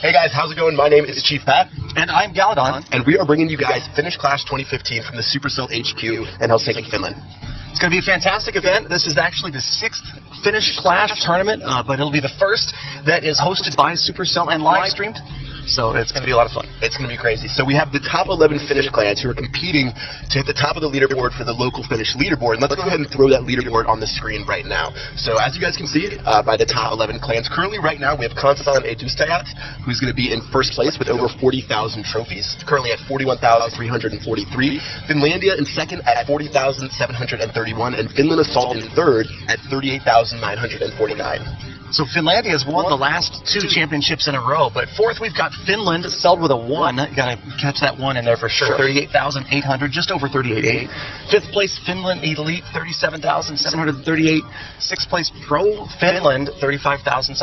Hey guys, how's it going? My name is Chief Pat. And I'm Galadon. And we are bringing you guys Finnish Clash 2015 from the Supercell HQ in Helsinki, Finland. It's going to be a fantastic event. This is actually the 6th Finnish Clash tournament, but it'll be the first that is hosted by Supercell and live streamed. So it's going to be a lot of fun. It's going to be crazy. So we have the top 11 Finnish clans who are competing to hit the top of the leaderboard for the local Finnish leaderboard. And let's go ahead and throw that leaderboard on the screen right now. So as you guys can see, by the top 11 clans, currently right now we have Kansan Edustajat, who's going to be in first place with over 40,000 trophies, currently at 41,343. Finlandia in second at 40,731, and Finland Assault in third at 38,949. So Finlandia has won the last 2 championships in a row, but fourth we've got Finland, spelled with a 1. You got to catch that 1 in there for sure. 38,800, just over 38.8. Fifth place Finland Elite, 37,738. Sixth place Pro Finland, 35,710.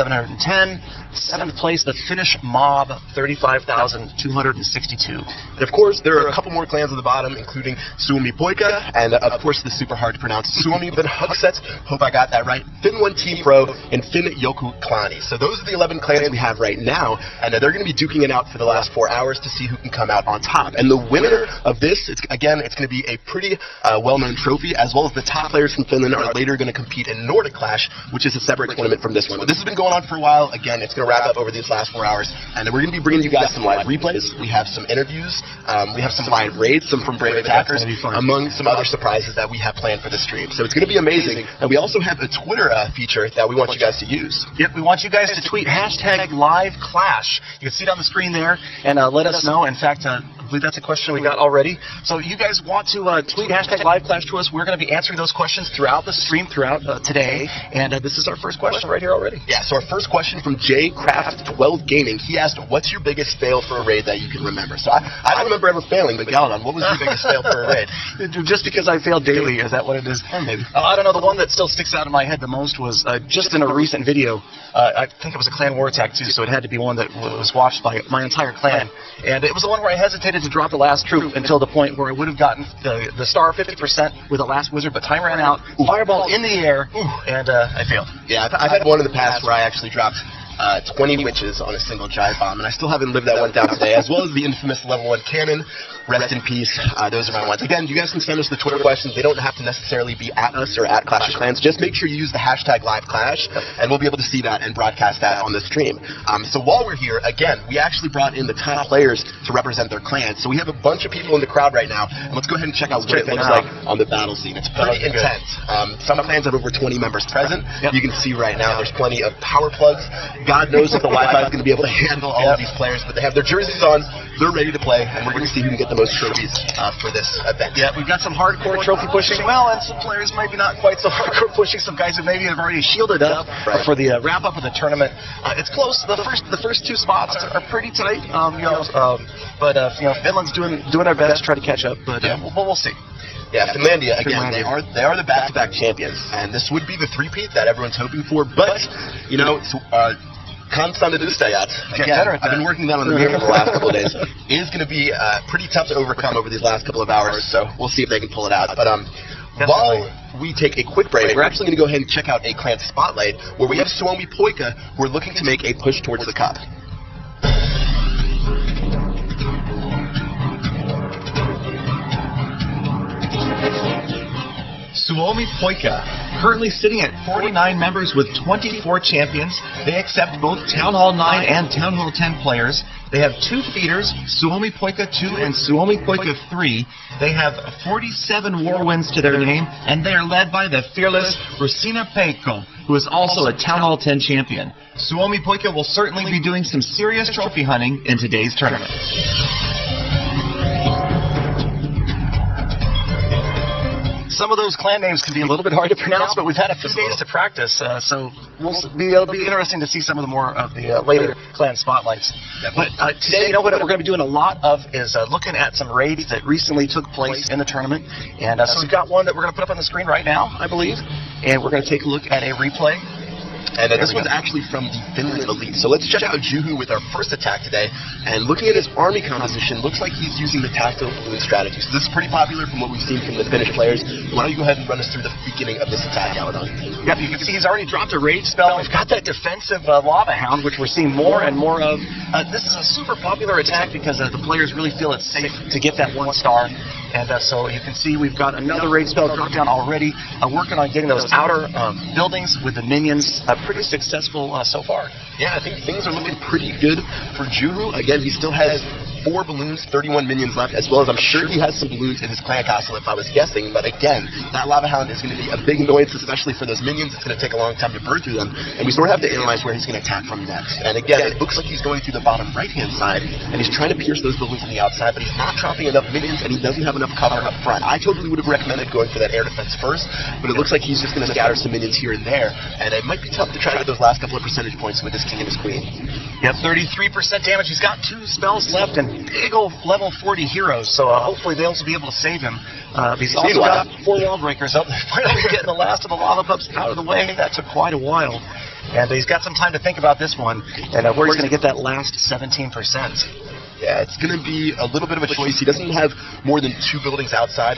Seventh place the Finnish Mob, 35,262. And of course, there are a couple more clans at the bottom, including Suomi Poika, and of course the super hard to pronounce Suomi Hugset. Hope I got that right. Fin1 Team Pro and Fin Joku Klani. So those are the 11 clans we have right now, and they're going to be duking it out for the last 4 hours to see who can come out on top. And the winner of this, it's going to be a pretty well-known trophy, as well as the top players from Finland are later going to compete in Nordic Clash, which is a separate tournament from this one. But this has been going on for a while. Again, it's going to wrap up over these last 4 hours, and we're going to be bringing you guys some live replays. We have some interviews. We have some live raids, some from Brave Attackers, among some other surprises that we have planned for the stream. So it's going to be amazing. And we also have a Twitter feature that we want you guys to use. Yep, we want you guys to tweet #LiveClash. You can see it on the screen there, and let us know. In fact, I believe that's a question we got already. So you guys want to tweet #LiveClash to us. We're going to be answering those questions throughout the stream, throughout today. And this is our first question right here already. Yeah, so our first question from JCraft12 Gaming. He asked, what's your biggest fail for a raid that you can remember? So I don't remember ever failing, but Galadon, what was your biggest fail for a raid? Just because I failed daily, is that what it is? Maybe. I don't know. The one that still sticks out in my head the most was just in a recent video. I think it was a clan war attack too, so it had to be one that was watched by my entire clan. And it was the one where I hesitated to drop the last troop until the point where I would have gotten the star 50% with the last wizard, but time ran out, fireball in the air, and I failed. Yeah, I've had one in the past where I actually dropped 20 witches on a single giant bomb, and I still haven't lived that one down today, as well as the infamous level 1 cannon. Rest in peace. Those are my ones. Again, you guys can send us the Twitter questions. They don't have to necessarily be at us or at Clash of Clans. Just make sure you use the #LiveClash, and we'll be able to see that and broadcast that on the stream. So while we're here, again, we actually brought in the top players to represent their clans. So we have a bunch of people in the crowd right now, and let's go ahead and check out what it looks like on the battle scene. It's pretty intense. Some clans have over 20 members present. You can see right now there's plenty of power plugs. God knows if the Wi-Fi is going to be able to handle all of these players, but they have their jerseys on, they're ready to play, and we're going to see who can get the most trophies for this event. Yeah, we've got some hardcore trophy pushing, and some players maybe not quite so hardcore pushing, some guys who maybe have already shielded up for the wrap-up of the tournament. It's close. The first 2 spots are pretty tight, but Finland's doing our best to try to catch up, but we'll see. Yeah, Finlandia, again, they are the back-to-back champions, and this would be the three-peat that everyone's hoping for, but, Kansan Edustajat, again, I've been working that on the mirror for the last couple of days, is going to be pretty tough to overcome over these last couple of hours, so we'll see if they can pull it out. But while we take a quick break, we're actually going to go ahead and check out a clan spotlight, where we have Suomi Poika, who are looking to make a push towards the cup. Suomi Poika, currently sitting at 49 members with 24 champions. They accept both Town Hall 9 and Town Hall 10 players. They have 2 feeders, Suomi Poika 2 and Suomi Poika 3. They have 47 war wins to their name, and they are led by the fearless Rosina Peikko, who is also a Town Hall 10 champion. Suomi Poika will certainly be doing some serious trophy hunting in today's tournament. Some of those clan names can be a little bit hard to pronounce, but we've had a few days to practice, so it'll be interesting to see some of the more of the later clan spotlights. But today, what we're going to be doing a lot of is looking at some raids that recently took place in the tournament. And so we've got one that we're going to put up on the screen right now, I believe, and we're going to take a look at a replay. And this one's actually from the Finland Elite. So let's check out Juhu with our first attack today. And looking at his army composition, looks like he's using the tactical balloon strategy. So this is pretty popular from what we've seen from the Finnish players. Why don't you go ahead and run us through the beginning of this attack, Aladon? Yep, you can see he's already dropped a rage spell. We've got that defensive lava hound, which we're seeing more and more of. This is a super popular attack because the players really feel it's safe to get that 1 star. And so you can see we've got another rage spell drop down already. Working on getting those outer buildings with the minions. Pretty successful so far. Yeah, I think things are looking pretty good for Juhu. Again, he still has 4 balloons, 31 minions left, as well as I'm sure he has some balloons in his clan castle if I was guessing. But again, that lava hound is going to be a big annoyance, especially for those minions. It's going to take a long time to burn through them. And we sort of have to analyze where he's going to attack from next. And again, it looks like he's going through the bottom right-hand side, and he's trying to pierce those balloons on the outside, but he's not dropping enough minions, and he doesn't have enough cover up front. I totally would have recommended going for that air defense first, but it looks like he's just going to scatter some minions here and there, and it might be tough to try to get those last couple of percentage points with his king and his queen. Yep, 33% damage. He's got 2 spells left and big old level 40 heroes, so hopefully they'll be able to save him. He's also got 4 wall breakers up. Finally getting the last of the lava pups out of the way. That took quite a while. And he's got some time to think about this one and where he's going to get that last 17%. Yeah, it's going to be a little bit of a choice. He doesn't have more than 2 buildings outside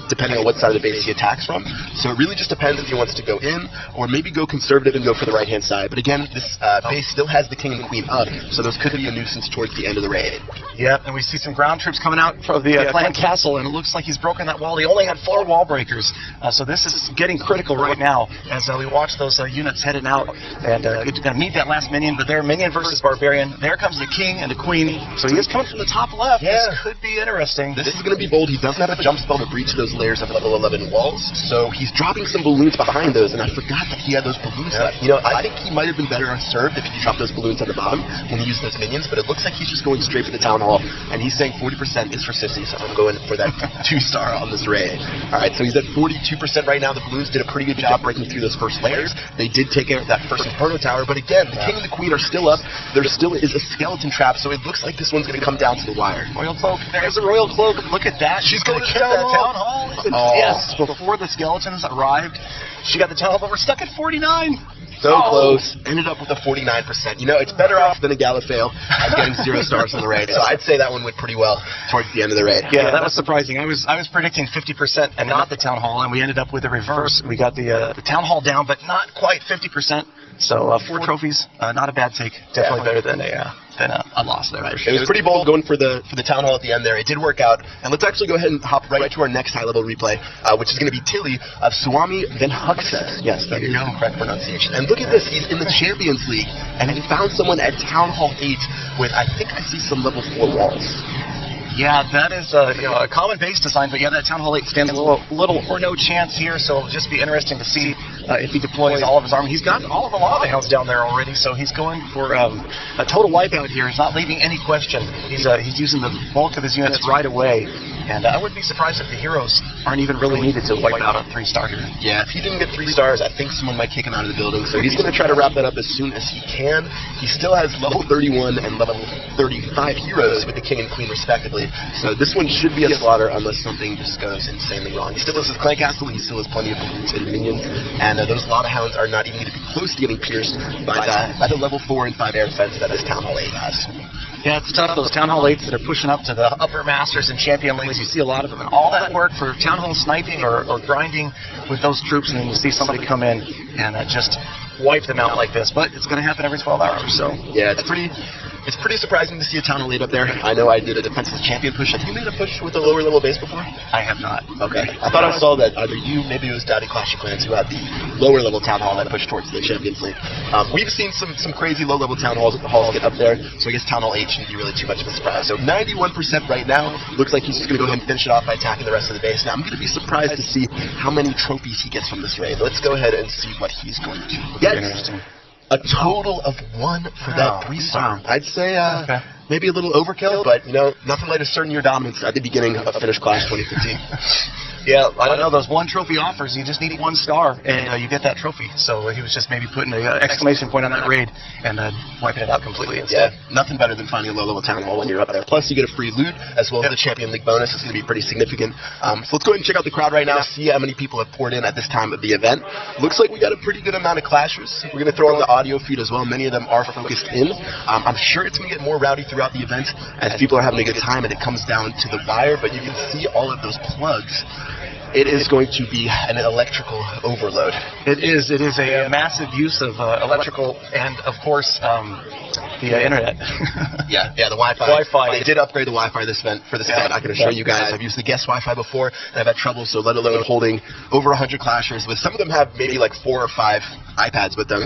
depending on what side of the base he attacks from. So it really just depends if he wants to go in or maybe go conservative and go for the right-hand side. But again, this base still has the king and the queen up, so those could be a nuisance towards the end of the raid. Yep, and we see some ground troops coming out from the clan castle, and it looks like he's broken that wall. He only had 4 wall breakers, so this is getting critical right now as we watch those units heading out and going to meet that last minion. But they're minion versus barbarian. There comes the king and the queen, so he is coming from the top left. Yeah. This could be interesting. This is going to be bold. He doesn't have a jump spell to breach those layers of level 11 walls, so he's dropping some balloons behind those, and I forgot that he had those balloons left. You know, I think he might have been better served if he dropped those balloons at the bottom when he used those minions, but it looks like he's just going straight for the town hall, and he's saying 40% is for Sissy, so I'm going for that 2-star on this raid. Alright, so he's at 42% right now. The balloons did a pretty good job breaking through those first layers. They did take care of that first Inferno Tower, but again, the king and the queen are still up. There still is a skeleton trap, so it looks like this one's going to come down to the wire. Royal Cloak. There's a Royal Cloak. Look at that. She's going to get that town hall. Yes, before the skeletons arrived, she got the town hall, but we're stuck at 49. So close. Ended up with a 49%. You know, it's better off than a Gallifale at getting 0 stars on the raid. So I'd say that one went pretty well towards the end of the raid. Yeah, that was surprising. I was predicting 50% and not the town hall, and we ended up with the reverse. We got the town hall down, but not quite 50%. So 4 trophies, not a bad take. Definitely better than a loss there. Right. It was pretty bold going for the town hall at the end there. It did work out. And let's actually go ahead and hop right to our next high-level replay, which is going to be Tilly of Swami Venhuxes. Yes, that is the correct pronunciation. And look at this. He's in the Champions League, and he found someone at Town Hall 8 with, I think I see some level 4 walls. Yeah, that is a common base design, but yeah, that Town Hall 8 stands a little or no chance here, so it'll just be interesting to see if he deploys all of his army. He's got all of the lava hounds down there already, so he's going for a total wipeout here. He's not leaving any question. He's using the bulk of his units right away, and I wouldn't be surprised if the heroes aren't even really needed to wipe out a 3-star here. Yeah, if he didn't get 3 stars, I think someone might kick him out of the building, so he's going to try to wrap that up as soon as he can. He still has level 31 and level 35 heroes with the king and queen respectively. So this one should be a slaughter unless something just goes insanely wrong. He still has his clan castle, and he still has plenty of balloons and minions, and those lava hounds are not even going to be close to getting pierced by the level 4 and 5 air defense that this Town Hall 8 has. Yeah, it's tough. Those Town Hall 8s that are pushing up to the upper masters and champion leagues, you see a lot of them, and all that work for Town Hall sniping or grinding with those troops, and then you see somebody come in and just wipe them out like this. But it's going to happen every 12 hours, so yeah, it's pretty surprising to see a Town Hall 8 up there. I know I did a defensive champion push. Have you made a push with a lower level base before? I have not. Okay. I thought I saw that either you, maybe it was Daddy Clash of Clans, who had the lower level Town Hall that pushed towards the Champions League. We've seen some crazy low level Town Halls get up there, so I guess Town Hall 8 shouldn't be really too much of a surprise. So 91% right now. Looks like he's just going to go ahead and finish it off by attacking the rest of the base. Now I'm going to be surprised to see how many trophies he gets from this raid. Let's go ahead and see what he's going to get. A total of 1 for that 3-star. I'd say maybe a little overkill, but you know, nothing like asserting your dominance at the beginning of Finnish Clash 2015. Yeah, I don't know. Those one trophy offers, you just need 1 star, and you get that trophy. So he was just maybe putting an exclamation point on that raid and wiping it out completely instead. Yeah, nothing better than finding a low-level town hall when you're up there. Plus, you get a free loot, as well as the Champion League bonus. It's going to be pretty significant. So let's go ahead and check out the crowd right now, see how many people have poured in at this time of the event. Looks like we got a pretty good amount of clashers. We're going to throw on the audio feed as well. Many of them are focused in. I'm sure it's going to get more rowdy throughout the event as people are having a good time and it comes down to the wire, but you can see all of those plugs. It is going to be an electrical overload. It is. It is a massive use of electrical and, of course, the internet. yeah, the Wi-Fi. They did upgrade the Wi-Fi this event. I can assure you guys. I've used the guest Wi-Fi before, and I've had trouble, so let alone holding over 100 clashers. With some of them have maybe like 4 or 5 iPads with them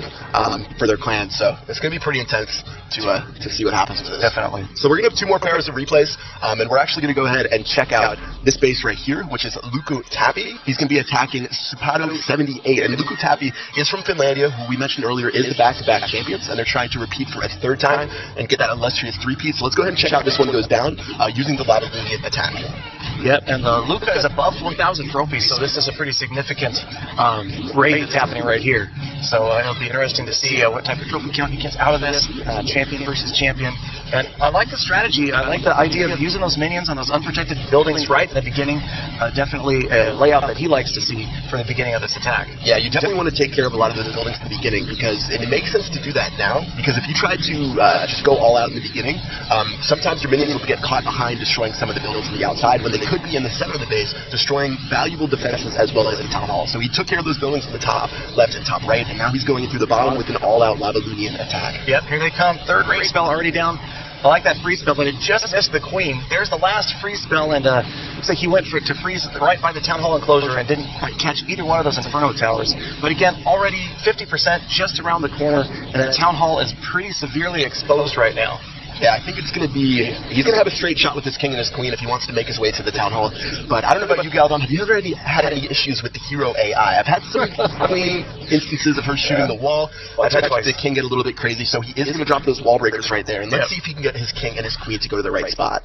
for their clans, so it's going to be pretty intense to see what happens with this. Definitely. So we're going to have 2 more pairs of replays, and we're actually going to go ahead and check out this base right here, which is Luku Tappi. He's going to be attacking Supato 78, and Luku Tappi is from Finlandia, who we mentioned earlier is the back-to-back champions, and they're trying to repeat for a 3rd time and get that illustrious 3-peat. So let's go ahead and check out this one goes down using the Lava Lunian attack. Yep, and Luka is above 1,000 trophies, so this is a pretty significant raid that's happening right here. So it'll be interesting to see what type of trophy count he gets out of this, champion versus champion. And I like the strategy. I like the idea of using those minions on those unprotected buildings right in the beginning. Definitely a layout that he likes to see for the beginning of this attack. Yeah, you definitely want to take care of a lot of those buildings at the beginning, because it makes sense to do that now, because if you try to just go all out in the beginning, sometimes your minions will get caught behind destroying some of the buildings from the outside when they could be in the center of the base, destroying valuable defenses as well as in Town Hall. So he took care of those buildings in the top left and top right, and now he's going through the bottom with an all-out Lava Lunian attack. Yep, here they come. 3rd raid spell already down. I like that free spell, but it just missed the queen. There's the last free spell, and looks like he went to freeze right by the Town Hall enclosure and didn't quite catch either one of those Inferno towers. But again, already 50% just around the corner, and the Town Hall is pretty severely exposed right now. Yeah, I think it's going to be... He's going to have a straight shot with his king and his queen if he wants to make his way to the Town Hall. But I don't know about you, Galdon. Have you ever had any issues with the hero AI? I've had some queen instances of her shooting the wall. I've had the king get a little bit crazy, so he is going to drop those wall breakers right there. And let's see if he can get his king and his queen to go to the right spot.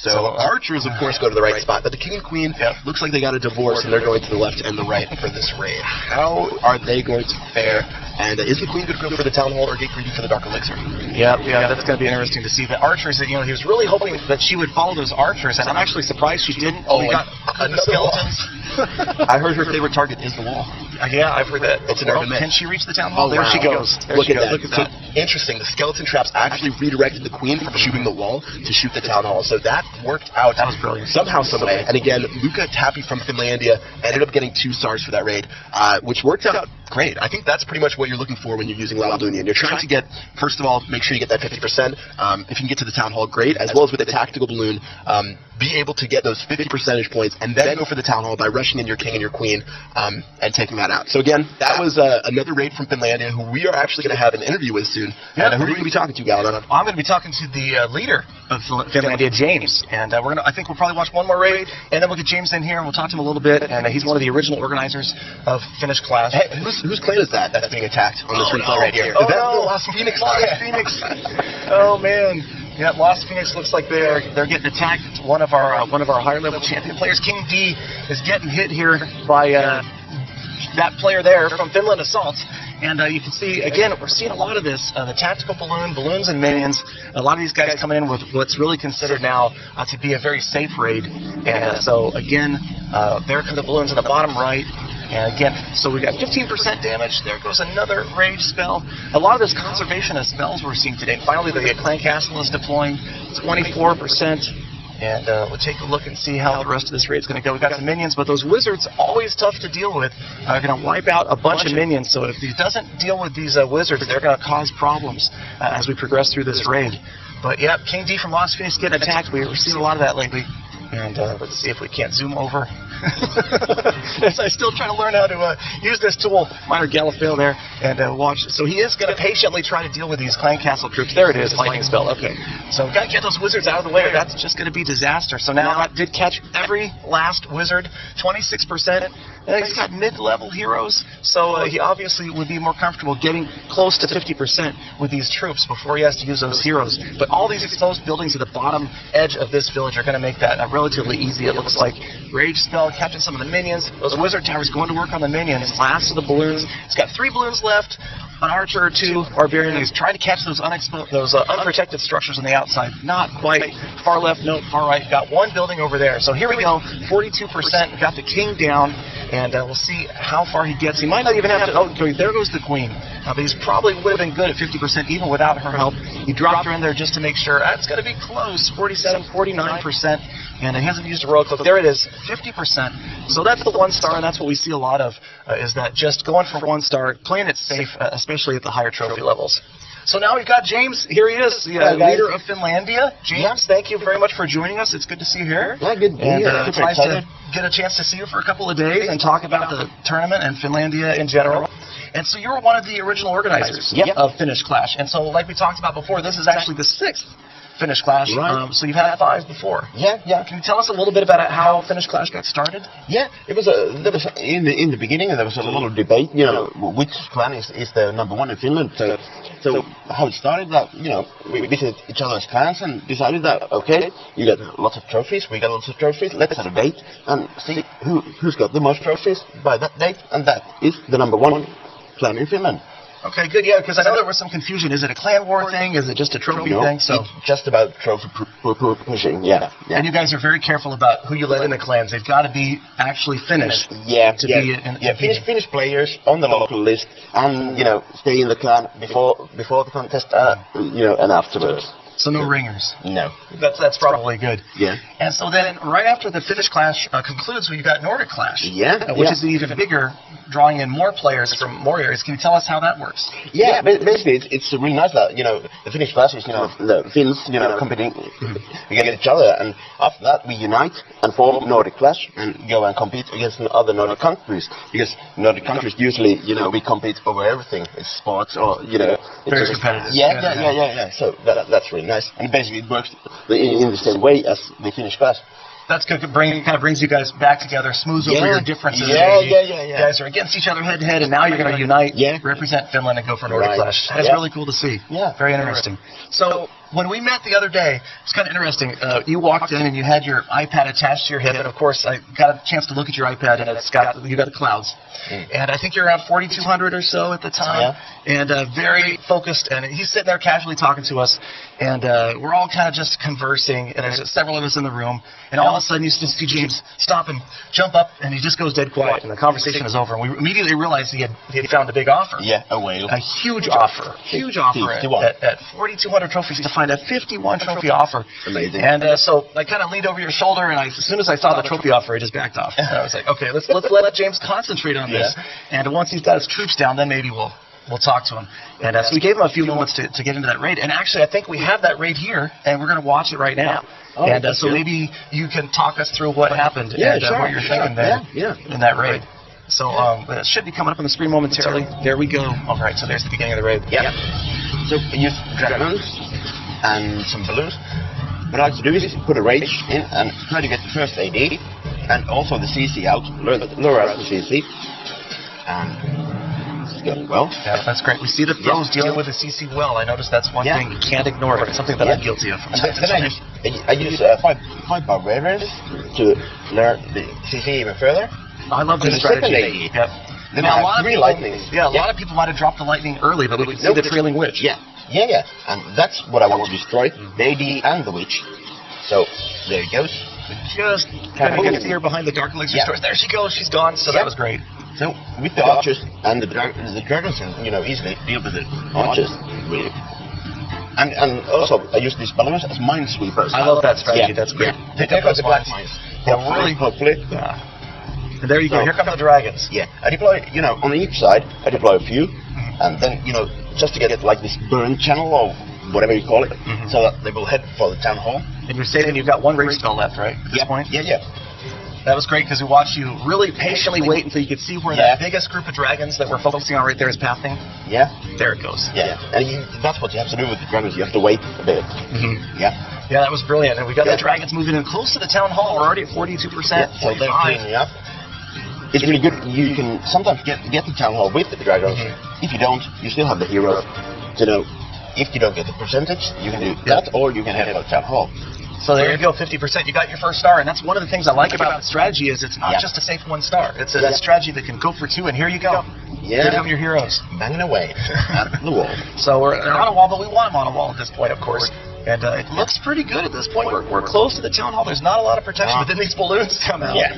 So archers, of course, go to the right spot. But the king and queen looks like they got a divorce, and they're going to the left and the right for this raid. How are they going to fare? And is the queen going to go for the Town Hall or get greedy for the Dark Elixir? Yeah, that's going to be interesting to see. The archers, he was really hoping that she would follow those archers, and I'm actually surprised she didn't. Oh, we got the skeletons. I heard her favorite target is the wall. Yeah, I've heard that. It's an urban myth. Can she reach the Town Hall? Oh, there she goes. Look at that. So, interesting. The skeleton traps actually redirected the queen from shooting the wall to shoot the Town Hall. So that worked out. That was brilliant. Somehow, some way. And again, Luka Tappi from Finlandia ended up getting 2 stars for that raid, which worked out great. I think that's pretty much what you're looking for when you're using Lava Lunian. You're trying to get, first of all, make sure you get that 50%. If you can get to the Town Hall, great. As well as with the tactical balloon, be able to get those 50 percentage points and then go for the Town Hall by rushing in your king and your queen and taking that out. So again, that was another raid from Finlandia, who we are actually going to have an interview with soon. Who are you going to be talking to, Galdon? I'm going to be talking to the leader of Finlandia, James, and I think we'll probably watch one more raid, and then we'll get James in here and we'll talk to him a little bit. And he's one of the original organizers of Finnish Clash. Hey, whose clan is that that's being attacked on this replay right here? Is that the Lost Phoenix? Lost Phoenix. Oh man. Yeah, Lost Phoenix looks like they're getting attacked. One of our higher level champion players, King D, is getting hit here by that player there from Finland Assault. And you can see, again, we're seeing a lot of this, the tactical balloons and minions. A lot of these guys coming in with what's really considered now to be a very safe raid. And so, again, there come the balloons in the bottom right. And again, so we got 15% damage. There goes another rage spell. A lot of this conservation of spells we're seeing today. Finally, the Clan Castle is deploying 24%. And we'll take a look and see how the rest of this raid's going to go. We've got some minions, but those wizards, always tough to deal with. Are going to wipe out a bunch of minions. So if he doesn't deal with these wizards, they're going to cause problems as we progress through this raid. But yeah, King D from Lost Phoenix getting attacked. We're seeing a lot of that lately. And let's see if we can't zoom over. As I still try to learn how to use this tool. Minor Gallifale there. And watch. So he is going to patiently try to deal with these Clan Castle troops. There it is, lightning spell. Okay. So we've got to get those wizards out of the way. That's just going to be disaster. So now I did catch every last wizard. 26%. He's got mid-level heroes, so he obviously would be more comfortable getting close to 50% with these troops before he has to use those heroes. But all these exposed buildings at the bottom edge of this village are going to make that relatively easy, it looks like. Rage spell, catching some of the minions. Those wizard towers going to work on the minions. Last of the balloons. He's got 3 balloons left. An archer or 2 barbarian. He's trying to catch those unprotected structures on the outside. Not quite. Far left, no, far right. Got 1 building over there. So here we go. 42%. Got the king down, and we'll see how far he gets. He might not even have to. Oh, there goes the queen. But he's probably would have been good at 50% even without her help. He dropped her in there just to make sure. It's going to be close. 47, 49%. And he hasn't used a royal cloak. There it is, 50%. So that's the 1 star, and that's what we see a lot of, is that just going for 1 star, playing it safe, especially at the higher trophy levels. So now we've got James. Here he is, the leader of Finlandia. James, thank you very much for joining us. It's good to see you here. Yeah, good to be here. It's nice to get a chance to see you for a couple of days and talk about the tournament and Finlandia in general. And so you're one of the original organizers of Finnish Clash. And so like we talked about before, this is actually the 6th Finnish Clash. Right. So you've had 5 before. Yeah. Can you tell us a little bit about how Finnish Clash got started? Yeah, there was in the beginning there was a little debate, which clan is the number 1 in Finland. So how it started that, we visited each other's clans and decided that, okay, you got lots of trophies, we got lots of trophies, let's have a date and see who's got the most trophies by that date, and that is the number 1 clan in Finland. Okay, good, yeah, because I know there was some confusion. Is it a clan war thing? Is it just a trophy thing? So it's just about trophy pushing, yeah. And you guys are very careful about who you let in the clans. They've got to be actually Finnish. Finnish players on the local list, and stay in the clan before the contest, and afterwards. So no ringers. No. That's probably good. Yeah. And so then, right after the Finnish Clash concludes, you got Nordic Clash. Which is even bigger, drawing in more players from more areas. Can you tell us how that works? Yeah, basically it's really nice that the Finnish Clash is the Finns competing against each other, and after that we unite and form Nordic Clash and go and compete against other Nordic countries, because Nordic countries usually we compete over everything. It's sports or very competitive. Yeah. So that's really nice, and basically it works in the same way as the Finnish Clash. That's good. Kind of brings you guys back together, smooths over your differences. You guys are against each other head to head, and now you're going to unite, represent Finland, and go for Nordic Clash. That's really cool to see. Yeah. Very interesting. So when we met the other day, it's kind of interesting. You walked in and you had your iPad attached to your hip, and of course I got a chance to look at your iPad, and you got the clouds. And I think you're around 4,200 or so at the time, and very focused. And he's sitting there casually talking to us, and we're all kind of just conversing. And there's several of us in the room, and all of a sudden you just see James stop and jump up, and he just goes dead quiet, and the conversation is over. And we immediately realized he had found a big offer. Yeah, a whale. A huge offer. Huge offer at 4,200 trophies to find a 51 trophy offer. Amazing. And so I kind of leaned over your shoulder, and as soon as I saw the trophy offer, I just backed off. And I was like, okay, let's let James concentrate on this. And once he's got his troops down, then maybe we'll talk to him. And so we gave him a few moments to get into that raid. And actually, I think we have that raid here, and we're going to watch it right now. So maybe you can talk us through what happened and what you're thinking there in that raid. So it should be coming up on the screen momentarily. There we go. All right, so there's the beginning of the raid. Yeah. So we use dragons and some balloons. What I like to do is put a rage in and try to get the first AD and also the CC out, lure out the CC. And it's going well. Yeah, that's great. We see the pros dealing with the CC well. I noticed that's one thing you can't ignore. It's something that I'm guilty of. I use five barbarians to lure the CC even further. I love this strategy. Yep. Then a lot of lightning. Yeah, a lot of people might have dropped the lightning early, but we could see the trailing witch. Yeah. And that's what I want to destroy, the AD and the witch. So there it goes. Just kind of see her behind the Dark Elixir stores. There she goes. She's gone. So that was great. So with the archers and the dragons can easily deal with the archers. Really. And also I use these balloons as minesweepers. I love that strategy. That's great. Pick up those black mines. Hopefully. Yeah. And there you go. Here come the dragons. Yeah. I deploy, on each side, I deploy a few, and then, just to get like this burn channel or whatever you call it, so that they will head for the town hall. And you're saying you've got one rage spell left, right? At this point? Yeah. That was great because we watched you really patiently wait until you could see where that biggest group of dragons that we're focusing on right there is pathing. Yeah. There it goes. Yeah. And that's what you have to do with the dragons. You have to wait a bit. Yeah. Yeah, that was brilliant. And we got the dragons moving in close to the town hall. We're already at 42%. So they're cleaning up. it's really good. You can sometimes get the town hall with the dragons. If you don't, you still have the hero. You know, if you don't get the percentage, you can do that, or you can have a town hall. So there you go, 50%. You got your first star, and that's one of the things I like about the strategy is it's not just a safe 1 star. It's a strategy that can go for 2, and here you go. Yeah. Here come your heroes. Banging away out of the wall. So they're on a wall, but we want them on a wall at this point, of course. And it looks pretty good at this point. We're close to the town hall. There's not a lot of protection, but then these balloons come out. Yeah.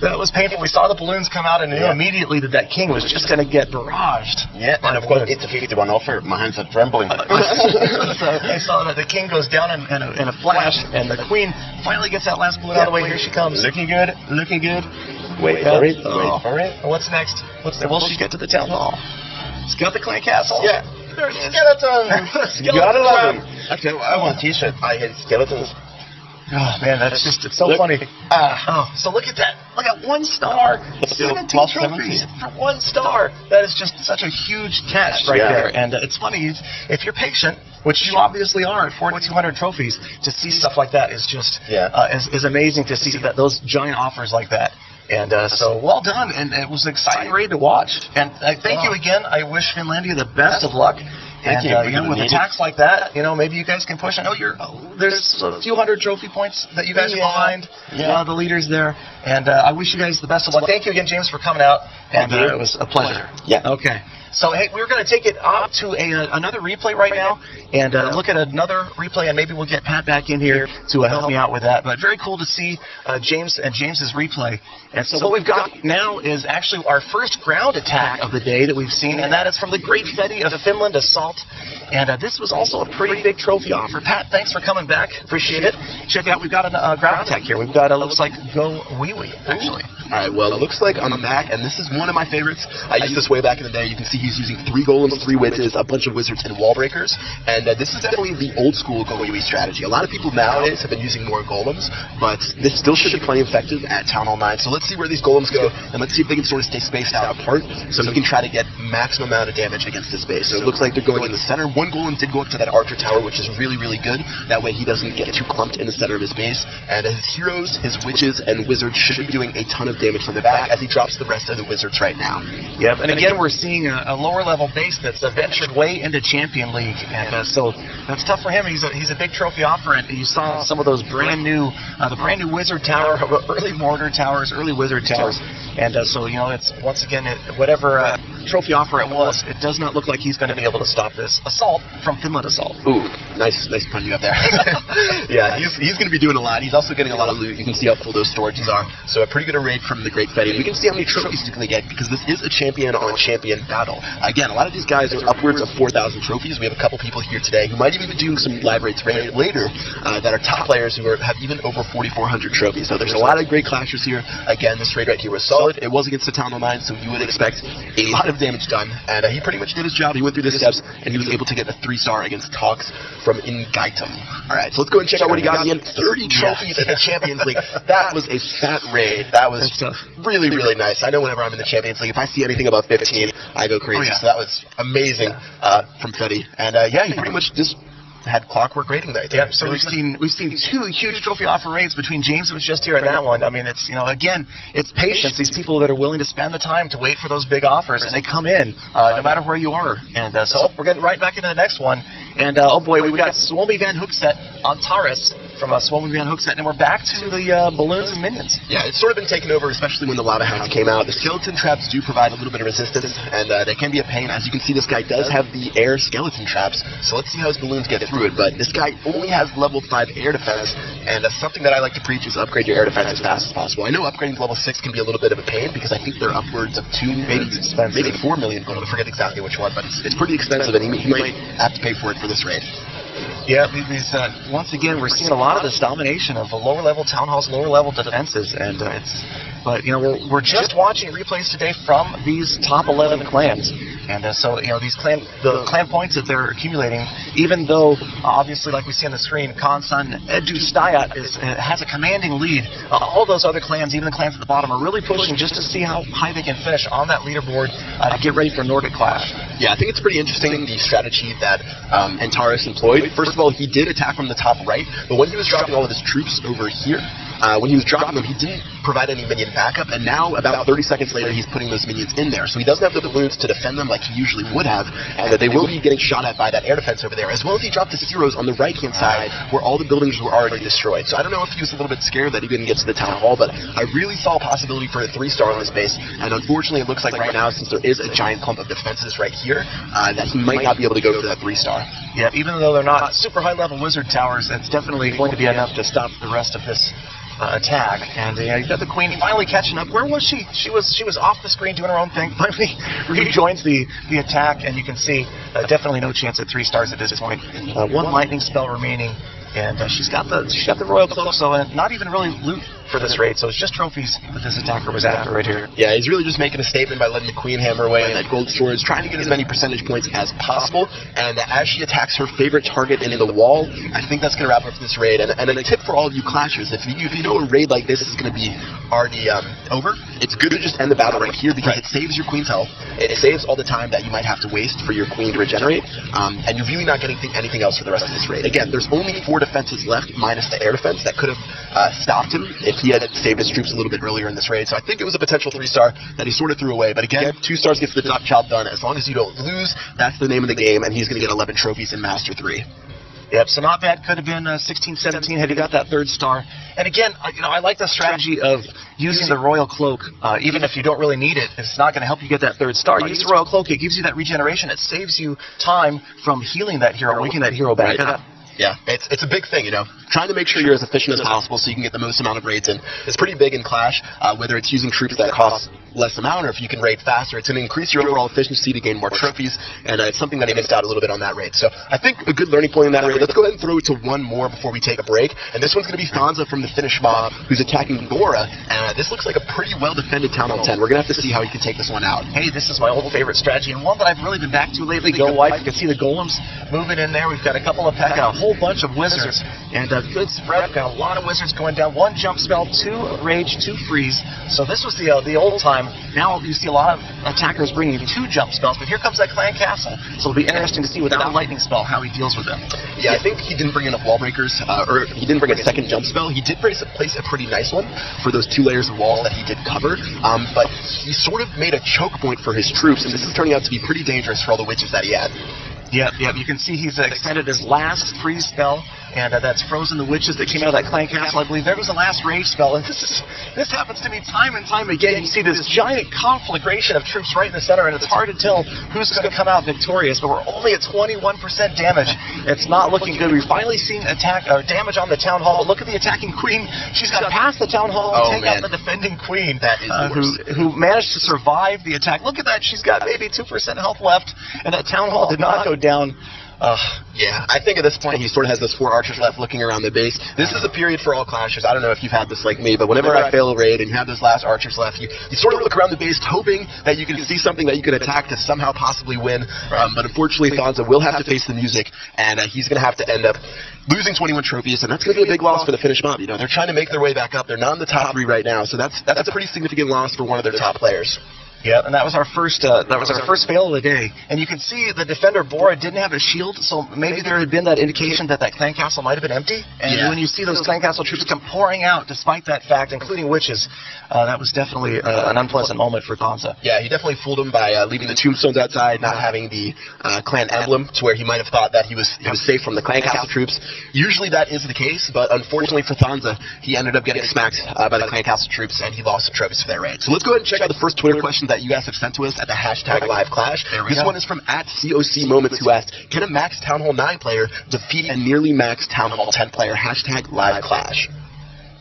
That was painful. We saw the balloons come out and knew immediately that king was just going to get barraged. Yeah, and of course it's a 51 offer. My hands are trembling. So I saw that the king goes down in a flash, and the queen finally gets that last balloon out of the way. Here she comes. Looking good, looking good. Wait for it, wait for it. What's next? Will she get to the town hall? It's got the clan castle. Yeah. There's Skeletons! You gotta love them. Actually, I want a t-shirt. I hate skeletons. Oh man, that's just, it's so funny. So look at that. Look at 1 star. It's still 17 plus trophies 17. for 1 star. That is just such a huge catch right there. And it's funny, if you're patient, which you obviously are at 4,200 trophies, to see stuff like that is just is amazing to see that those giant offers like that. And so well done, and it was an exciting raid to watch. And thank you again. I wish Finlandia the best of luck. Thank you. You know, with attacks like that, you know, maybe you guys can push. I know there's a few hundred trophy points that you guys are behind the leaders there. And I wish you guys the best of luck. Thank you again, James, for coming out. And it was a pleasure. Yeah. Okay. So, hey, we're going to take it up to another replay right now and look at another replay, and maybe we'll get Pat back in here to help me out with that. But very cool to see James and James's replay. And so what we've got now is actually our first ground attack of the day that we've seen, and that is from the Great Fetty of Finland Assault. And this was also a pretty big trophy offer. Pat, thanks for coming back. Appreciate it. Check out, we've got a ground attack here. We've got, looks like Go Wee Wee, actually. All right, well, it looks like I'm back, and this is one of my favorites. I used this way back in the day. You can see he's using 3 golems, 3 witches, a bunch of wizards, and wall breakers. And this is definitely the old school Go Wee Wee strategy. A lot of people nowadays have been using more golems, but this still should be plenty effective at Town Hall 9. So let's see where these golems go, and let's see if they can sort of stay spaced out apart, so he can try to get maximum amount of damage against this base. So it looks like they're going in the center. 1 golem did go up to that archer tower, which is really, really good. That way he doesn't get too clumped in the center of his base. And his heroes, his witches, and wizards should be doing a ton of damage from the back as he drops the rest of the wizards right now. Yep, and again, we're seeing a lower level base that's ventured way into Champion League, and so that's tough for him. He's a big trophy offer, and you saw some of those brand new wizard tower, early mortar towers, early wizard towers, and so you know, it's once again whatever trophy offer it was, it does not look like he's going to be able to stop this assault from Finland Assault. Ooh, nice pun you got there. Yeah, he's going to be doing a lot. He's also getting a lot of loot. You can see how full those storages are. So a pretty good raid from the Great Fetty. We can see how many trophies he's going to get, because this is a champion on champion battle. Again, a lot of these guys are upwards of 4,000 trophies. We have a couple people here today who might even be doing some live raids later that are top players who have even over 4,400 trophies. So there's a lot of great clashers here. Again, this raid right here was solid. It was against the Town Hall 9, so you would expect a lot of damage done. And he pretty much did his job. He went through the steps, and he was able to get the 3-star against Talks from Ingaitum. All right, so let's go and check out what he got again. 30 trophies in the Champions League. That was a fat raid. That was really, really nice. I know whenever I'm in the Champions League, if I see anything above 15, I go crazy. So that was amazing from Fetty. And yeah, he pretty much just had clockwork rating that. Yeah, so we've seen 2 huge trophy offer raids between James, who was just here, and that one. I mean, it's, you know, again, it's patience. These people that are willing to spend the time to wait for those big offers, and they come in no matter where you are. And so we're getting right back into the next one. And oh boy, we've got Swomby Van Hookset on Taurus from Swomby Van Hookset, and we're back to the balloons and minions. Yeah, it's sort of been taken over, especially when the lava hounds came out. The skeleton traps do provide a little bit of resistance, and they can be a pain. As you can see, this guy does have the air skeleton traps, so let's see how his balloons get through it. But this guy only has level 5 air defense, and something that I like to preach is upgrade your air defense as fast as possible. I know upgrading to level 6 can be a little bit of a pain, because I think they're upwards of 2, maybe 4 million gold. I forget exactly which one, but it's pretty expensive, and he might have to pay for it for this raid. Yeah, once again, we're seeing a lot of this domination of the lower level town halls, lower level defenses, and but you know, we're just watching replays today from these top 11 clans, and so you know, the clan points that they're accumulating, even though obviously, like we see on the screen, Kansan Edu Stayat has a commanding lead. All those other clans, even the clans at the bottom, are really pushing just to see how high they can finish on that leaderboard to get ready for Nordic Clash. Yeah, I think it's pretty interesting, the strategy that Antares employed. First of all, he did attack from the top right, but when he was dropping all of his troops over here, when he was dropping them, he didn't provide any minion backup, and now about 30 seconds later, he's putting those minions in there. So he doesn't have the balloons to defend them like he usually would have, and that they will be getting shot at by that air defense over there, as well as he dropped his heroes on the right-hand side where all the buildings were already destroyed. So I don't know if he was a little bit scared that he didn't get to the town hall, but I really saw a possibility for a 3-star on this base, and unfortunately it looks like right now, since there is a giant clump of defenses right here, that he might not be able to go for that 3-star. Yeah, even though they're not super high-level wizard towers, it's definitely going to be enough to stop the rest of this attack. And you've got the queen finally catching up. Where was she? She was off the screen doing her own thing. Finally rejoins the attack, and you can see definitely no chance at 3 stars at this point. One lightning spell remaining, and she's got the royal cloak, so not even really loot for this raid, so it's just trophies that this attacker was after right here. Yeah, he's really just making a statement by letting the queen hammer away on that gold storage, trying to get as many percentage points as possible, and as she attacks her favorite target into the wall, I think that's going to wrap up this raid. And a tip for all of you clashers, if you know a raid like this is going to be already over, it's good to just end the battle right here, because it saves your queen's health, it saves all the time that you might have to waste for your queen to regenerate, and you're really not getting anything else for the rest of this raid. Again, there's only 4 defenses left, minus the air defense, that could have stopped him if he had saved his troops a little bit earlier in this raid. So I think it was a potential 3-star that he sort of threw away. But again, 2 stars gets the job done. As long as you don't lose, that's the name of the game, and he's going to get 11 trophies in Master 3. Yep, so not bad. Could have been 16, 17 had he got that 3rd star. And again, I like the strategy of using the royal cloak, even if you don't really need it. It's not going to help you get that 3rd star. Use the royal cloak. It gives you that regeneration. It saves you time from healing that hero, waking that hero back up. Yeah, it's a big thing, Trying to make sure you're as efficient as possible so you can get the most amount of raids in. It's pretty big in Clash, whether it's using troops that cost less amount or if you can raid faster. It's going to increase your overall efficiency to gain more trophies, and it's something that he missed out a little bit on that raid. So I think a good learning point in that raid. Let's go ahead and throw it to one more before we take a break. And this one's going to be Fonza from the Finnish mob, who's attacking Gora, and this looks like a pretty well-defended Town Hall 10. We're going to have to see how he can take this one out. Hey, this is my old favorite strategy, and one that I've really been back to lately. Go White. You can see the golems moving in there. We've got a couple of P.E.K.K.A, a whole bunch of wizards, and a good spread. We've got a lot of wizards going down. 1 jump spell, 2 rage, 2 freeze. So this was the old time. Now you see a lot of attackers bringing 2 jump spells, but here comes that clan castle. So it'll be interesting to see without a lightning spell how he deals with them. Yeah, I think he didn't bring enough wall breakers, or he didn't bring a 2nd jump spell. He did place a pretty nice one for those 2 layers of walls that he did cover, but he sort of made a choke point for his troops, and this is turning out to be pretty dangerous for all the witches that he had. Yep, you can see he's extended his last freeze spell, and that's frozen the witches that came out of that clan castle. I believe there was the last rage spell, and this happens to me time and time again. You see this giant conflagration of troops right in the center, and it's hard to tell who's going to come out victorious, but we're only at 21% damage. It's not looking good. We've finally seen damage on the town hall. Look at the attacking queen. She's got past the town hall and take out the defending queen, that is who managed to survive the attack. Look at that. She's got maybe 2% health left, and that town hall did not go down. Yeah, I think at this point he sort of has those 4 archers left looking around the base. This is a period for all clashers. I don't know if you've had this like me, but whenever I fail a raid and you have those last archers left, you sort of look around the base hoping that you can see something that you can attack to somehow possibly win. But unfortunately, Fonza will have to face the music, and he's going to have to end up losing 21 trophies, and that's going to be a big loss for the Finnish mob. They're trying to make their way back up. They're not in the top 3 right now, so that's a pretty significant loss for one of their top players. Yeah, and that was our first fail of the day. And you can see the defender Bora didn't have a shield, so maybe there had been that indication that clan castle might have been empty. And when you see those clan castle troops come pouring out, despite that fact, including witches, that was definitely an unpleasant moment for Fonza. Yeah, he definitely fooled him by leaving the tombstones outside, not having the clan emblem, to where he might have thought that he was safe from the clan castle troops. Usually that is the case, but unfortunately for Fonza, he ended up getting smacked by the clan castle troops, and he lost the trophies for that raid. So let's go ahead and check out the first Twitter question that you guys have sent to us at the hashtag #LiveClash. This one is from @COC Moments, who asked, can a max Town Hall 9 player defeat a nearly max Town Hall 10 player? Hashtag #LiveClash.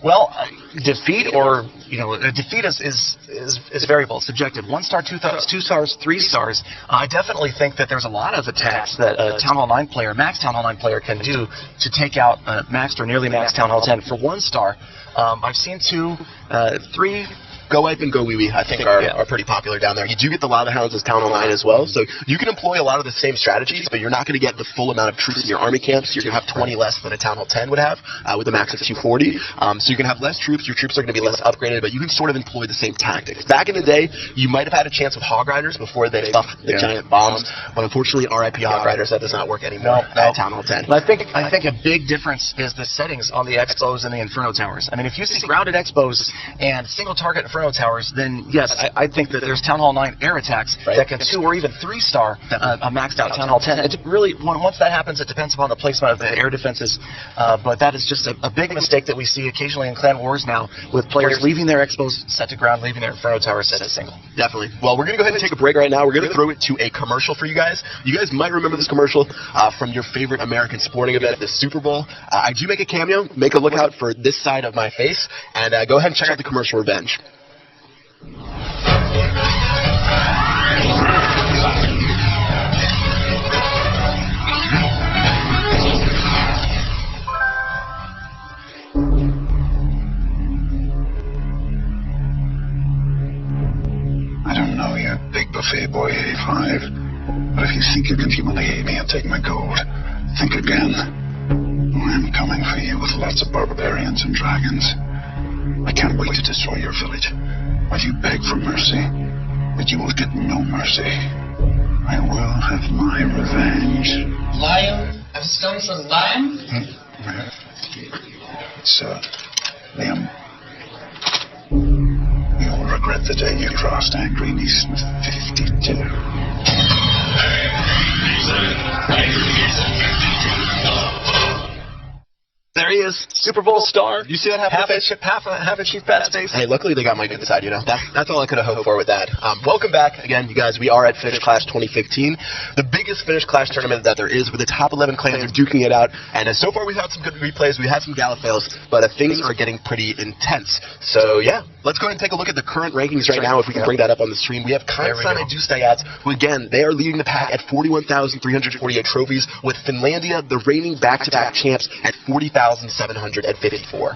Well, defeat or defeat is variable, subjective. 1 star, 2 stars, 3 stars. I definitely think that there's a lot of attacks that a Town Hall 9 player, max Town Hall 9 player, can do to take out maxed or nearly maxed Town Hall 10 for 1 star. I've seen 2, 3. Go Wipe and Go Wee Wee, I think, are pretty popular down there. You do get the Lava Hounds as Town Hall 9 as well, so you can employ a lot of the same strategies, but you're not going to get the full amount of troops in your army camps. You're going to have 20 less than a Town Hall 10 would have, with a max of 240. So you're going to have less troops. Your troops are going to be less upgraded, but you can sort of employ the same tactics. Back in the day, you might have had a chance with Hog Riders before they stuffed the giant bombs, but unfortunately, RIP Hog Riders, that does not work anymore at Town Hall 10. I think a big difference is the settings on the Expos and the Inferno Towers. I mean, if you see grounded Expos and single target Inferno Towers, then yes, I think that there's Town Hall 9 air attacks that can 2 or even 3-star a maxed out Town Hall 10. It really, once that happens, it depends upon the placement of the air defenses. But that is just a big mistake that we see occasionally in Clan Wars now, with players leaving their Expos set to ground, leaving their Inferno Towers set to single. Definitely. Well, we're going to go ahead and take a break right now. We're going to throw it to a commercial for you guys. You guys might remember this commercial from your favorite American sporting event, the Super Bowl. I do make a cameo. Make a lookout for this side of my face, and go ahead and check out the commercial Revenge. I don't know you, Big Buffet Boy 85, but if you think you can humiliate me and take my gold, think again. I'm coming for you with lots of barbarians and dragons. I can't wait to destroy your village, while you beg for mercy, but you will get no mercy. I will have my revenge. Lion? Have stone for lion? It's, Liam. You'll regret the day you crossed Angry Neesmith 52. There he is, Super Bowl star. You see that happen? Half a Chief Pat's face. Hey, luckily they got my good side, you know. That's all I could have hoped for with that. Welcome back again, you guys. We are at Finnish Clash 2015, the biggest Finnish Clash tournament that there is, where the top 11 clans are duking it out. And so far we've had some good replays, we had some gala fails, but things are getting pretty intense. So yeah, let's go ahead and take a look at the current rankings right now. If we can bring that up on the stream, we have Kansan and Dustayats, who again, they are leading the pack at 41,348 trophies, with Finlandia, the reigning back-to-back champs, at 40,754.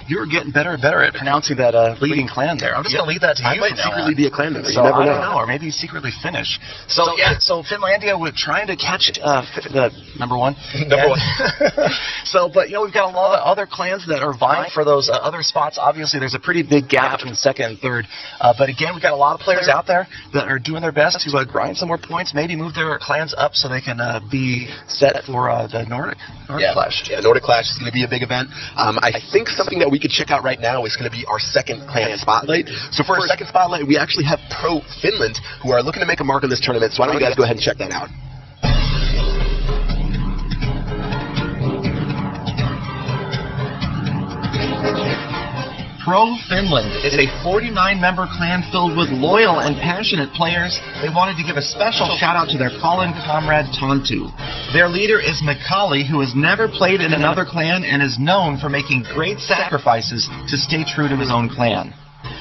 You're getting better and better at pronouncing that leading clan there. I'm just going to leave that to you. I might secretly be a clan member. So you never I know. don't know, or maybe secretly Finnish. So Finlandia was trying to catch the number one. Number one. So, but you know, we've got a lot of other clans that are vying for those other spots. Obviously, there's a pretty big gap between second and third. But again, we've got a lot of players out there that are doing their best to grind some more points, maybe move their clans up so they can be set for the Nordic Clash. Yeah, Nordic Clash is going to be a big event. I think something that we could check out right now is going to be our second clan spotlight. So for our second spotlight, we actually have Pro Finland, who are looking to make a mark on this tournament. So why don't you guys go ahead and check that out? Pro Finland is a 49-member clan filled with loyal and passionate players. They wanted to give a special shout-out to their fallen comrade Tontu. Their leader is Macaulay, who has never played in another clan and is known for making great sacrifices to stay true to his own clan.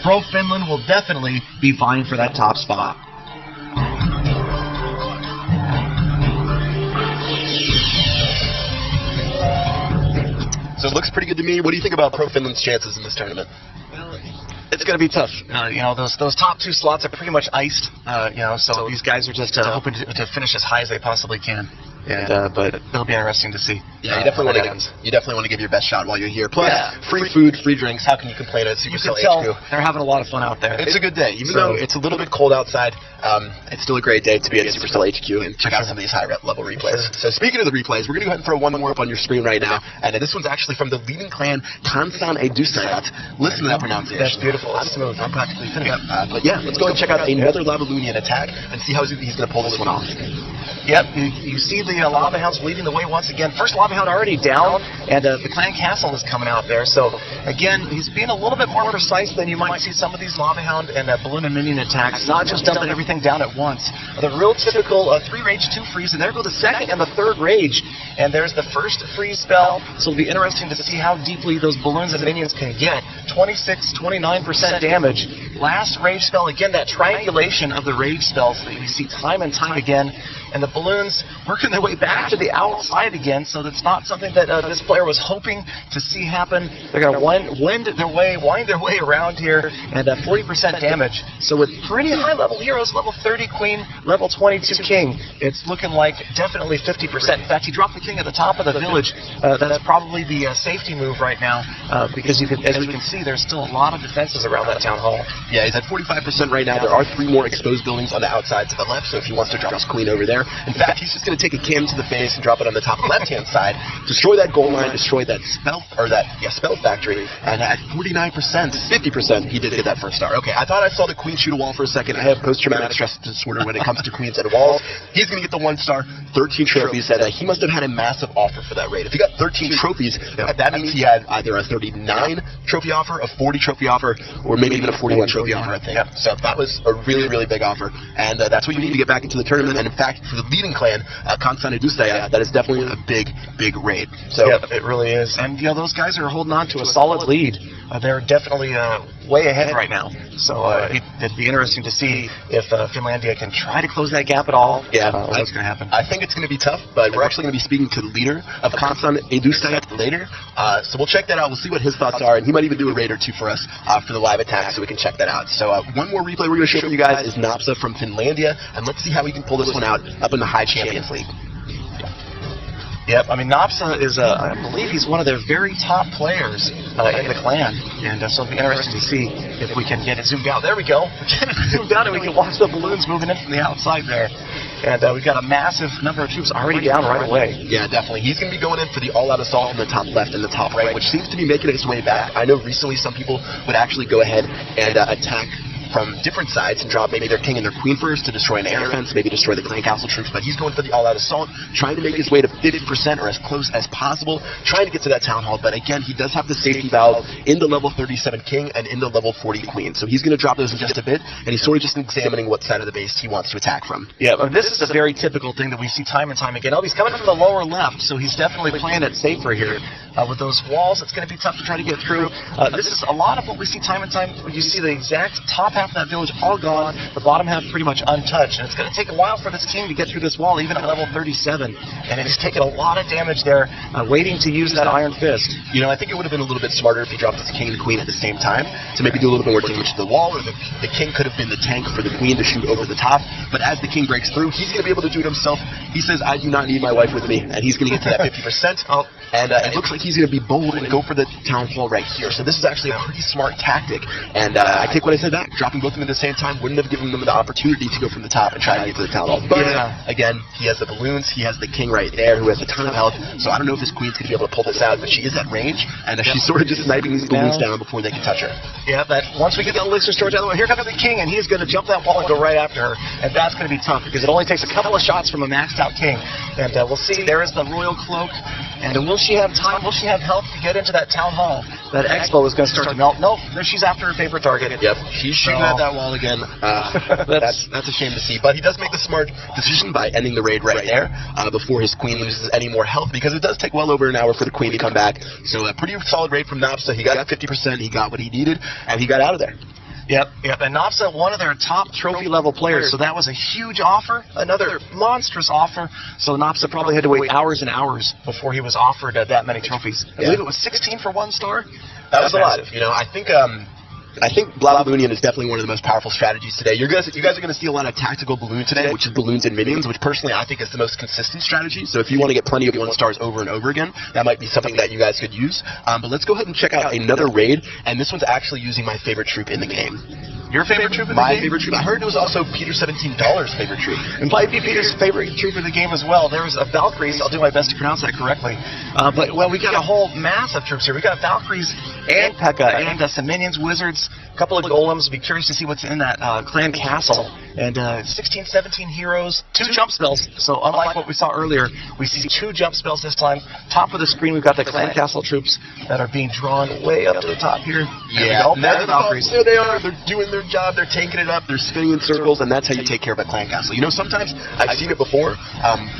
Pro Finland will definitely be vying for that top spot. So it looks pretty good to me. What do you think about Pro Finland's chances in this tournament? Well, it's going to be tough. You know, those top 2 slots are pretty much iced. You know, so these guys are just hoping to finish as high as they possibly can. And but it'll be interesting to see. Yeah, you definitely want to give your best shot while you're here. Plus, free food, free drinks. How can you complain at Supercell HQ? They're having a lot of fun out there. It's a good day, even though it's a little bit cold outside. It's still a great day to be at Supercell HQ and check out some of these high-level replays. So speaking of the replays, we're going to go ahead and throw one more up on your screen right now, and this one's actually from the leading clan Kansan and Dustayat. Listen to that pronunciation. That's beautiful. I'm smooth. I'm practically Finnish. But yeah, let's go and check out another Lavalunian attack and see how he's going to pull this one off. Yep, you see the Lava Hounds leading the way once again. First Lava Hound already down, and the Clan Castle is coming out there. So, again, he's being a little bit more precise than you might see some of these Lava Hound and Balloon and Minion attacks. Not just dumping everything down at once. The real typical 3 rage, 2 freeze, and there go the second and the third rage. And there's the first freeze spell, so it'll be interesting to see how deeply those Balloons and Minions can get. 26, 29% damage. Last rage spell, again, that triangulation of the rage spells that you see time and time again. and the balloons working their way back to the outside again, so that's not something that this player was hoping to see happen. They're going to wind their way around here, and 40% damage. So with pretty high-level heroes, level 30 Queen, level 22 King, it's looking like definitely 50%. In fact, he dropped the King at the top of the village. That's probably the safety move right now, because as we can see, there's still a lot of defenses around that town hall. Yeah, he's at 45% right now. There are 3 more exposed buildings on the outside to the left, so if he wants to drop his Queen over there. In fact, he's just going to take a cannon to the face and drop it on the top left-hand side, destroy that gold line, destroy that spell factory, and at 49%, 50%, he did get that first star. Okay, I thought I saw the Queen shoot a wall for a second. I have post-traumatic stress disorder when it comes to Queens and walls. He's going to get the 1 star, 13 trophies. That he must have had a massive offer for that raid. If he got 13 trophies, that means he had either a 39 trophy offer, a 40 trophy offer, or maybe even a 41 trophy offer, I think. So that was a really, really big offer, and that's what you need to get back into the tournament. And in fact, for the leading clan, Konstantin Dustaya, that is definitely a big, big raid. So it really is. And those guys are holding on to a solid lead. They're definitely way ahead right now. So it'd be interesting to see if Finlandia can try to close that gap at all. What's going to happen? I think it's going to be tough, but we're actually going to be speaking to the leader of Konstantin Dustaya later. So we'll check that out. We'll see what his thoughts are, and he might even do a raid or 2 for us for the live attack, so we can check that out. So one more replay we're going to show you guys is Napsa from Finlandia, and let's see how we can pull this one out up in the High Champions League. Yep, I mean, Napsa is, I believe he's one of their very top players in the clan, and so it'll be interesting to see if we can get it zoomed out. There we go. Get it zoomed out, and we can watch the balloons moving in from the outside there. And we've got a massive number of troops already down right away. Yeah, definitely. He's going to be going in for the all-out assault from the top left and the top right, which seems to be making its way back. I know recently some people would actually go ahead and attack from different sides and drop maybe their king and their queen first to destroy an air defense, maybe destroy the clan castle troops, but he's going for the all-out assault, trying to make his way to 50% or as close as possible, trying to get to that town hall. But again, he does have the safety valve in the level 37 king and in the level 40 queen, so he's going to drop those in just a bit, and he's sort of just examining what side of the base he wants to attack from. Yeah, but this is a very typical thing that we see time and time again. Oh, he's coming from the lower left, so he's definitely playing it safer here. With those walls, it's going to be tough to try to get through. This is a lot of what we see time and time. You see the exact top half of that village all gone, the bottom half pretty much untouched, and it's going to take a while for this king to get through this wall, even at level 37, and it's taken a lot of damage there, waiting to use that Iron Fist. You know, I think it would have been a little bit smarter if he dropped his king and queen at the same time to maybe do a little bit more damage to the wall, or the king could have been the tank for the queen to shoot over the top, but as the king breaks through, he's going to be able to do it himself. He says, I do not need my wife with me, and he's going to get to that 50%, and it looks like he's going to be bold and go for the town hall right here. So this is actually a pretty smart tactic, and I take what I said back. Dropping both of them at the same time wouldn't have given them the opportunity to go from the top and try to get to the town hall. But again, he has the balloons, he has the king right there who has a ton of health, so I don't know if this queen's going to be able to pull this out, but she is at range, and she's sort of just sniping these balloons down before they can touch her. Yeah, but once we get the elixir storage out of the way, here comes the king, and he's going to jump that wall and go right after her, and that's going to be tough because it only takes a couple of shots from a maxed out king. And we'll see, there is the royal cloak, and will she have time, will she have health to get into that town hall? That expo is going to start to melt. Nope, there she's after her favorite target. Yep, she's shooting at that wall again. That's a shame to see, but he does make the smart decision by ending the raid right there before his queen loses any more health, because it does take well over an hour for the queen to come back. So a pretty solid raid from Napsa. He got 50%, he got what he needed, and he got out of there. Yep. And Napsa, one of their top trophy level players, so that was a huge offer, another monstrous offer. So Napsa probably had to wait hours and hours before he was offered that many trophies. I believe it was 16 for 1 star. That was a lot. You know, I think Balloonian is definitely one of the most powerful strategies today. You guys are going to see a lot of tactical balloon today, which is balloons and minions, which personally I think is the most consistent strategy. So if you want to get plenty of 1 stars over and over again, that might be something that you guys could use. But let's go ahead and check out another raid, and this one's actually using my favorite troop in the game. Your favorite troop in the game? My favorite troop. I heard it was also Peter $17's favorite troop. It might be Peter's favorite troop in the game as well. There's a Valkyries. I'll do my best to pronounce that correctly. But we got a whole mass of troops here. We got Valkyries and P.E.K.K.A. and some minions, wizards, a couple of golems. Be curious to see what's in that clan castle. And 16, 17 heroes, 2 jump spells. So unlike what we saw earlier, we see 2 jump spells this time. Top of the screen, we've got the clan castle troops that are being drawn way up to the top here. Yeah, there they are. They're doing their job. They're tanking it up. They're spinning in circles, and that's how you take care of a clan castle. You know, sometimes I've seen it before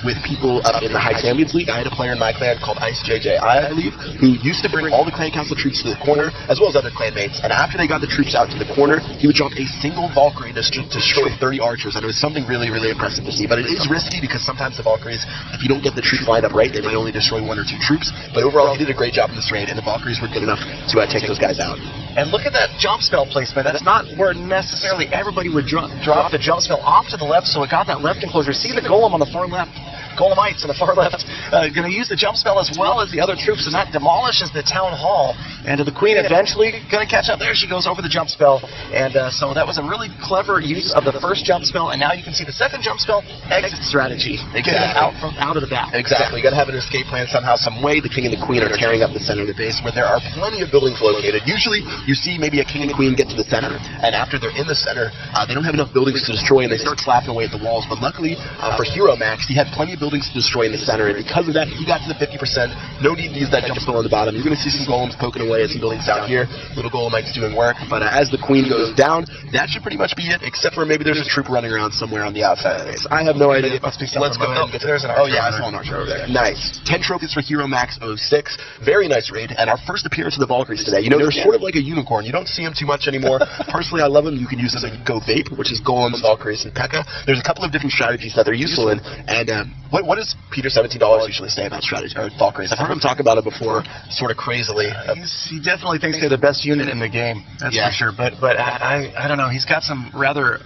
with people up in the High Champions League. I had a player in my clan called Ice JJ, I believe, who used to bring all the clan castle troops to the corner, as well as other clan mates. And after they got the troops troops out to the corner, he would drop a single Valkyrie to destroy 30 archers, and it was something really, really impressive to see. But it is risky because sometimes the Valkyries, if you don't get the troops lined up right, they might only destroy 1 or 2 troops. But overall, he did a great job in this raid, and the Valkyries were good enough to take those guys out. And look at that jump spell placement. That's not where necessarily everybody would drop the jump spell off to the left, so it got that left enclosure. See the golem on the far left? Golemites on the far left going to use the jump spell as well as the other troops, and that demolishes the town hall. And the queen eventually going to catch up. There she goes over the jump spell. And so that was a really clever use of the first jump spell, and now you can see the second jump spell exit strategy. Get out of the back. Exactly. You got to have an escape plan somehow, some way. The king and the queen are tearing up the center of the base where there are plenty of buildings located. Usually you see maybe a king and queen get to the center, and after they're in the center, they don't have enough buildings to destroy, and they start slapping away at the walls. But luckily for Hero Max, he had plenty of buildings to destroy in the center, and because of that, he got to the 50%. No need to use that jump spell on the bottom. You're going to see some golems poking away at some buildings down here. Little golemites doing work, but as the queen goes down, that should pretty much be it, except for maybe there's a troop running around somewhere on the outside of the base. I have no idea. Let's go. There's an archer. Oh yeah, I saw an archer over there. Nice. 10 trophies for Hero Max 06. Very nice raid, and our first appearance of the Valkyries today. You know, they're sort of like a unicorn. You don't see them too much anymore. Personally, I love them. You can use them to go Vape, which is golems, Valkyries, and P.E.K.K.A. There's a couple of different strategies that they're useful in, and what does Peter $17 usually say about strategy or Valkyries? I've heard him talk about it before, sort of crazily. He definitely thinks they're the best unit in the game. That's for sure. But I don't know. He's got some rather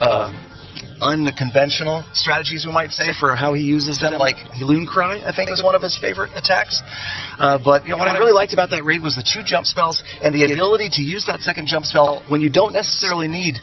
unconventional strategies, we might say, for how he uses them, like Loon Cry, I think, is one of his favorite attacks. But you know, what I really liked about that raid was the 2 jump spells and the ability to use that second jump spell when you don't necessarily need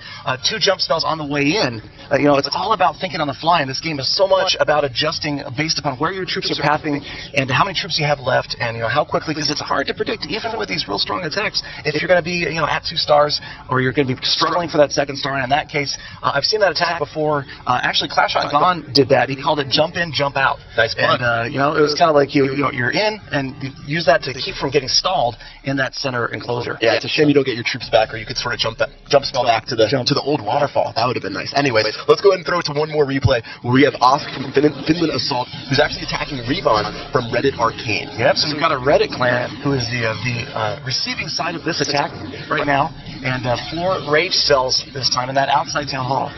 2 jump spells on the way in. You know, it's all about thinking on the fly, and this game is so much about adjusting based upon where your troops are pathing and how many troops you have left, and you know how quickly, because it's hard to predict, even with these real strong attacks, if you're going to be at 2 stars or you're going to be struggling for that second star. And in that case, I've seen that attack before. Actually, Clash on Gone did that. He called it jump in, jump out. Nice plug. And it was kind of like you're in, and you use that to keep from getting stalled in that center enclosure. Yeah, it's a shame you don't get your troops back, or you could sort of jump spell back to the old waterfall. That would have been nice. Anyways, let's go ahead and throw it to one more replay where we have Osk from Finland Assault, who's actually attacking Revon from Reddit Arcane. Yep. So we've got a Reddit clan who is the receiving side of this attack right now, and 4 rage cells this time in that outside town hall.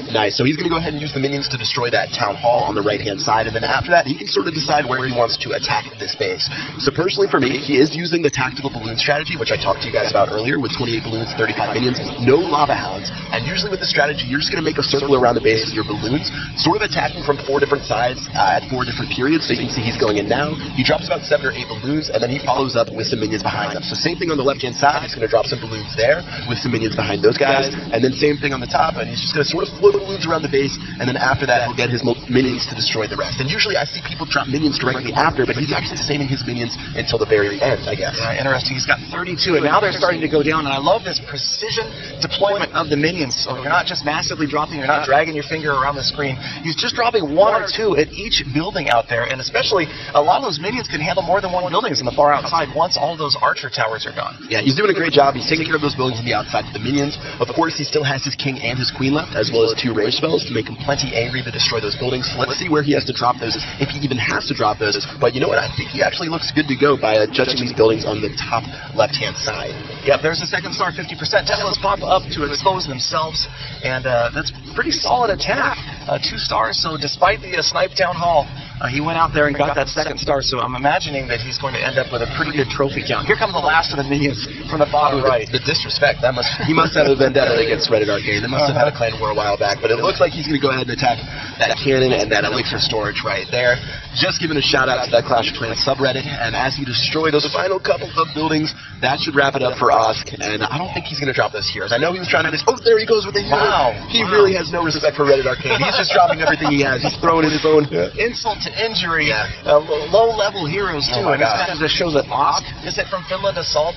Nice. So he's going to go ahead and use the minions to destroy that town hall on the right-hand side, and then after that, he can sort of decide where he wants to attack this base. So personally for me, he is using the tactical balloon strategy, which I talked to you guys about earlier, with 28 balloons, 35 minions, no lava hounds. And usually with the strategy, you're just going to make a circle around the base with your balloons, sort of attacking from 4 different sides at 4 different periods. So you can see he's going in now. He drops about 7 or 8 balloons, and then he follows up with some minions behind them. So same thing on the left-hand side. He's going to drop some balloons there with some minions behind those guys, and then same thing on the top, and he's just going to sort of float balloons around the base, and then after that, he'll get his minions to destroy the rest. And usually I see people drop minions directly after, but he's actually saving his minions until the very end, I guess. Yeah, interesting. He's got 32, and now they're starting to go down, and I love this precision deployment of the minions. So you're not just massively dropping, you're not dragging your finger around the screen. He's just dropping 1 or 2 at each building out there, and especially a lot of those minions can handle more than 1 buildings in the far outside once all those archer towers are gone. Yeah, he's doing a great job. He's taking care of those buildings on the outside with the minions. Of course, he still has his king and his queen left, as well as 2 rage spells to make him plenty angry to destroy those buildings. So let's see where he has to drop those, if he even has to drop those. But you know what? I think he actually looks good to go by judging these buildings on the top left-hand side. Yep, there's a second star, 50%. Teslas pop up to expose themselves, and that's pretty solid attack. 2 stars, so despite the snipe town hall, he went out there and got that second star, so I'm imagining that he's going to end up with a pretty good trophy count. Here come the last of the minions from the bottom right. The disrespect, he must have a vendetta against Reddit Arcane. They must have had a clan war a while back, but it looks like he's going to go ahead and attack that cannon and that elixir storage right there. Just giving a shout out to that Clash of Clans subreddit, and as you destroy those final couple of buildings, that should wrap it up for Osk, and I don't think he's going to drop those heroes. I know he was trying to oh, there he goes with the hero. Wow. He really has no respect for Reddit Arcane. He's just dropping everything he has. He's throwing in his own insult to injury. Low-level heroes, too, and this kind of just shows that Osk, is it from Finland Assault?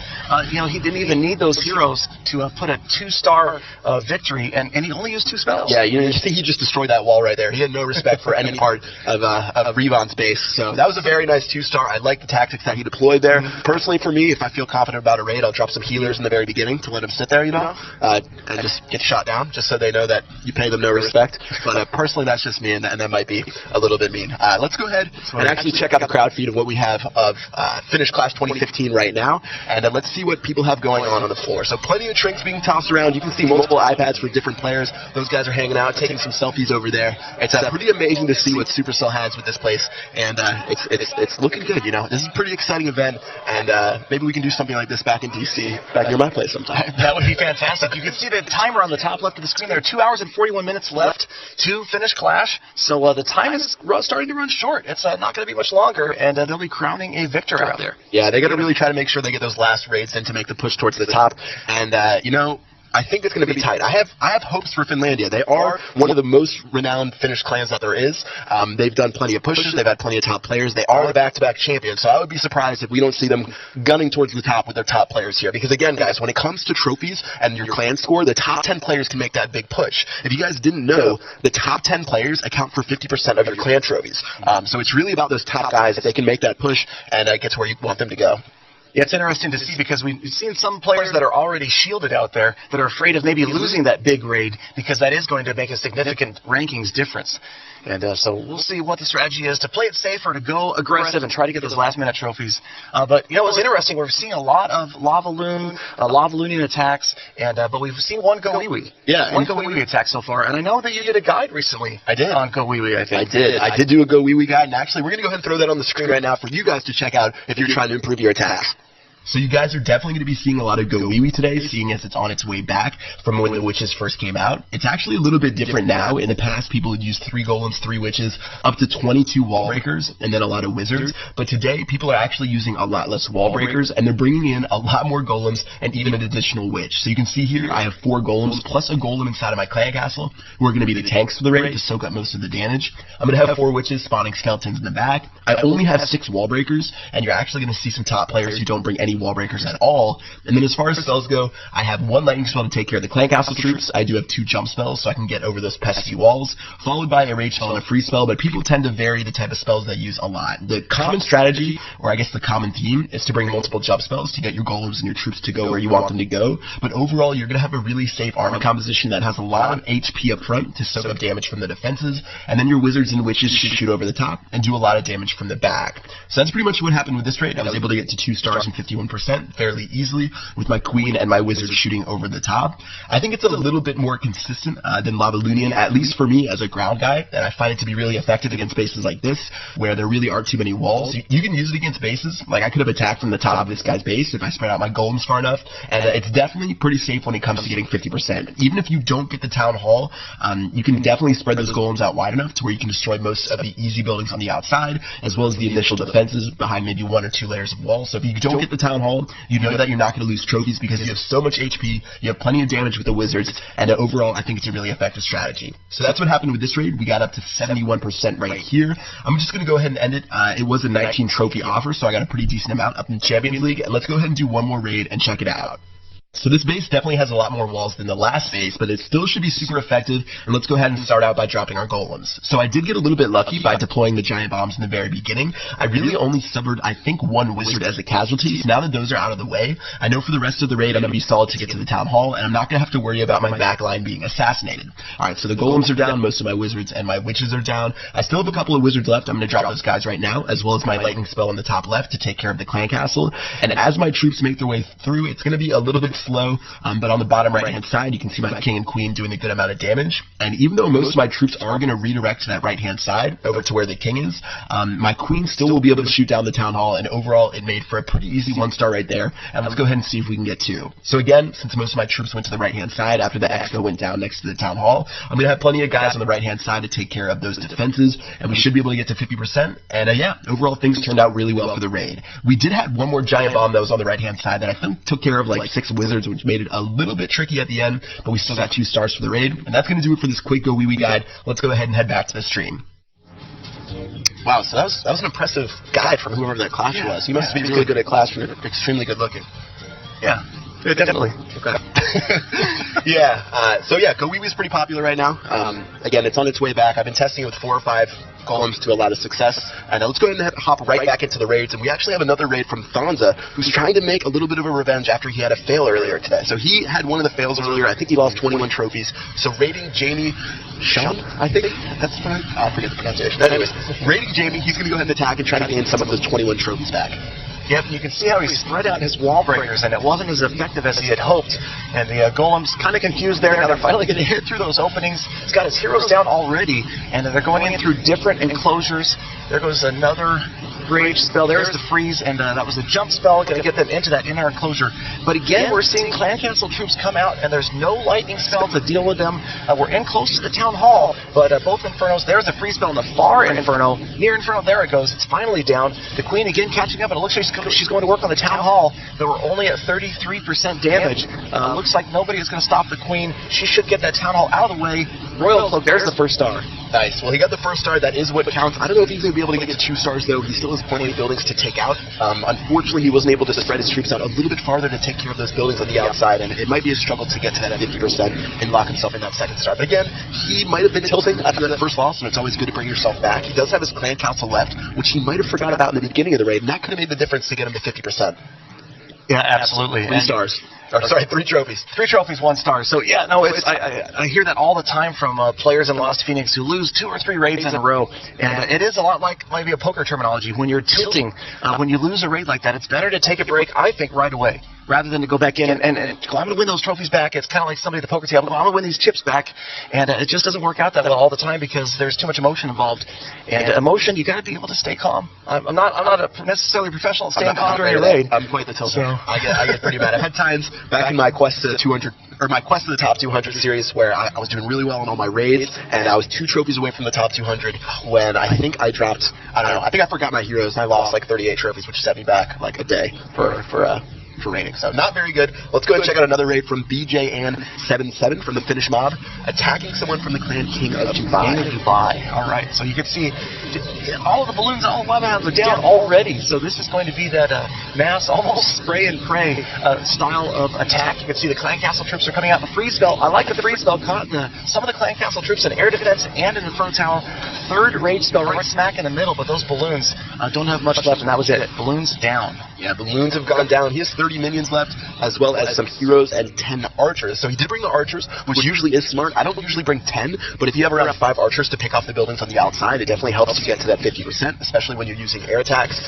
He didn't even need those heroes to put a 2-star victory, and he only used 2 spells. Yeah, you see he just destroyed that wall right there. He had no respect for any part of Revon's base, so that was a very nice 2-star. I like the tactics that he deployed there. Personally, for me, if I feel confident about a raid, I'll drop some healers in the very beginning to let them sit there, and just get shot down, just so they know that you pay them no respect. But personally, that's just me, and that might be a little bit mean. right, let's go ahead and actually check out the crowd feed of what we have of Finnish Clash 2015 right now, and let's see what people have going on the floor. So plenty of trinks being tossed around. You can see multiple iPads for different players. Those guys are hanging out, taking some selfies over there. It's pretty amazing to see what Supercell has with this place, and it's looking good. You know, this is a pretty exciting event, and maybe we can do something like this back in DC, back near my place sometime. That would be fantastic. You can see the timer on the top left of the screen. There are 2 hours and 41 minutes left to finish Clash, so the time is starting to run short. It's not going to be much longer, and they'll be crowning a victor out there. Yeah, they got to really try to make sure they get those last raids in to make the push towards the top, and you know, I think it's going to be tight. I have hopes for Finlandia. They are one of the most renowned Finnish clans that there is. They've done plenty of pushes. They've had plenty of top players. They are the back-to-back champions, so I would be surprised if we don't see them gunning towards the top with their top players here. Because again, guys, when it comes to trophies and your clan score, the top 10 players can make that big push. If you guys didn't know, the top 10 players account for 50% of your clan trophies. So it's really about those top guys if they can make that push and get to where you want them to go. Yeah, it's interesting to see because we've seen some players that are already shielded out there that are afraid of maybe losing that big raid because that is going to make a significant rankings difference. And so we'll see what the strategy is to play it safe or to go aggressive and try to get those last-minute trophies. But, you know, it was interesting. We're seeing a lot of lava looning attacks, and but we've seen one Go Wee Wee. Yeah. One Go Wee Wee attack so far. And I know that you did a guide recently. I did. On Go Wee Wee, I think. I did do a Go Wee Wee guide, and actually we're going to go ahead and throw that on the screen right now for you guys to check out if you're trying to improve your attacks. So you guys are definitely going to be seeing a lot of Go Wee Wee today, seeing as it's on its way back from when the Witches first came out. It's actually a little bit different now. In the past, people would use 3 Golems, 3 Witches, up to 22 Wall Breakers, and then a lot of Wizards. But today, people are actually using a lot less Wall Breakers, and they're bringing in a lot more Golems and even an additional Witch. So you can see here, I have 4 Golems plus a Golem inside of my clan castle, who are going to be the tanks for the raid to soak up most of the damage. I'm going to have 4 Witches spawning skeletons in the back. I only have 6 Wall Breakers, and you're actually going to see some top players who don't bring any Wall Breakers at all. And then as far as spells go, I have 1 lightning spell to take care of the clan castle troops. I do have 2 jump spells so I can get over those pesky walls, followed by a rage spell and a free spell, but people tend to vary the type of spells they use a lot. The common strategy, or I guess the common theme, is to bring multiple jump spells to get your golems and your troops to go where you want them to go. But overall, you're going to have a really safe army composition that has a lot of HP up front to soak up damage from the defenses, and then your wizards and witches should shoot over the top and do a lot of damage from the back. So that's pretty much what happened with this raid. I was able to get to 2 stars and 51% fairly easily with my queen and my wizard shooting over the top. I think it's a little bit more consistent than Lavalunian, at least for me as a ground guy, and I find it to be really effective against bases like this, where there really aren't too many walls. You can use it against bases. Like, I could have attacked from the top of this guy's base if I spread out my golems far enough, and it's definitely pretty safe when it comes to getting 50%. Even if you don't get the town hall, you can definitely spread those golems out wide enough to where you can destroy most of the easy buildings on the outside, as well as the initial defenses behind maybe 1 or 2 layers of walls. So if you don't get the town hall, you know that you're not going to lose trophies because you have so much HP, you have plenty of damage with the wizards, and overall, I think it's a really effective strategy. So that's what happened with this raid. We got up to 71% right here. I'm just going to go ahead and end it. It was a 19 trophy offer, so I got a pretty decent amount up in the Champions League, and let's go ahead and do one more raid and check it out. So this base definitely has a lot more walls than the last base, but it still should be super effective, and let's go ahead and start out by dropping our golems. So I did get a little bit lucky by deploying the giant bombs in the very beginning. I really only suffered, I think, 1 wizard as a casualty, so now that those are out of the way, I know for the rest of the raid I'm going to be solid to get to the town hall, and I'm not going to have to worry about my backline being assassinated. Alright, so the golems are down, most of my wizards and my witches are down. I still have a couple of wizards left. I'm going to drop those guys right now, as well as my lightning spell on the top left to take care of the clan castle, and as my troops make their way through, it's going to be a little bit slow, but on the bottom right-hand side, you can see my king and queen doing a good amount of damage. And even though most of my troops are going to redirect to that right-hand side, over to where the king is, my queen still will be able to shoot down the town hall, and overall, it made for a pretty easy 1-star right there. And let's go ahead and see if we can get 2. So again, since most of my troops went to the right-hand side after the expo went down next to the town hall, I'm going to have plenty of guys on the right-hand side to take care of those defenses, and we should be able to get to 50%. And yeah, overall, things turned out really well for the raid. We did have 1 more giant bomb that was on the right-hand side that I think took care of like 6 wizards, which made it a little bit tricky at the end, but we still got 2 stars for the raid, and that's going to do it for this quick Go Wee Wee guide. Let's go ahead and head back to the stream. Wow, so that was an impressive guide from whoever that Clash was. You must be really good at Clash. You're extremely good looking. Yeah. Definitely. Okay. Yeah. So Gowiwi is pretty popular right now. Again, it's on its way back. I've been testing it with 4 or 5 golems to a lot of success. And let's go ahead and hop right back into the raids. And we actually have another raid from Thonza, who's trying to make a little bit of a revenge after he had a fail earlier today. So he had one of the fails earlier. I think he lost 21 trophies. So raiding Jamie Sean, I think that's right. I forget the pronunciation. Anyways, raiding Jamie, he's going to go ahead and attack and try to gain some of those 21 trophies back. Yep, you can see how he spread out his wall breakers, and it wasn't as effective as he had hoped. And the golem's kind of confused there. Now they're finally going to hit through those openings. He's got his heroes down already, and they're going in through different enclosures. There goes another rage spell. There's the freeze, and that was a jump spell, going to get them into that inner enclosure. But again, we're seeing Clan Castle troops come out, and there's no lightning spell to deal with them. We're in close to the town hall, but both infernos. There's a freeze spell in the far inferno. Near inferno, there it goes. It's finally down. The queen again catching up, and it looks like she's going to work on the town hall. But we're only at 33% damage. Looks like nobody is going to stop the queen. She should get that town hall out of the way. Royal Cloak, there's the first star. Nice. Well, he got the first star. That is what counts. I don't know if he's going to be able to get 2 stars, though. He still has plenty of buildings to take out. Unfortunately, he wasn't able to spread his troops out a little bit farther to take care of those buildings on the outside, and it might be a struggle to get to that 50% and lock himself in that second star. But again, he might have been tilting after that first loss, and it's always good to bring yourself back. He does have his clan council left, which he might have forgot about in the beginning of the raid, and that could have made the difference to get him to 50%. Yeah, absolutely. 3 stars. Or, sorry, 3 trophies. 3 trophies, 1 star. So, yeah, no, I hear that all the time from players in Lost Phoenix who lose 2 or 3 raids in a row. And it is a lot like maybe a poker terminology. When you're tilting, when you lose a raid like that, it's better to take a break, I think, right away, rather than to go back in and I'm going to win those trophies back. It's kind of like somebody at the poker table. I'm going to win these chips back. And it just doesn't work out that well all the time because there's too much emotion involved. And emotion, you got to be able to stay calm. I'm not necessarily professional at staying calm during a raid. I'm quite the tilter. I get pretty bad. I've had times back in my quest to 200, or my quest to the top 200 series where I was doing really well in all my raids, and I was 2 trophies away from the top 200 when I think I dropped, I don't know, I think I forgot my heroes and I lost like 38 trophies, which set me back like a day for raiding. So not very good. Let's go ahead and check out another raid from BJN77 from the Finnish mob, attacking someone from the clan King of Dubai. All right, so you can see all of the balloons, all 11 are down already. So this is going to be that mass, almost spray and pray style of attack. You can see the Clan Castle troops are coming out. The freeze spell, I like the freeze spell, caught some of the Clan Castle troops in air defense and in the front tower. 3rd rage spell right smack in the middle, but those balloons don't have much left, and that was it. Balloons down. Yeah, balloons have gone down. He has 30 minions left, as well as some heroes and 10 archers. So he did bring the archers, which usually is smart. I don't usually bring 10, but if you have around 5 archers to pick off the buildings on the outside, it definitely helps you get to that 50%, especially when you're using air attacks,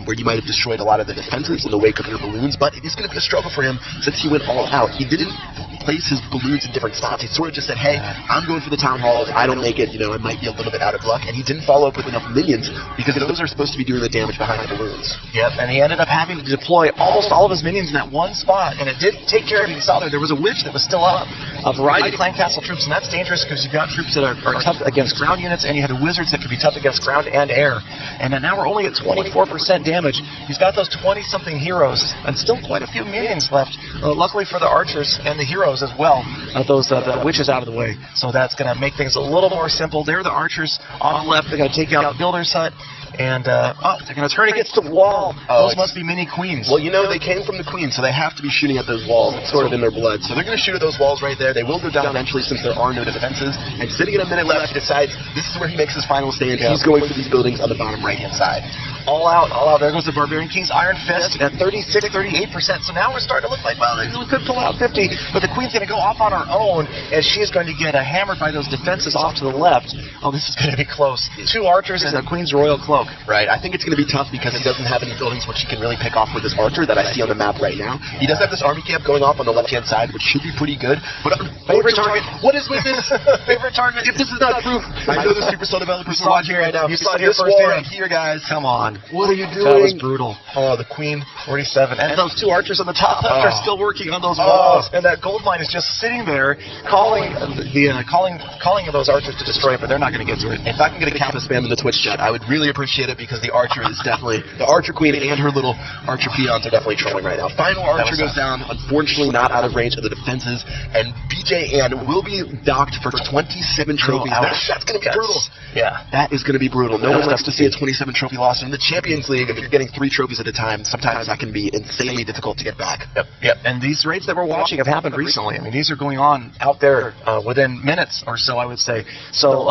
where you might have destroyed a lot of the defenses in the wake of your balloons. But it is going to be a struggle for him since he went all out. He didn't place his balloons in different spots. He sort of just said, hey, I'm going for the town hall. If I don't make it, I might be a little bit out of luck. And he didn't follow up with enough minions because those are supposed to be doing the damage behind the balloons. Yep, and he ended up having to deploy almost all of his minions in that one spot, and it did take care of it. You saw there was a witch that was still up, a variety of Clan Castle troops, and that's dangerous because you've got troops that are tough against ground units, and you had wizards that could be tough against ground and air. And now we're only at 24% damage. He's got those 20-something heroes, and still quite a few minions left. Luckily for the archers and the heroes as well, the witches out of the way. So that's going to make things a little more simple. There are the archers on the left. They're going to take out the builder's hut. And, they're going to turn against the wall. Those must be mini queens. Well, they came from the queen, so they have to be shooting at those walls. It's sort of in their blood. So they're going to shoot at those walls right there. They will go down eventually since there are no defenses. And sitting at a minute left, he decides this is where he makes his final stand. He's going for these buildings on the bottom right-hand side. All out. There goes the Barbarian King's Iron Fist at 36, 38%. So now we're starting to look like, well, we could pull out 50, but the Queen's going to go off on her own as she is going to get hammered by those defenses off to the left. Oh, this is going to be close. 2 archers and the Queen's Royal Cloak. Right. I think it's going to be tough because he doesn't have any buildings which he can really pick off with his archer that I see on the map right now. He does have this army camp going off on the left-hand side, which should be pretty good. But favorite target. What is with this? Favorite target. If this is not proof, I know the Supercell developers are watching right now. You saw this wall right here, guys. Come on. What are you doing? That was brutal. Oh, the Queen, 47. And those 2 archers on the top left are still working on those walls. And that gold mine is just sitting there calling those archers to destroy it, but they're not going to get to it. If I can get a Kappa spam in the Twitch chat, I would really appreciate it because the archer is definitely, the archer queen and her little archer peons are definitely trolling right now. Final archer goes down, unfortunately not out of range of the defenses, and BJN will be docked for 27 trophies. That's going to be brutal. Yeah. That is going to be brutal. No one wants to see a 27 trophy loss. And the Champions League, if you're getting 3 trophies at a time, sometimes that can be insanely difficult to get back. Yep. And these raids that we're watching have happened recently. I mean, these are going on out there within minutes or so, I would say. So,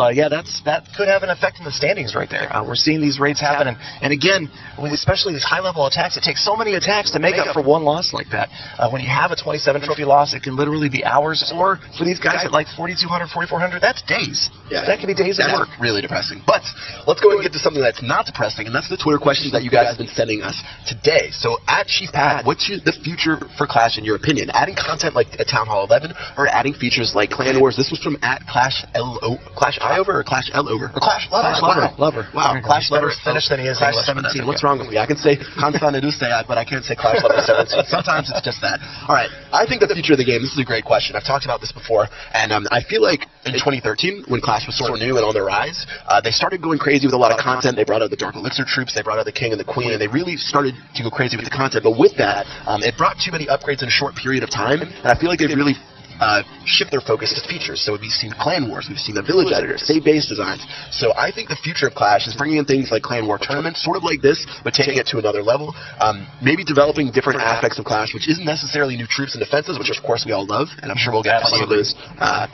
that could have an effect in the standings right there. We're seeing these raids happen. And again, especially these high-level attacks, it takes so many attacks to make up for one loss like that. When you have a 27-trophy loss, it can literally be hours. Or for these guys at like 4,200, 4,400, that's days. Yeah. That can be days of work. Really depressing. But let's go and get to something that's not depressing, and that's the Twitter questions that you guys have been sending us today. So at Chief Pat, what's the future for Clash in your opinion? Adding content like a Town Hall 11 or adding features like Clan Wars? This was from at Clash Iover or Clash Lover? Or Clash Lover. Wow. Clash Lover. Finnish than he is Clash English. 17. What's wrong with me? I can say Constant Edusei, but I can't say Clash Lover 17. Sometimes it's just that. All right. I think the future of the game, this is a great question. I've talked about this before, and I feel like in 2013, when Clash was sort of new and on the rise, they started going crazy with a lot of content. They brought out the Dark Elixir troops, they brought out the King and the Queen, and they really started to go crazy with the content. But with that, it brought too many upgrades in a short period of time, and I feel like they've really shift their focus to features. So we've seen Clan Wars, we've seen the Village Editor, save base designs. So I think the future of Clash is bringing in things like Clan War tournaments, sort of like this, but taking it to another level. Maybe developing different aspects of Clash, which isn't necessarily new troops and defenses, which of course we all love, and I'm sure we'll get plenty of those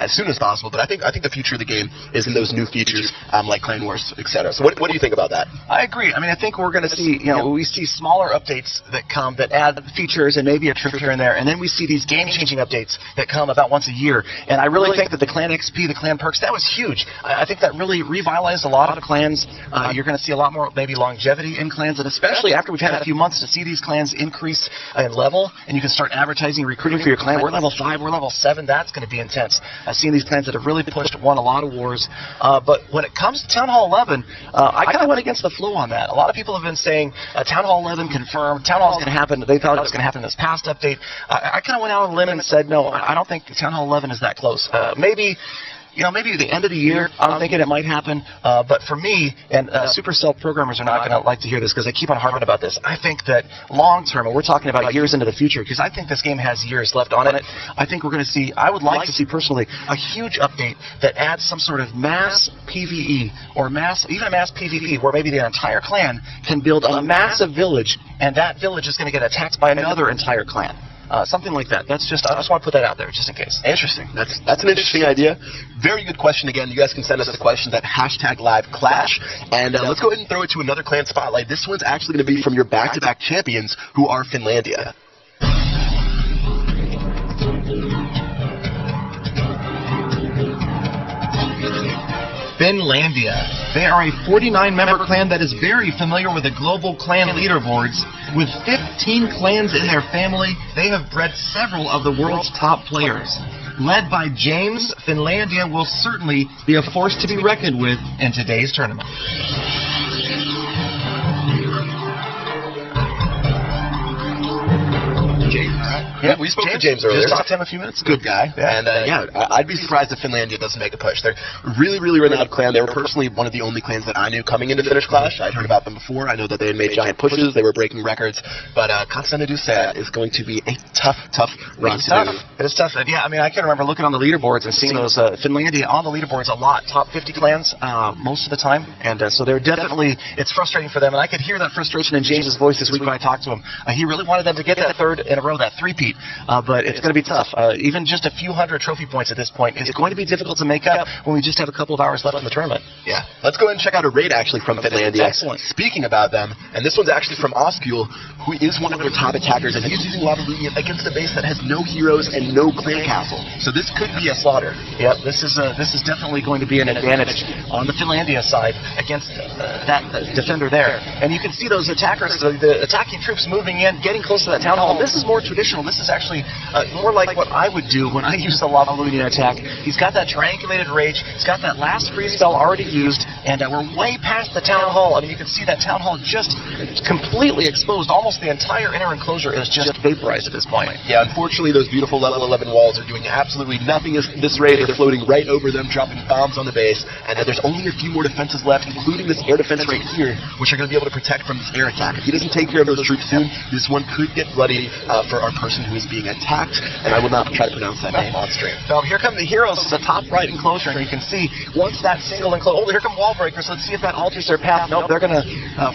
as soon as possible. But I think the future of the game is in those new features like Clan Wars, etc. So what do you think about that? I agree. I mean, I think we're going to see, we see smaller updates that come that add features and maybe a trick here and there, and then we see these game-changing updates that come about once a year. And I really think that the Clan XP, the Clan Perks, that was huge. I think that really revitalized a lot of clans. You're going to see a lot more maybe longevity in clans, and especially after we've had a few months to see these clans increase in level, and you can start advertising, recruiting for your clan. We're level 5, we're level 7. That's going to be intense. Seeing these clans that have really pushed, won a lot of wars. But when it comes to Town Hall 11, I kind of went against the flow on that. A lot of people have been saying Town Hall 11 confirmed. Town Hall is going to happen. They thought it was going to happen in this past update. I kind of went out on a limb and said, no, I don't think Town Hall 11 is that close. Maybe at the end of the year, I'm thinking it might happen. But for me, and Supercell programmers are not going to like to hear this because I keep on harping about this. I think that long term, and we're talking about years into the future, because I think this game has years left on it. I think we're going to see, I would like to see personally, a huge update that adds some sort of mass PvE or even a mass PvP where maybe the entire clan can build a massive village, and that village is going to get attacked by another entire clan. Something like that. I just want to put that out there, just in case. Interesting. That's an interesting idea. Very good question. Again, you guys can send us the questions at #LiveClash. And let's go ahead and throw it to another clan spotlight. This one's actually going to be from your back-to-back champions, who are Finlandia. Finlandia. They are a 49-member clan that is very familiar with the global clan leaderboards. With 15 clans in their family, they have bred several of the world's top players. Led by James, Finlandia will certainly be a force to be reckoned with in today's tournament. Yeah, we spoke to James earlier. Just talked to him a few minutes ago. Good guy. Yeah. And I'd be surprised if Finlandia doesn't make a push. They're a really, really renowned clan. They were personally one of the only clans that I knew coming into Finnish Clash. I'd heard about them before. I know that they had made giant pushes. They were breaking records. But Constant Edusei is going to be a tough run to do. It is tough. Yeah, I mean, I can remember looking on the leaderboards and seeing those Finlandia on the leaderboards a lot. Top 50 clans most of the time. And so they're definitely, it's frustrating for them. And I could hear that frustration in James's voice this week when I talked to him. He really wanted them to get that third in a row, that three-peat. But it's going to be tough. Even just a few hundred trophy points at this point is going to be difficult to make up when we just have a couple of hours left in the tournament. Yeah. Let's go ahead and check out a raid actually from Finlandia. Excellent. Speaking about them, and this one's actually from Oskul, who is one of their top attackers, and he's using Lava Lunia against a base that has no heroes and no clan castle. So this could be a slaughter. Yep, this is definitely going to be an advantage on the Finlandia side against that defender there. And you can see those attackers, the attacking troops moving in, getting close to that town hall. This is more traditional. This is actually more like what I would do when I use the Lava Lunia attack. He's got that triangulated rage. He's got that last free spell already used, and we're way past the town hall. I mean, you can see that town hall just completely exposed. Almost the entire inner enclosure is just vaporized at this point. Yeah, unfortunately, those beautiful level 11 walls are doing absolutely nothing this raid. They're floating right over them, dropping bombs on the base, and there's only a few more defenses left, including this air defense right here, which are going to be able to protect from this air attack. If he doesn't take care of those troops soon, this one could get bloody for our person who is being attacked, and I will not try to pronounce that name on stream. Now, here come the heroes to the top right enclosure, and you can see once that single enclosure. Oh, here come wall breakers. Let's see if that alters their path. Nope, they're going to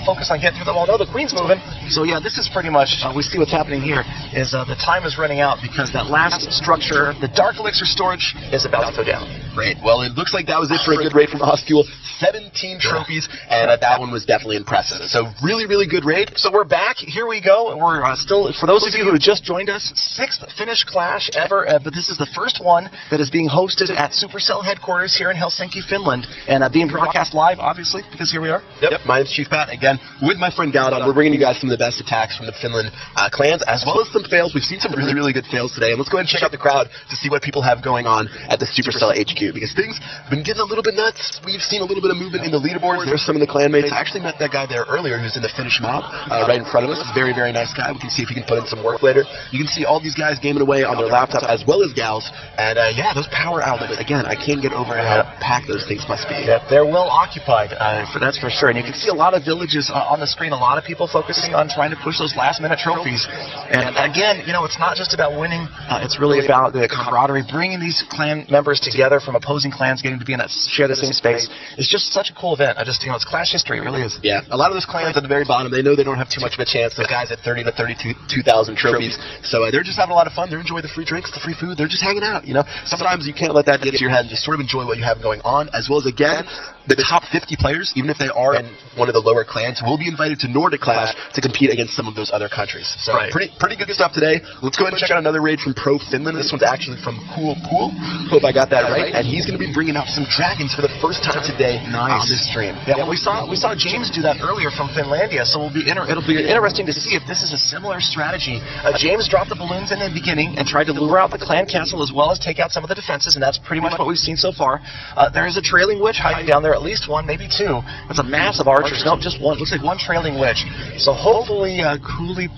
focus on getting through the wall. No, the queen's moving. So yeah, this is pretty much, we see what's happening here is the time is running out because that last structure, the dark elixir storage, is about to go down. Great. Well, it looks like that was it for a good raid from Osfuel. 17 trophies, and that one was definitely impressive. So really, really good raid. So we're back. Here we go. We're still, for those of you who just joined us, 6th Finnish Clash ever, but this is the first one that is being hosted at Supercell headquarters here in Helsinki, Finland, and being broadcast live, obviously, because here we are. Yep. My name's Chief Pat. Again, with my friend Galadon, we're bringing you guys some of the best attacks from the Finland clans, as well as some fails. We've seen some really, really good fails today, and let's go ahead and check out the crowd to see what people have going on at the Supercell HQ, because things have been getting a little bit nuts. We've seen a little bit of movement in the leaderboards. There's some of the clanmates. I actually met that guy there earlier who's in the Finnish mob right in front of us. He's a very, very nice guy. We can see if he can put in some work later. You can see all these guys gaming away on their laptop as well as gals. And yeah, those power outlets, again, I can't get over how packed those things must be. Yeah, they're well occupied, that's for sure. And you can see a lot of villages on the screen, a lot of people focusing on trying to push those last-minute trophies. And again, you know, it's not just about winning. It's really about the camaraderie, bringing these clan members together from opposing clans, getting to be in that, share the same space. It's just such a cool event. It's Clash history. It really is. Yeah, a lot of those clans at the very bottom, they know they don't have too much of a chance. Those guys at 30 to 32,000 trophies. So they're just having a lot of fun. They're enjoying the free drinks, the free food. They're just hanging out, you know. Sometimes you can't let that get to your head and just sort of enjoy what you have going on, as well as, again, the top 50 players, even if they are in one of the lower clans, will be invited to Nordic Clash to compete against some of those other countries. So pretty good stuff today. Let's go ahead and check out another raid from Pro Finland. This one's actually from Cool Pool. Hope I got that right. And he's going to be bringing out some dragons for the first time today on this stream. Yeah, we saw James do that earlier from Finlandia, so it'll be interesting to see if this is a similar strategy. James dropped the balloons in the beginning and tried to lure out the clan castle as well as take out some of the defenses, and that's pretty much what we've seen so far. There is a trailing witch hiding down there, at least one, maybe two. That's a mass of archers. No, just one. Looks like one trailing witch. So hopefully Cooley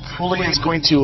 is going to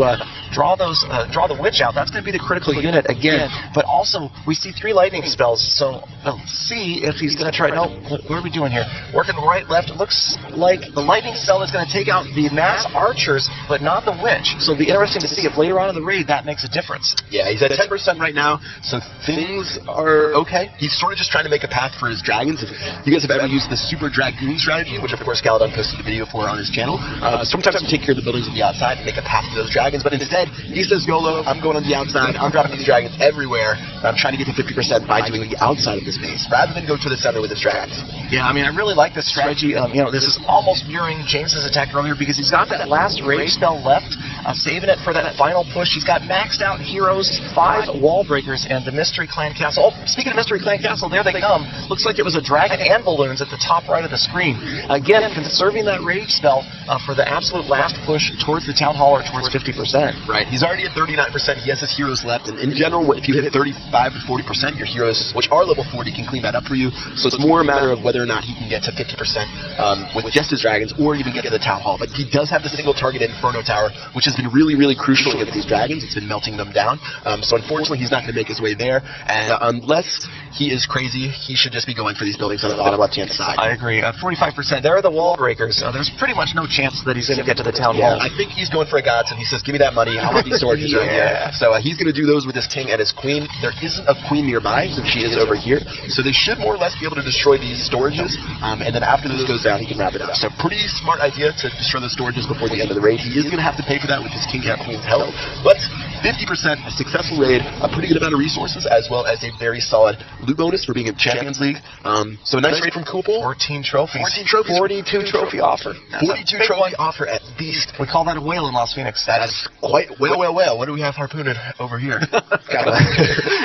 draw the witch out. That's going to be the critical unit again. But also, we see 3 lightning spells, so let's see if he's going to try. No, what are we doing here? Working right, left. It looks like the lightning spell is going to take out the mass archers, but not the witch. So it'll be interesting to see if later on in the raid that makes a difference. Yeah, he's at 10% right now, so things are okay. He's sort of just trying to make a path for his dragons. If you guys have ever used the Super Dragoon strategy, which of course Galadon posted a video for on his channel, sometimes you take care of the buildings on the outside and make a path to those dragons, but instead he says, YOLO, I'm going on the outside, I'm dropping these dragons everywhere, and I'm trying to get to 50% by doing the outside of this base, rather than go to the center with his dragons. Yeah, I mean, I really like this strategy. This is almost mirroring James's attack earlier because he's got that last rage spell left, saving it for that final push. He's got maxed out heroes, 5 wall breakers, and the Mystery Clan Castle. Oh, speaking of Mystery Clan Castle, there they come. Looks like it was a dragon and balloons at the top right of the screen. Again, conserving that rage spell for the absolute last push towards the town hall or towards 50%. Right, he's already at 39%. He has his heroes left, and in general, if you hit 35 to 40%, your heroes, which are level 40, can clean that up for you. So it's more a matter of whether or not he can get to 50% with just his dragons, or even get to the town hall. But he does have the single target Inferno Tower, which has been really, really crucial against these dragons. It's been melting them down. So unfortunately, he's not going to make his way there. And unless he is crazy, he should just be going for these buildings on the bottom left-hand side. I agree. 45%. There are the wall breakers. There's pretty much no chance that he's going to get to the town hall. I think he's going for a Godson. He says, give me that money. I want these swords right here. So he's going to do those with his king and his queen. There isn't a queen nearby, since she is over here. So they should more or less be able to destroy these storages. And then after this goes down, he can wrap it up. So pretty smart idea to destroy the storages before the end of the raid. He is going to have to pay for that with his king and queen's help. But 50%, a successful raid, a pretty good amount of resources, as well as a very solid loot bonus for being in Champions League. So a nice raid from Cool Pool. 14 trophies. 14 trophies. 42 trophy offer. 42 trophy offer at least. We call that a whale in Las Phoenix. That's quite well. What do we have harpooned over here?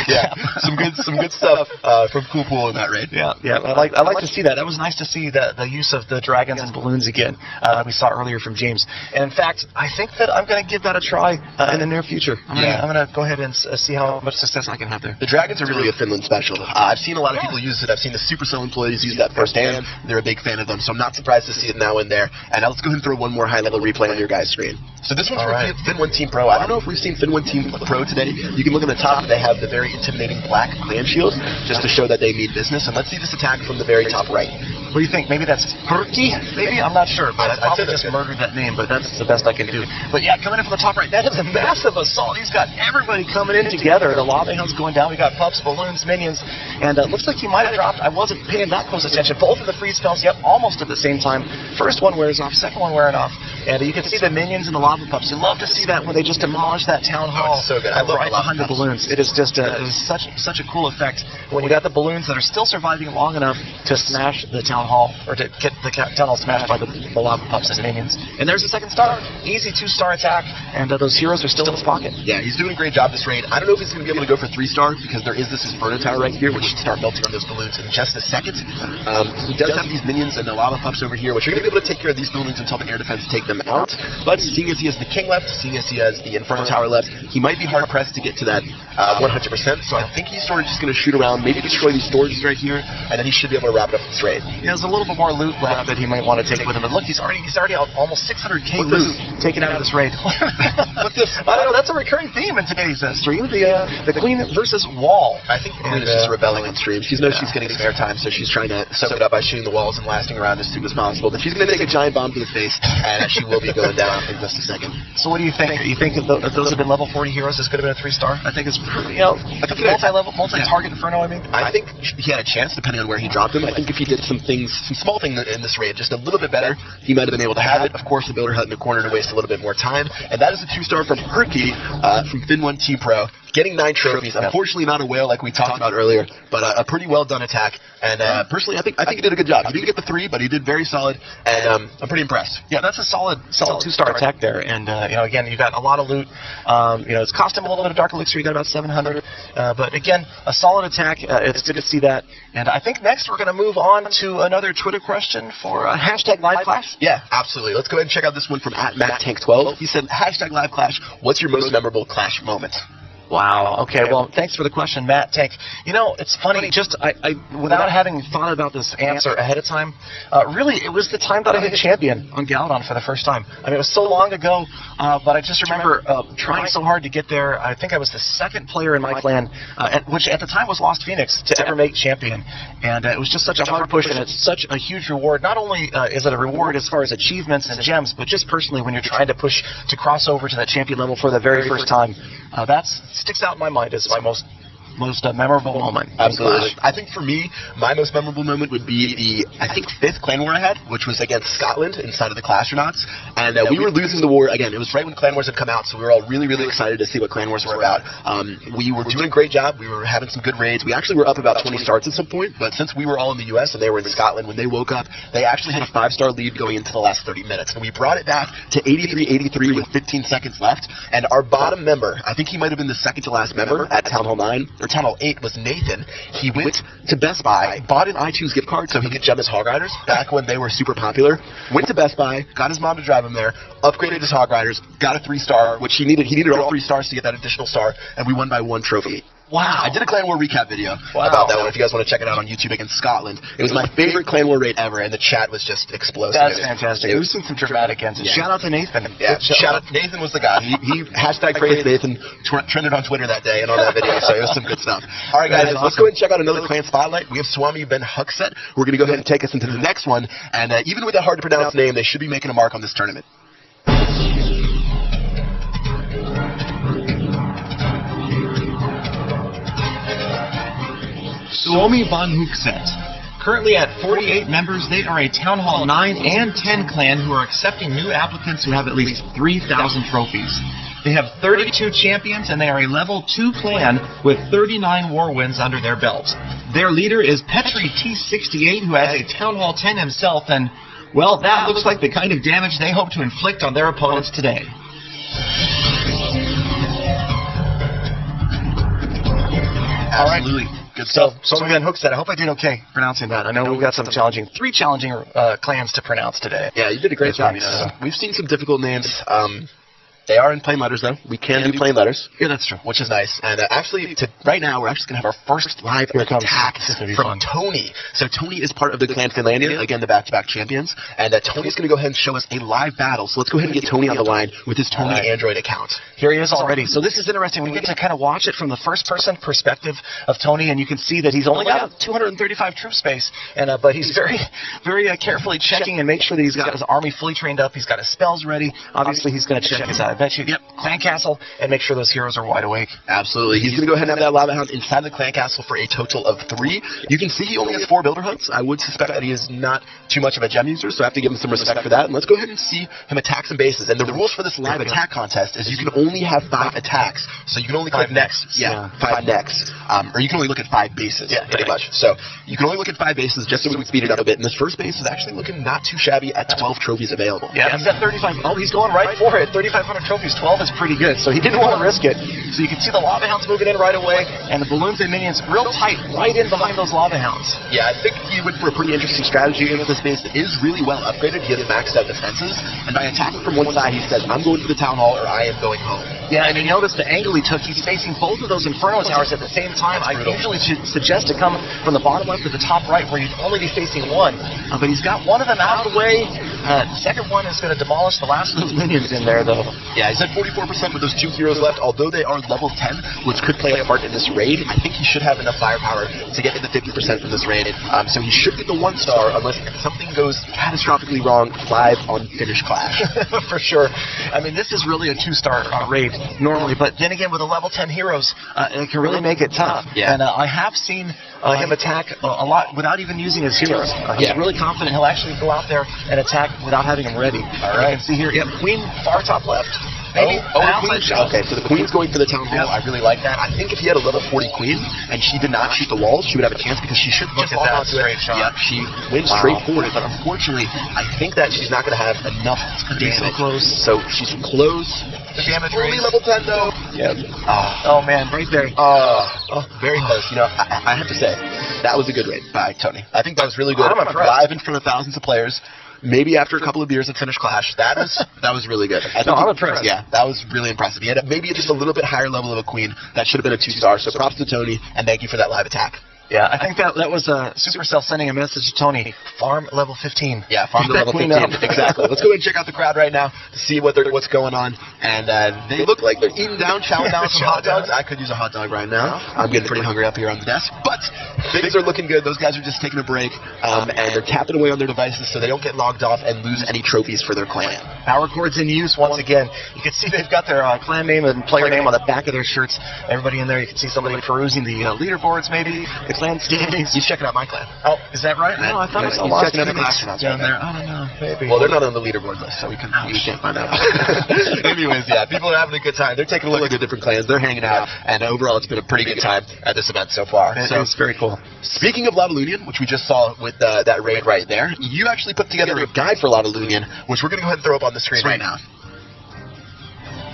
Yeah, some good stuff from Cool Pool in that raid. Yeah. I like to see that. That was nice to see the use of the dragons and balloons again. We saw earlier from James. And in fact, I think that I'm going to give that a try in the near future. I'm going to go ahead and see how much success I can have there. The dragons are really a Finland special. I've seen a lot of people use it. I've seen the Supercell employees use that firsthand. They're a big fan of them, so I'm not surprised to see it now and there. And let's go ahead and throw one more high-level replay on your guys' screen. So this one's from Fin1 Team Pro. I don't know if we've seen Fin1 Team Pro today. You can look at the top. They have the very intimidating black clan shield just to show that they mean business. And let's see this attack from the very top right. What do you think? Maybe that's Herky? Maybe? I'm not sure, but I probably just murdered that name, but that's the best I can do. But yeah, coming in from the top right, that is a massive assault. He's got everybody coming in together. The lava hound's going down. We got pups, balloons, minions, and it looks like he might have dropped. I wasn't paying that close attention. Both of the freeze spells, yep, almost at the same time. First one wears off, second one wearing off. And you can see the minions and the lava pups. You love to see that when they just demolish that town hall. It's so good. I love right behind the balloons. It is just it is such a cool effect when you got the balloons that are still surviving long enough to smash the town hall, or to get the town hall smashed by the lava pups and minions. And there's the second star. Easy 2-star attack, and those heroes are still in his pocket. Yeah, he's doing a great job this raid. I don't know if he's going to be able to go for 3-star because there is this Inferno Tower right here, which should start melting on those balloons in just a second. He does have these minions and the lava pups over here, which are going to be able to take care of these balloons until the air defense take them out. But seeing as he has the king left, seeing as he has the Inferno Tower left, he might be hard pressed to get to that 100%. So I think he's sort of just going to shoot around, maybe destroy these storages right here, and then he should be able to wrap it up with this raid. He has a little bit more loot left that he might want to take with him. But look, he's already out almost 600k loot taken out of this raid. What's this? I don't know. That's a recurring theme in today's stream. The Queen versus Wall. I think the Queen is just rebelling on stream. She knows she's getting some airtime, so she's trying to soak it up by shooting the walls and lasting around as soon as possible. But she's going to take a giant bomb to the face, and she will be going down in just a second. So what do you think? You think if those have been level 40 heroes, this could have been a 3-star? I think it's pretty, multi-target Inferno, I mean. I think he had a chance depending on where he dropped him. I think if he did some small things in this raid just a little bit better, he might have been able to have it. Of course, the builder hut in the corner to waste a little bit more time. And that is a 2-star from Herky from Fin1 T Pro. Getting 9 trophies. Unfortunately, not a whale like we talked about earlier, but a pretty well done attack. And personally, I think he did a good job. He didn't get the 3, but he did very solid, and I'm pretty impressed. Yeah, that's a solid 2-star attack there. And again, you got a lot of loot. It's cost him a little bit of Dark Elixir. You got about 700. But again, a solid attack. It's good to see that. And I think next we're going to move on to another Twitter question for hashtag Live Clash. Yeah, absolutely. Let's go ahead and check out this one from @MattTank12. He said, hashtag Live Clash. What's your most memorable Clash moment? Wow. Okay. Well, thanks for the question, Matt Tank. It's funny. Just I without having thought about this answer ahead of time, really, it was the time that I hit champion on Galadon for the first time. I mean, it was so long ago, but I just remember trying so hard to get there. I think I was the second player in my clan, which at the time was Lost Phoenix, to ever make champion, and it was just such a hard push, and it's such a huge reward. Not only is it a reward as far as achievements and gems, but just personally when you're trying to push to cross over to that champion level for the very first time, that sticks out in my mind as my most memorable moment. Absolutely. I think for me, my most memorable moment would be the 5th clan war I had, which was against Scotland inside of the Clashronauts. And we were losing the war. Again, it was right when Clan Wars had come out, so we were all really, really excited to see what Clan Wars were about. We were doing a great job. We were having some good raids. We actually were up about 20 stars at some point, but since we were all in the U.S. and they were in Scotland, when they woke up, they actually had a 5-star lead going into the last 30 minutes. And we brought it back to 83-83 with 15 seconds left. And our bottom member, I think he might have been the second to last member at Town Hall 9, or Town Hall 8, was Nathan. He went to Best Buy, bought an iTunes gift card so he could gem his Hog Riders back when they were super popular. Went to Best Buy, got his mom to drive him there, upgraded his Hog Riders, got a 3-star, which he needed. He needed all 3 stars to get that additional star, and we won by 1 trophy. Wow. I did a Clan War recap video about that one if you guys want to check it out on YouTube against Scotland. It was my favorite Clan War raid ever, and the chat was just explosive. That's fantastic. We've seen some dramatic ends. Yeah. Shout out to Nathan. Yeah, shout out. Nathan was the guy. He hashtag praise Nathan trended on Twitter that day and on that video, so it was some good stuff. All right, guys, let's go ahead and check out another Clan Spotlight. We have Swami Ben Huckset, who are going to go ahead and take us into the next one, and even with that hard-to-pronounce name, they should be making a mark on this tournament. Suomi von Hoekset. Currently at 48 members, they are a Town Hall 9 and 10 clan who are accepting new applicants who have at least 3,000 trophies. They have 32 champions, and they are a level 2 clan with 39 war wins under their belt. Their leader is Petri T68, who has a Town Hall 10 himself, and, well, that looks like the kind of damage they hope to inflict on their opponents today. Absolutely. Good stuff. So Van Hookstead, I hope I did okay pronouncing that. I know we've got some three challenging clans to pronounce today. Yeah, you did a great job. We've seen some difficult names. They are in plain letters, though. We can do plain letters. Yeah, that's true. Which is nice. And actually, right now, we're actually going to have our first live attack from Tony. So Tony is part of the Clan Finlandia, again, the back-to-back champions. And Tony's going to go ahead and show us a live battle. So let's go ahead and get Tony on the line with his Tony Android account. Here he is already. So this is interesting. We get to kind of watch it from the first-person perspective of Tony, and you can see that he's only got 235 troop space, and but he's very, very carefully checking and make sure that he's got his army fully trained up. He's got his spells ready. Obviously, he's going to check his clan castle and make sure those heroes are wide awake. Absolutely. He's going to go ahead and have that lava hound inside the clan castle for a total of 3. You can see he only has 4 builder huts. I would suspect that he is not too much of a gem user, so I have to give him some respect for that. And let's go ahead and see him attack some bases. And the rules for this live attack contest is you can only have 5 attacks, so you can only click next. Yeah, 5 next. Or you can only look at 5 bases, pretty much. So you can only look at 5 bases just so we can speed it up a bit. And this first base is actually looking not too shabby at 12 trophies available. Yeah, he's at 35. Oh, he's going right for it. 3,500 trophies. 12 is pretty good, so he didn't want to risk it. So you can see the lava hounds moving in right away, and the balloons and minions real tight right in behind those lava hounds. Yeah, I think he went for a pretty interesting strategy against this base that is really well upgraded. He has maxed out defenses, and by attacking from one side, he says, I'm going to the town hall or I am going home. Yeah, and you notice the angle he took. He's facing both of those Inferno towers at the same time. I usually suggest to come from the bottom left to the top right, where you'd only be facing one. But he's got one of them out of the way. The second one is going to demolish the last of those minions in there, though. Yeah, he's at 44% with those 2 heroes left. Although they are level 10, which could play a part in this raid, I think he should have enough firepower to get into 50% from this raid. So he should get the 1 star unless something goes catastrophically wrong live on Finnish Clash. For sure. I mean, this is really a 2-star raid normally, but then again, with the level 10 heroes, it can really make it tough. Yeah. And I have seen him attack a lot without even using his heroes. He's really confident he'll actually go out there and attack without having them ready. All right. You can see here, Queen far top left. Maybe. Queen. Okay, so the Queen's going for the town hall. I really like that. I think if he had a level 40 Queen and she did not shoot the walls, she would have a chance because she should just log onto it. Yeah, she went straight for it, but unfortunately, I think that she's not going to have enough damage. So she's close. The damage only level 10 though. Yeah. Oh man, right there. Very close. You know, I have to say that was a good raid by Tony. I think that was really good. I'm impressed. Live in front of thousands of players. Maybe after a couple of beers at Finnish Clash, that was really good. I'm impressed. Yeah, that was really impressive. He had maybe just a little bit higher level of a Queen. That should have been a 2-star. So props to Tony, and thank you for that live attack. Yeah, I think that was Supercell sending a message to Tony. Farm level 15. Yeah, farm to level 15. Exactly. Let's go ahead and check out the crowd right now to see what's going on. And they look like they're eating down, chowing down some hot dogs. I could use a hot dog right now. I'm getting pretty hungry up here on the desk. But things are looking good. Those guys are just taking a break, and they're tapping away on their devices so they don't get logged off and lose any trophies for their clan. Power cords in use once again. You can see they've got their clan name and player name on the back of their shirts. Everybody in there, you can see somebody perusing the leaderboards maybe, the clan standings. He's checking out my clan. Oh, is that right? No, I thought I saw lots of astronauts down there. I don't know. Maybe. Well, they're not on the leaderboard list, so we can't find out. Anyways, yeah, people are having a good time. They're taking a look at the different clans. They're hanging out, and overall, it's been a pretty good time at this event so far. So it's very cool. Speaking of Lavalunion, which we just saw with that raid right there, you actually put together a guide for Lavalunion, which we're going to go ahead and throw up on the screen right now.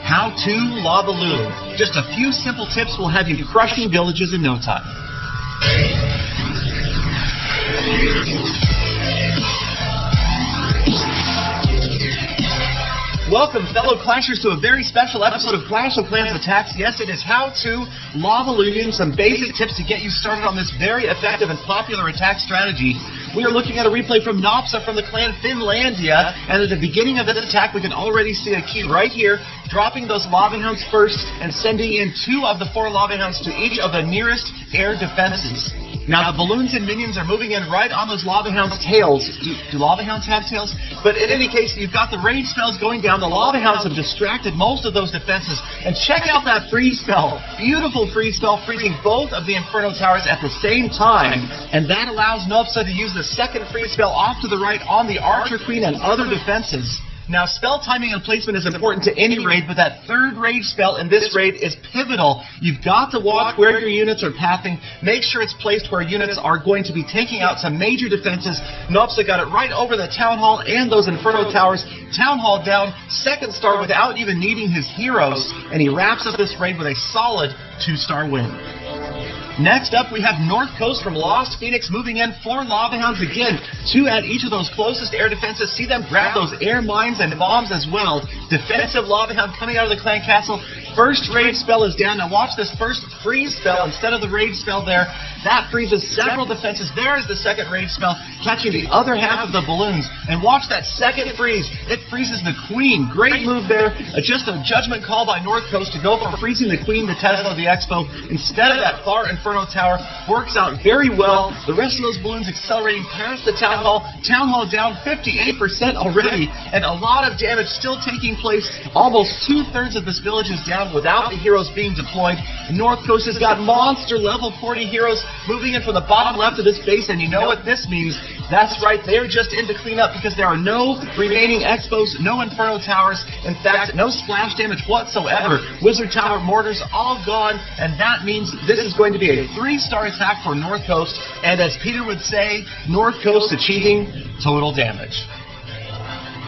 How to Lavaloon. Just a few simple tips will have you crushing villages in no time. Welcome, fellow Clashers, to a very special episode of Clash of Clans Attacks. Yes, it is How to Lavaloon, some basic tips to get you started on this very effective and popular attack strategy. We are looking at a replay from Nopsa from the clan Finlandia, and at the beginning of this attack, we can already see a key right here, dropping those lava hounds first and sending in 2 of the 4 lava hounds to each of the nearest air defenses. Now, the balloons and minions are moving in right on those lava hounds' tails. Do lava hounds have tails? But in any case, you've got the raid spells going down. The lava hounds have distracted most of those defenses. And check out that freeze spell. Beautiful freeze spell, freezing both of the Inferno Towers at the same time. And that allows Nopsa to use the second freeze spell off to the right on the Archer Queen and other defenses. Now, spell timing and placement is important to any raid, but that third raid spell in this raid is pivotal. You've got to watch where your units are pathing. Make sure it's placed where units are going to be taking out some major defenses. Nopsa got it right over the Town Hall and those Inferno Towers. Town Hall down, 2nd star without even needing his heroes, and he wraps up this raid with a solid 2-star win. Next up, we have North Coast from Lost Phoenix moving in. 4 Lava Hounds again. 2 at each of those closest air defenses. See them grab those air mines and bombs as well. Defensive Lava Hound coming out of the clan castle. First rage spell is down. Now watch this first freeze spell instead of the rage spell there. That freezes several defenses. There is the second rage spell, catching the other half of the balloons. And watch that second freeze. It freezes the queen. Great move there. Just a judgment call by North Coast to go for freezing the queen, the Tesla of the Expo, instead of that far Inferno Tower. Works out very well. The rest of those balloons accelerating past the Town Hall. Town Hall down 58% already. And a lot of damage still taking place. Almost 2/3 of this village is down without the heroes being deployed. North Coast has got monster level 40 heroes moving in from the bottom left of this base, and you know what this means. That's right, they're just in to clean up because there are no remaining Expos, no Inferno Towers, in fact, no splash damage whatsoever. Wizard Tower mortars all gone, and that means this is going to be a 3-star attack for North Coast, and as Peter would say, North Coast achieving total damage.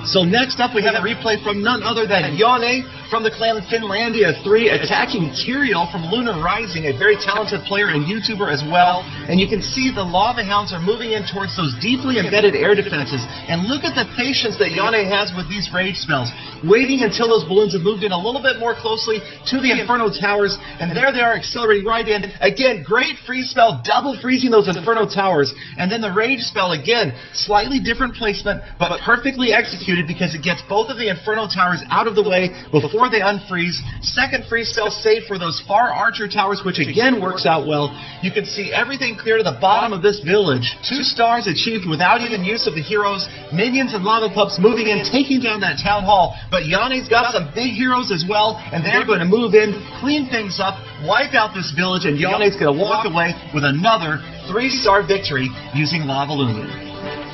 So next up, we have a replay from none other than Yone from the clan Finlandia 3 attacking Tyrael from Lunar Rising, a very talented player and YouTuber as well. And you can see the Lava Hounds are moving in towards those deeply embedded air defenses. And look at the patience that Yone has with these rage spells, waiting until those balloons have moved in a little bit more closely to the Inferno Towers. And there they are, accelerating right in. Again, great freeze spell, double freezing those Inferno Towers. And then the rage spell, again, slightly different placement, but perfectly executed, because it gets both of the Inferno Towers out of the way before they unfreeze. Second freeze spell saved for those far Archer Towers, which again works out well. You can see everything clear to the bottom of this village. 2 stars achieved without even use of the heroes. Minions and lava pups moving in, taking down that town hall. But Yanni's got some big heroes as well, and they're going to move in, clean things up, wipe out this village, and Yanni's going to walk away with another 3-star victory using Lava Lumion.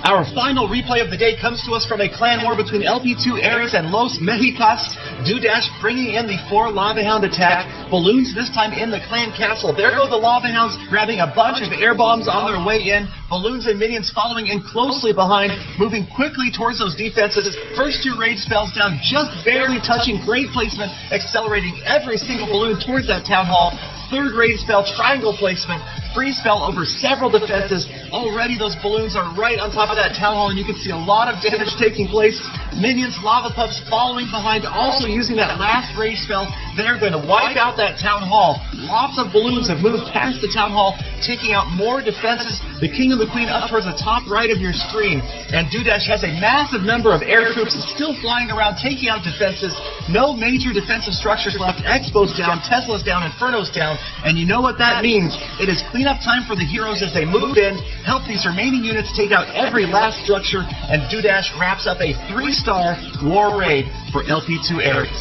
Our final replay of the day comes to us from a clan war between LP2 Ares and Los Mexicas. Dudash bringing in the 4 Lava Hound attack. Balloons this time in the clan castle. There go the Lava Hounds grabbing a bunch of air bombs on their way in. Balloons and minions following in closely behind, moving quickly towards those defenses. First 2 rage spells down, just barely touching. Great placement, accelerating every single balloon towards that town hall. 3rd rage spell, triangle placement, freeze spell over several defenses. Already those balloons are right on top of that town hall, and you can see a lot of damage taking place. Minions, lava pups following behind, also using that last rage spell. They're going to wipe out that town hall. Lots of balloons have moved past the town hall, taking out more defenses. The king and the queen up towards the top right of your screen. And Dudash has a massive number of air troops still flying around, taking out defenses. No major defensive structures left. Expo's down, Tesla's down, Inferno's down. And you know what that means. It is cleanup time for the heroes as they move in, help these remaining units take out every last structure, and Dudash wraps up a 3-star war raid for LP2 Ares.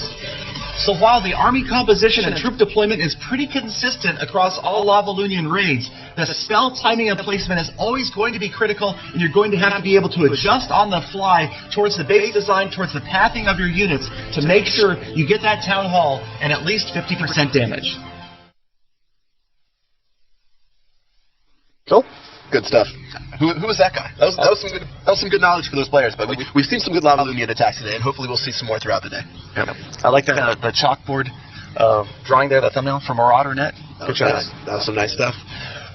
So while the army composition and troop deployment is pretty consistent across all Lava Lumion raids, the spell timing and placement is always going to be critical, and you're going to have to be able to adjust on the fly towards the base design, towards the pathing of your units to make sure you get that town hall and at least 50% damage. Cool. Good stuff. Who was that guy? That was some good knowledge for those players. But we've seen some good Lava Lumion attacks today, and hopefully we'll see some more throughout the day. Yep. I like that the chalkboard drawing there, the thumbnail from Marauder.net. Good job. That was some nice stuff.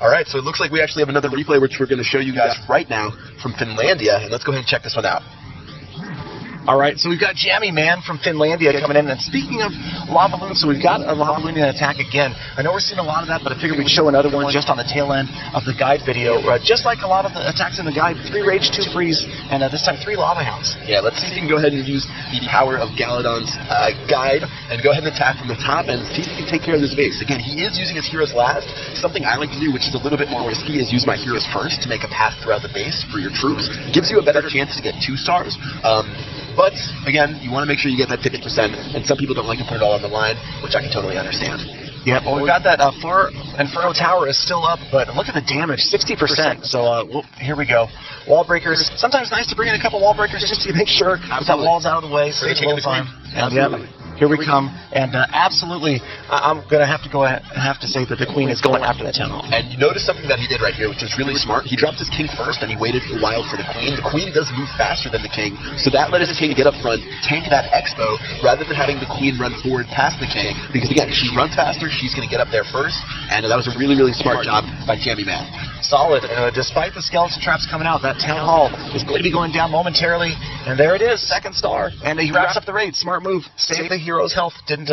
All right, so it looks like we actually have another replay which we're going to show you guys right now from Finlandia, and let's go ahead and check this one out. All right, so we've got Jammy Man from Finlandia coming in. And speaking of Lava Loon, so we've got a Lava Lumion attack again. I know we're seeing a lot of that, but I figured we'd show another one just on the tail end of the guide video. Just like a lot of the attacks in the guide, 3 Rage, 2 Freeze, and this time 3 Lava Hounds. Yeah, let's see if you can go ahead and use the power of Galadon's guide and go ahead and attack from the top and see if you can take care of this base. Again, he is using his heroes last. Something I like to do, which is a little bit more risky, is use my heroes first to make a path throughout the base for your troops. Gives you a better chance to get 2 stars. But, again, you want to make sure you get that 50%, and some people don't like to put it all on the line, which I can totally understand. Yeah, well, we've got that far Inferno Tower is still up, but look at the damage, 60%. So, here we go. Wall breakers. Sometimes nice to bring in a couple wall breakers just to make sure that wall's out of the way. Saves a little time. Absolutely. Here we come, and absolutely, I'm gonna have to say that the queen is going after that town hall. And you notice something that he did right here, which is really smart. He dropped his king first, and he waited a while for the queen. The queen does move faster than the king, so that let his king get up front, tank that expo, rather than having the queen run forward past the king. Because again, she runs faster, she's gonna get up there first, and that was a really, really smart job by Jammy Man. Solid. Despite the skeleton traps coming out, that town hall is going to be going down momentarily, and there it is, second star. And he wraps up the raid. Smart move. Save the hero's health. Didn't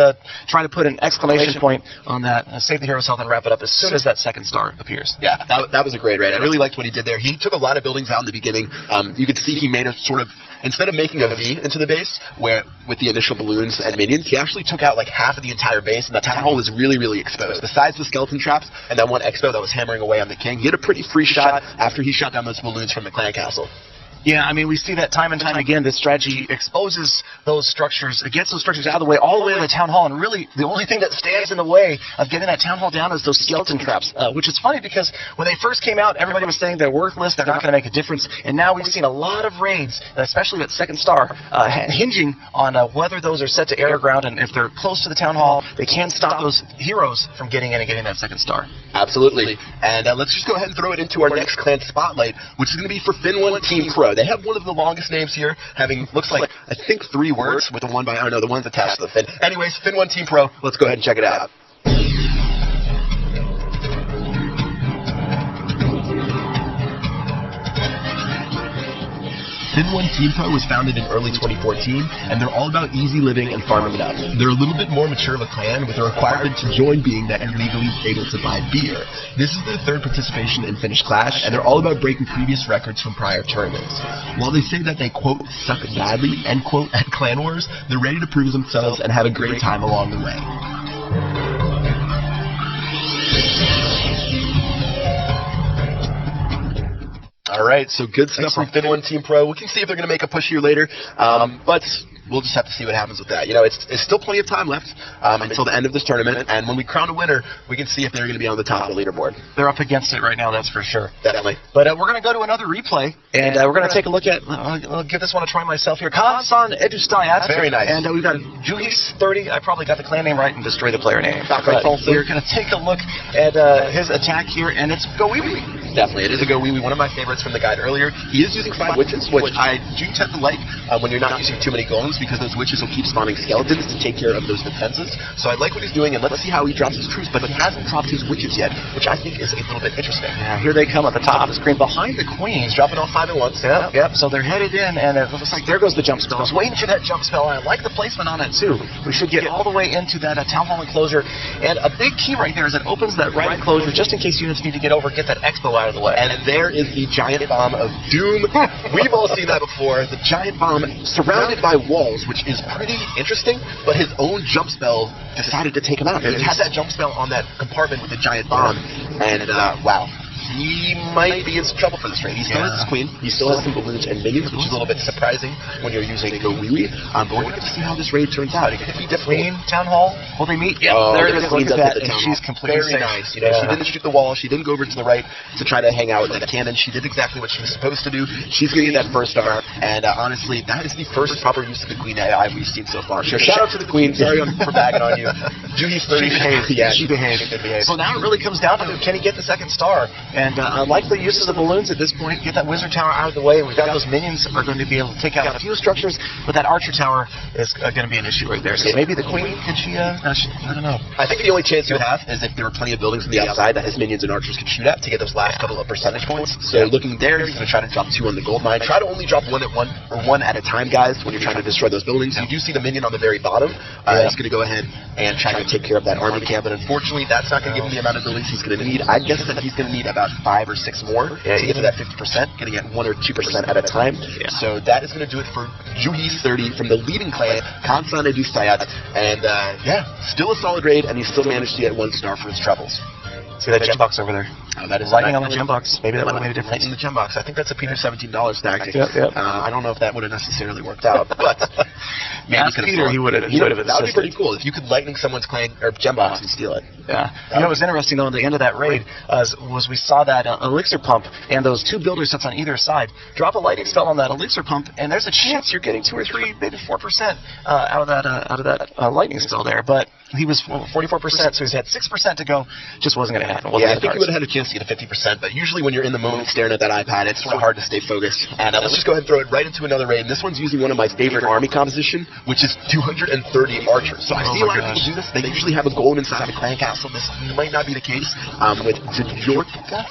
try to put an exclamation point on that. Save the hero's health and wrap it up as soon as that second star appears. Yeah, that was a great raid. I really liked what he did there. He took a lot of buildings out in the beginning. You could see he made a sort of, instead of making a V into the base where with the initial balloons and minions, he actually took out like half of the entire base, and the town hall was really, really exposed. Besides the skeleton traps and that one expo that was hammering away on the king, he had a pretty free shot after he shot down those balloons from the clan castle. Yeah, I mean, we see that time and time again. This strategy exposes those structures, gets those structures out of the way, all the way to the town hall, and really the only thing that stands in the way of getting that town hall down is those skeleton traps, which is funny because when they first came out, everybody was saying they're worthless, they're not going to make a difference, and now we've seen a lot of raids, especially at second star, hinging on whether those are set to air or ground, and if they're close to the town hall, they can stop those heroes from getting in and getting that second star. Absolutely. And let's just go ahead and throw it into our next clan spotlight, which is going to be for Fin1 Team Pro. They have one of the longest names here, having, looks like, I think 3 words with the one by, oh no, the one's attached to the fin. Anyways, Fin1 Team Pro, let's go ahead and check it out. Fin1 Team Pro was founded in early 2014, and they're all about easy living and farming it up. They're a little bit more mature of a clan, with a requirement to join being that you're legally able to buy beer. This is their 3rd participation in Finnish Clash, and they're all about breaking previous records from prior tournaments. While they say that they, quote, suck badly, end quote, at Clan Wars, they're ready to prove themselves and have a great time along the way. All right, so good stuff from Fin1 Team Pro. We can see if they're going to make a push here later, but we'll just have to see what happens with that. You know, it's still plenty of time left until the end of this tournament, and when we crown a winner, we can see if they're going to be on the top of the leaderboard. They're up against it right now, that's for sure. Definitely. But we're going to go to another replay, and we're going to take a look at, I'll give this one a try myself here, Kansan Edustayat. Very nice. And we've got Juhis30, I probably got the clan name right, and Destroy the player name. We're going to take a look at his attack here, and it's Go Wee Wee. Definitely, it is a Go Wee Wee, one of my favorites from the guide earlier. He is using 5 witches, which I do tend to like when you're not using too many golems, because those witches will keep spawning skeletons to take care of those defenses. So I like what he's doing, and let's see how he drops his troops, but he hasn't dropped his witches yet, which I think is a little bit interesting. Yeah, here they come at the top of the screen behind the queen. He's dropping all 5 at once. Yep, so they're headed in, and it looks like there goes the jump spell. I was waiting for that jump spell, and I like the placement on it, too. We should get all the way into that town hall enclosure, and a big key right there is it opens that right enclosure just in case units need to get over, get that expo out of the way. And there is the giant bomb of doom. We've all seen that before. The giant bomb surrounded by walls, which is pretty interesting, but his own jump spell decided to take him out. He had that jump spell on that compartment with the giant bomb, and wow. He might be in some trouble for this raid. He still has his queen. He still has some balloons and minions, which is a little bit surprising when you're using Go Wee Wee. But we're going to see how this raid turns out. It could be difficult. Queen, town hall, will they meet? Yeah, there it is. Look at that, and she's completely very safe. Nice. You know, she didn't shoot the wall. She didn't go over to the right to try to hang out with that cannon. She did exactly what she was supposed to do. She's going to get that first star, and honestly, that is the first proper use of the queen AI we've seen so far. So shout out to the queen. Sorry for bagging on you. Juhis30 behaved. Yeah, she behaved. So now it really comes down to, can he get the second star? And I like the uses of balloons at this point. Get that wizard tower out of the way. We've got those minions are going to be able to take out a few structures, but that archer tower is going to be an issue right there. So maybe the queen, can she, I don't know. I think the only chance you would have is if there were plenty of buildings on the outside that his minions and archers could shoot at to get those last couple of percentage points. So looking there, he's going to try to drop 2 on the gold mine. Try to only drop one at a time, guys, when you're trying to destroy those buildings. You do see the minion on the very bottom. He's going to go ahead and try to take care of that army camp, but unfortunately, that's not going to give him the amount of buildings he's going to need. I guess that he's going to need about 5 or 6 more to get to that 50%, getting at 1 or 2% at a time. So that is going to do it for Juhis30 from the leading clan, Kansan Edustayat. And still a solid raid, and he still managed to get 1 star for his troubles. See that gem box over there? Oh, that is lightning on the gem box. Maybe that would have made a difference. Lightning in the gem box. I think that's a Peter $17 stack. Yep. I don't know if that would have necessarily worked out, but Ask could have Peter, fought. he would have That would be assisted. pretty cool if you could lightning someone's clan or gem box and steal it. Yeah. It was interesting, though, at the end of that raid, was we saw that elixir pump and those 2 builder sets on either side. Drop a lightning spell on that elixir pump, and there's a chance you're getting 2 or 3, maybe 4% out of that lightning spell there. But he was 44%, so he's had 6% to go. Just wasn't going to happen. Yeah, I think he would have had a chance to get a 50%, but usually when you're in the moment staring at that iPad, it's sort of hard to stay focused. And let's just go ahead and throw it right into another raid. And this one's using one of my favorite army composition, which is 230 archers. So I see a lot of people do this. They usually have a golem inside of a clan castle. This might not be the case with Jorka.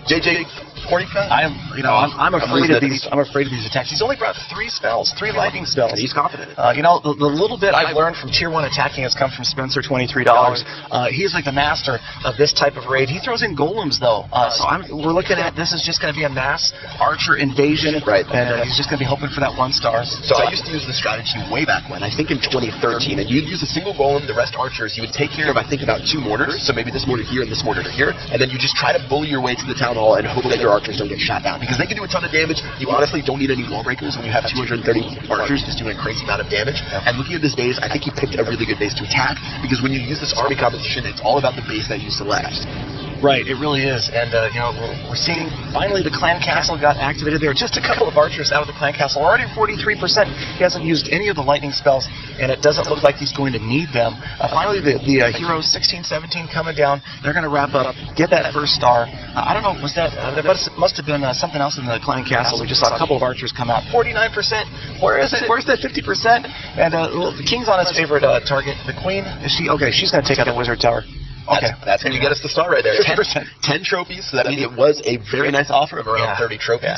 JJ Portica. I'm afraid of these. I'm afraid of these attacks. He's only brought 3 spells, 3 lightning spells. He's confident. The little bit I've learned from Tier 1 attacking has come from Spencer, $23. He's like the master of this type of raid. He throws in golems, though. We're looking at this is just going to be a mass archer invasion. Right. And he's just going to be hoping for that 1 star. So I used to use this strategy way back when, I think in 2013, and you'd use a single golem, the rest archers. You would take care of, I think, about 2 mortars, so maybe this mortar here and this mortar here, and then you just try to bully your way to the town hall and hope that your archers don't get shot down, because they can do a ton of damage. You honestly don't need any wall breakers when you have 230 archers just doing a crazy amount of damage. And looking at this base, I think he picked a really good base to attack, because when you use this army composition, it's all about the base that you select. Right, it really is. And, we're seeing finally the clan castle got activated. There are just a couple of archers out of the clan castle. Already 43%. He hasn't used any of the lightning spells, and it doesn't look like he's going to need them. Finally, the heroes 16, 17 coming down. They're going to wrap up, get that 1st star. I don't know, was that, there must have been something else in the clan castle. We just saw a couple of archers come out. 49%. Where is it? Where's that 50%? And the king's on his favorite target. The queen, is she? Okay, she's going to take out the wizard tower. Okay. That's going to get us to start right there. 10 trophies, so that means it was a very nice offer of around 30 trophies.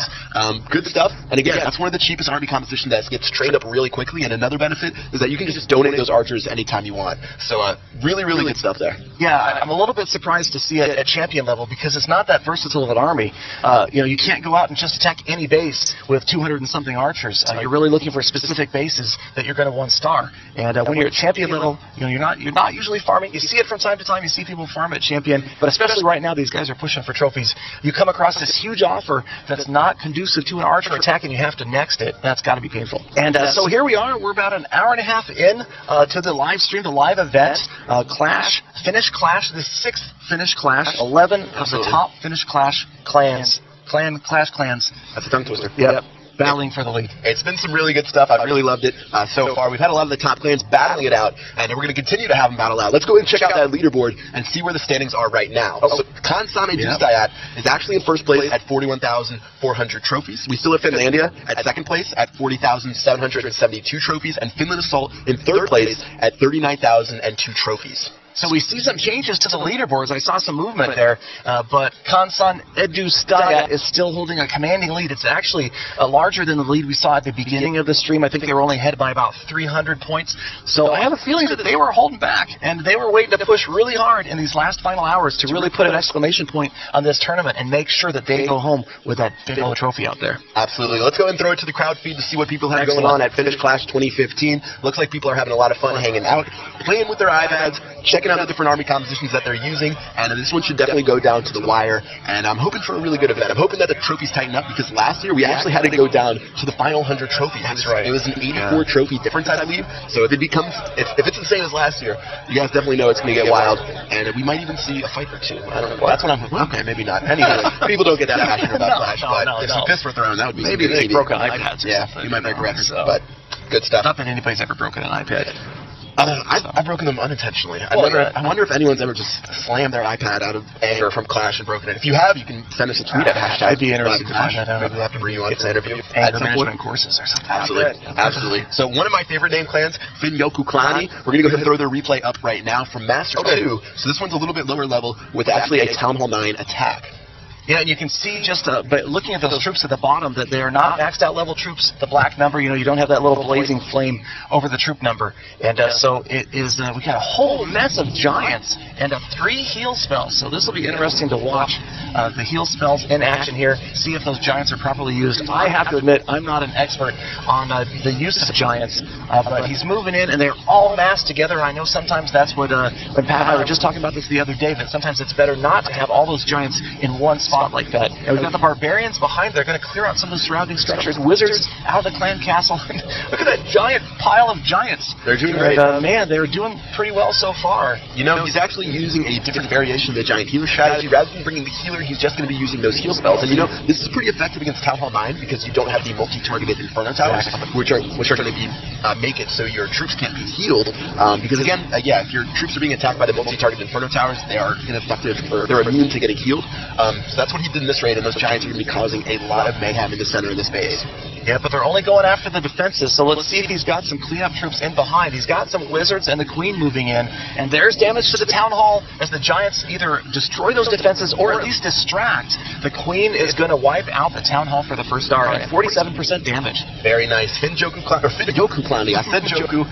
Good stuff. And again, that's one of the cheapest army compositions that gets trained up really quickly. And another benefit is that you can just donate those archers anytime you want. So really, really good stuff there. Yeah, I'm a little bit surprised to see it at champion level, because it's not that versatile of an army. You can't go out and just attack any base with 200 and something archers. You're really looking for specific bases that you're going to 1 star. And when you're at champion level, you're not usually farming. You see it from time to time. You see people farm at champion, but especially right now, these guys are pushing for trophies. You come across this huge offer that's not conducive to an archer attack, and you have to next it. That's got to be painful. And so here we are. We're about an hour and a half in to the live stream, the live event, Clash, Finnish Clash, the 6th Finnish Clash, 11 of the top Finnish Clash clans. Clash clans. That's a tongue twister. Yep. Battling for the lead. It's been some really good stuff. I've really loved it so far. We've had a lot of the top clans battling it out, and we're going to continue to have them battle out. Let's go ahead and check out that leaderboard and see where the standings are right now. So Kansane Dustayat is actually in 1st place at 41,400 trophies. We still have Finlandia at 2nd place at 40,772 trophies, and Finland Assault in 3rd place at 39,002 trophies. So we see some changes to the leaderboards. I saw some movement there, but Kansan Edustayat is still holding a commanding lead. It's actually larger than the lead we saw at the beginning of the stream. I think they were only ahead by about 300 points. So I have a feeling that they were holding back, and they were waiting to push really hard in these last final hours to really put an exclamation point on this tournament and make sure that they go home with that big old trophy out there. Absolutely. Let's go ahead and throw it to the crowd feed to see what people have going on at Finnish Clash 2015. Looks like people are having a lot of fun hanging out, playing with their iPads, checking out the different army compositions that they're using, and this one should definitely go down to the wire, and I'm hoping for a really good event. I'm hoping that the trophies tighten up, because last year we actually had to go down to the final 100 trophies. That's right. It was an 84 trophy difference, I believe, so if it becomes, if it's the same as last year, you guys definitely know it's going to get wild, and we might even see a fight or 2. I don't know. That's what I'm hoping. Okay, maybe not. Anyway, people don't get that passionate about Clash, but if some fists were thrown, that would be maybe they broke an iPad. Yeah, you might break records, but good stuff. Not that anybody's ever broken an iPad. I've broken them unintentionally. I wonder if anyone's ever just slammed their iPad out of anger from Clash and broken it. If you have, you can send us a tweet at hashtag. I'd be interested to find that out. Maybe we'll have to bring you on to an interview. Anger management courses or something. Absolutely. So one of my favorite name clans, Finyoku Klani. We're going to go ahead and throw their replay up right now from Master 2. So this one's a little bit lower level with actually a Town Hall 9 attack. Yeah, and you can see just by looking at those troops at the bottom that they are not maxed out level troops. The black number, you don't have that little blazing flame over the troop number. And so it is, we got a whole mess of giants and 3 heal spells. So this will be interesting to watch the heal spells in action here, see if those giants are properly used. I have to admit, I'm not an expert on the use of giants, but he's moving in and they're all massed together. I know sometimes that's what, when Pat and I were just talking about this the other day, that sometimes it's better not to have all those giants in one spot spot like that. And we've got the Barbarians behind. They're going to clear out some of the surrounding structures. Wizards out of the clan castle. Look at that giant pile of giants. They're doing great. Man, they're doing pretty well so far. You know, he's actually using a different variation of the giant healer strategy. Rather than bringing the healer, he's just going to be using those heal spells. And you know, this is pretty effective against Town Hall 9 because you don't have the multi-targeted Inferno Towers, which are going to be make it so your troops can't be healed. Because again, if your troops are being attacked by the multi-targeted Inferno Towers, they are ineffective, or they're immune to getting healed. So that's what he did in this raid, and those giants are going to be causing a lot of mayhem in the center of this base. Yeah, but they're only going after the defenses, so let's see if he's got some cleanup troops in behind. He's got some wizards and the queen moving in, and there's damage to the town hall as the giants either destroy those defenses or at least distract. The queen is going to wipe out the town hall for the first star at 47% damage. Very nice. Finjoku Clowny. I said Joku.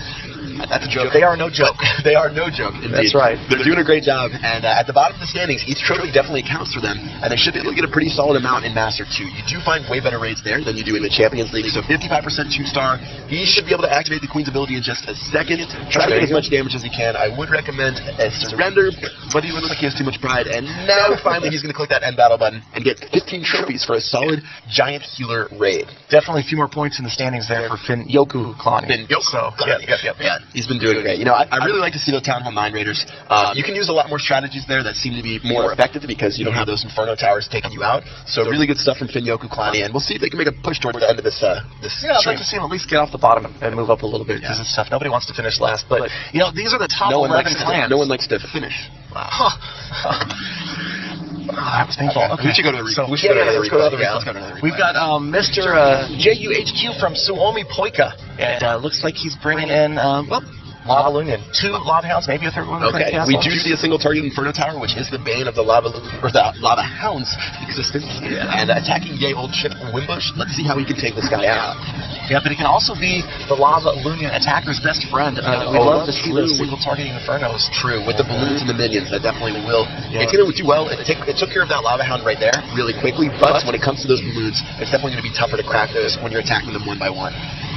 That's a joke. They are no joke. They are no joke, indeed. That's right. They're doing a great job, and at the bottom of the standings, each trophy definitely counts for them, and they should be able to get a pretty solid amount in Master 2. You do find way better raids there than you do in the Champions League, so 55% 2-star. He should be able to activate the Queen's ability in just a second. Try to get as much damage as he can. I would recommend a surrender, but he looks like he has too much pride, and now finally he's going to click that end battle button and get 15 trophies for a solid giant healer raid. Definitely a few more points in the standings there for Finjoku Clowny. Yeah, he's been doing great. You know, I really like to see those Town Hall 9 raiders. You can use a lot more strategies there that seem to be more effective because you don't have those Inferno Towers taking you out. So really good stuff from Finjoku Clowny, and we'll see if they can make a push towards the end of this I'd like to see him at least get off the bottom and move up a little bit because it's tough. Nobody wants to finish last, but you know, these are the top 11 clans. No one likes to finish. Wow. That was painful. Okay. We should go to the replay. We've got Mr. JUHQ from Suomi Poika, and looks like he's bringing in, Lava Loon, 2 Lava Hounds, maybe a third one. Okay, we do see a single target Inferno Tower, which is the bane of the Lava Hound's existence, and attacking Yay Old Chip Wimbush. Let's see how he can take this guy out. Yeah, but it can also be the Lava Loonian attacker's best friend. We love to see those single targeting Infernos. True, with the balloons and the minions, that definitely will. It's going to do well. It took care of that Lava Hound right there really quickly, but when it comes to those balloons, it's definitely going to be tougher to crack those when you're attacking them one by one.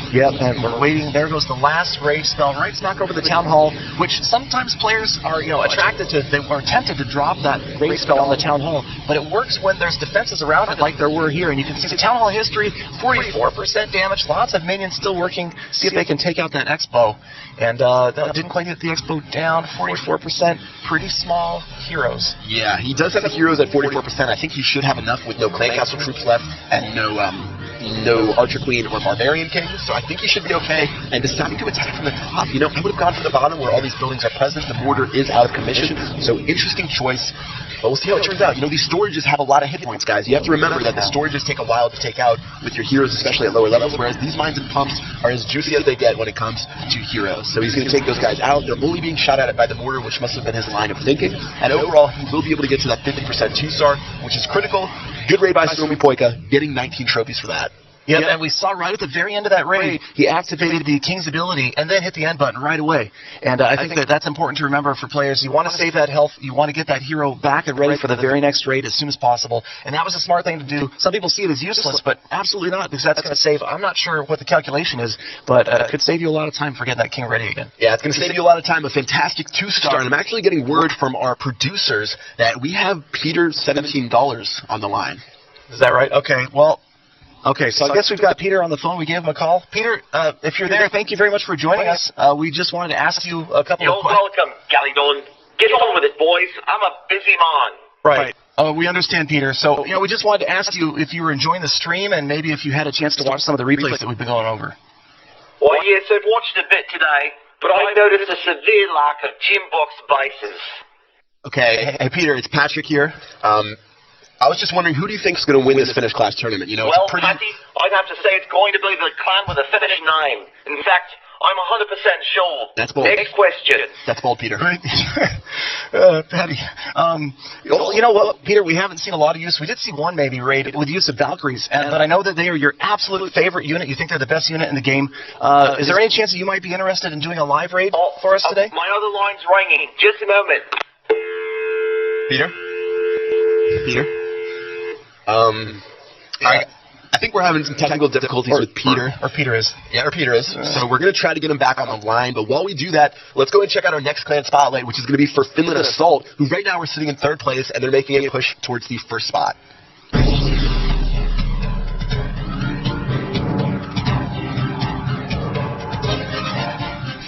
Yep, and we're waiting. There goes the last rage spell right smack over the town hall, which sometimes players are, attracted to. They were tempted to drop that rage spell on the town hall, but it works when there's defenses around it like there were here. And you can see the town hall history, 44% damage, lots of minions still working. See if they can take out that Expo. And that didn't quite get the Expo down, 44%. Pretty small heroes. Yeah, he does have the heroes at 44%. I think he should have enough with no Clan Castle troops left and no Archer Queen or Barbarian King, so I think he should be okay. And deciding to attack from the top, I would have gone for the bottom where all these buildings are present. The border is out of commission, so interesting choice. But we'll see how it turns out. These storages have a lot of hit points, guys. You have to remember that the storages take a while to take out with your heroes, especially at lower levels, whereas these mines and pumps are as juicy as they get when it comes to heroes. So he's going to take those guys out. They're only being shot at it by the mortar, which must have been his line of thinking. And overall, he will be able to get to that 50% 2-star, which is critical. Good raid by Suomi Poika, getting 19 trophies for that. Yep, and we saw right at the very end of that raid, he activated the King's ability and then hit the end button right away. And I think that's important to remember for players. You want to save that health. You want to get that hero back and ready for the very next raid as soon as possible. And that was a smart thing to do. Some people see it as useless, but absolutely not, because that's going to save. I'm not sure what the calculation is, but it could save you a lot of time for getting that King ready again. Yeah, it's going to save you a lot of time. A fantastic 2-star. And I'm actually getting word from our producers that we have Peter $17 on the line. Is that right? Okay, well... Okay, so I guess we've got Peter on the phone. We gave him a call. Peter, if you're there, thank you very much for joining us. We just wanted to ask you a couple of questions. You're welcome, Gallydon. Get on with it, boys. I'm a busy man. Right. We understand, Peter. So, we just wanted to ask you if you were enjoying the stream and maybe if you had a chance to watch some of the replays that we've been going over. Well, yes, I've watched a bit today, but I noticed a severe lack of gym box bases. Okay. Hey, Peter, it's Patrick here. I was just wondering, who do you think is going to win this Finnish class tournament? Well, Patty, I'd have to say it's going to be the clan with a Finnish name. In fact, I'm 100% sure. That's bold. Next question. That's bold, Peter. Right. Patty. You know what, Peter, we haven't seen a lot of use. We did see one maybe raid with use of Valkyries, but I know that they are your absolute favorite unit. You think they're the best unit in the game. Is there any chance that you might be interested in doing a live raid for us today? My other line's ringing. Just a moment. Peter? I think we're having some technical difficulties with Peter. Or Peter is. Yeah, or Peter is. So we're going to try to get him back on the line. But while we do that, let's go and check out our next clan spotlight, which is going to be for Finland Assault, who right now are sitting in 3rd place, and they're making a push towards the 1st spot.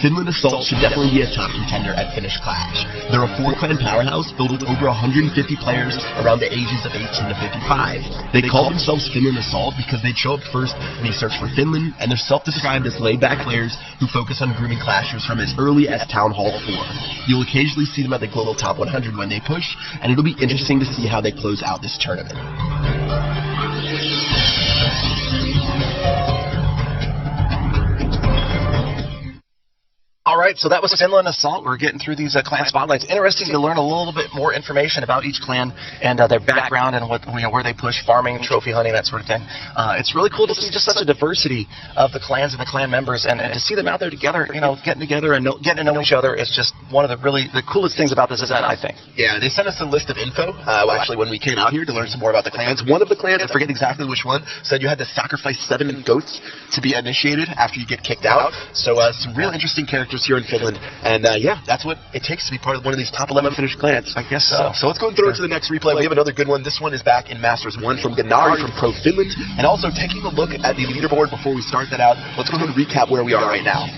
Finland Assault should definitely be a top contender at Finnish Clash. They're a 4-clan powerhouse filled with over 150 players around the ages of 18 to 55. They call themselves Finland Assault because they show up first when you search for Finland, and they're self-described as laid-back players who focus on grooming clashers from as early as Town Hall 4. You'll occasionally see them at the global top 100 when they push, and it'll be interesting to see how they close out this tournament. All right, so that was Finland Assault. We're getting through these clan spotlights. Interesting to learn a little bit more information about each clan and their background and what where they push, farming, trophy hunting, that sort of thing. It's really cool to see just such a diversity of the clans and the clan members, and to see them out there together, getting together and getting to know each other is just one of the coolest things about this event, I think. Yeah, they sent us a list of info, actually, when we came out here to learn some more about the clans. One of the clans, I forget exactly which one, said you had to sacrifice 7 goats to be initiated after you get kicked out. So some real interesting characters here in Finland, and that's what it takes to be part of one of these top 11 Finnish clans. I guess so. So let's go and throw it to the next replay. We have another good one. This one is back in Masters 1 from Ganari from Pro Finland, and also taking a look at the leaderboard before we start that out. Let's go ahead and recap where we are right now.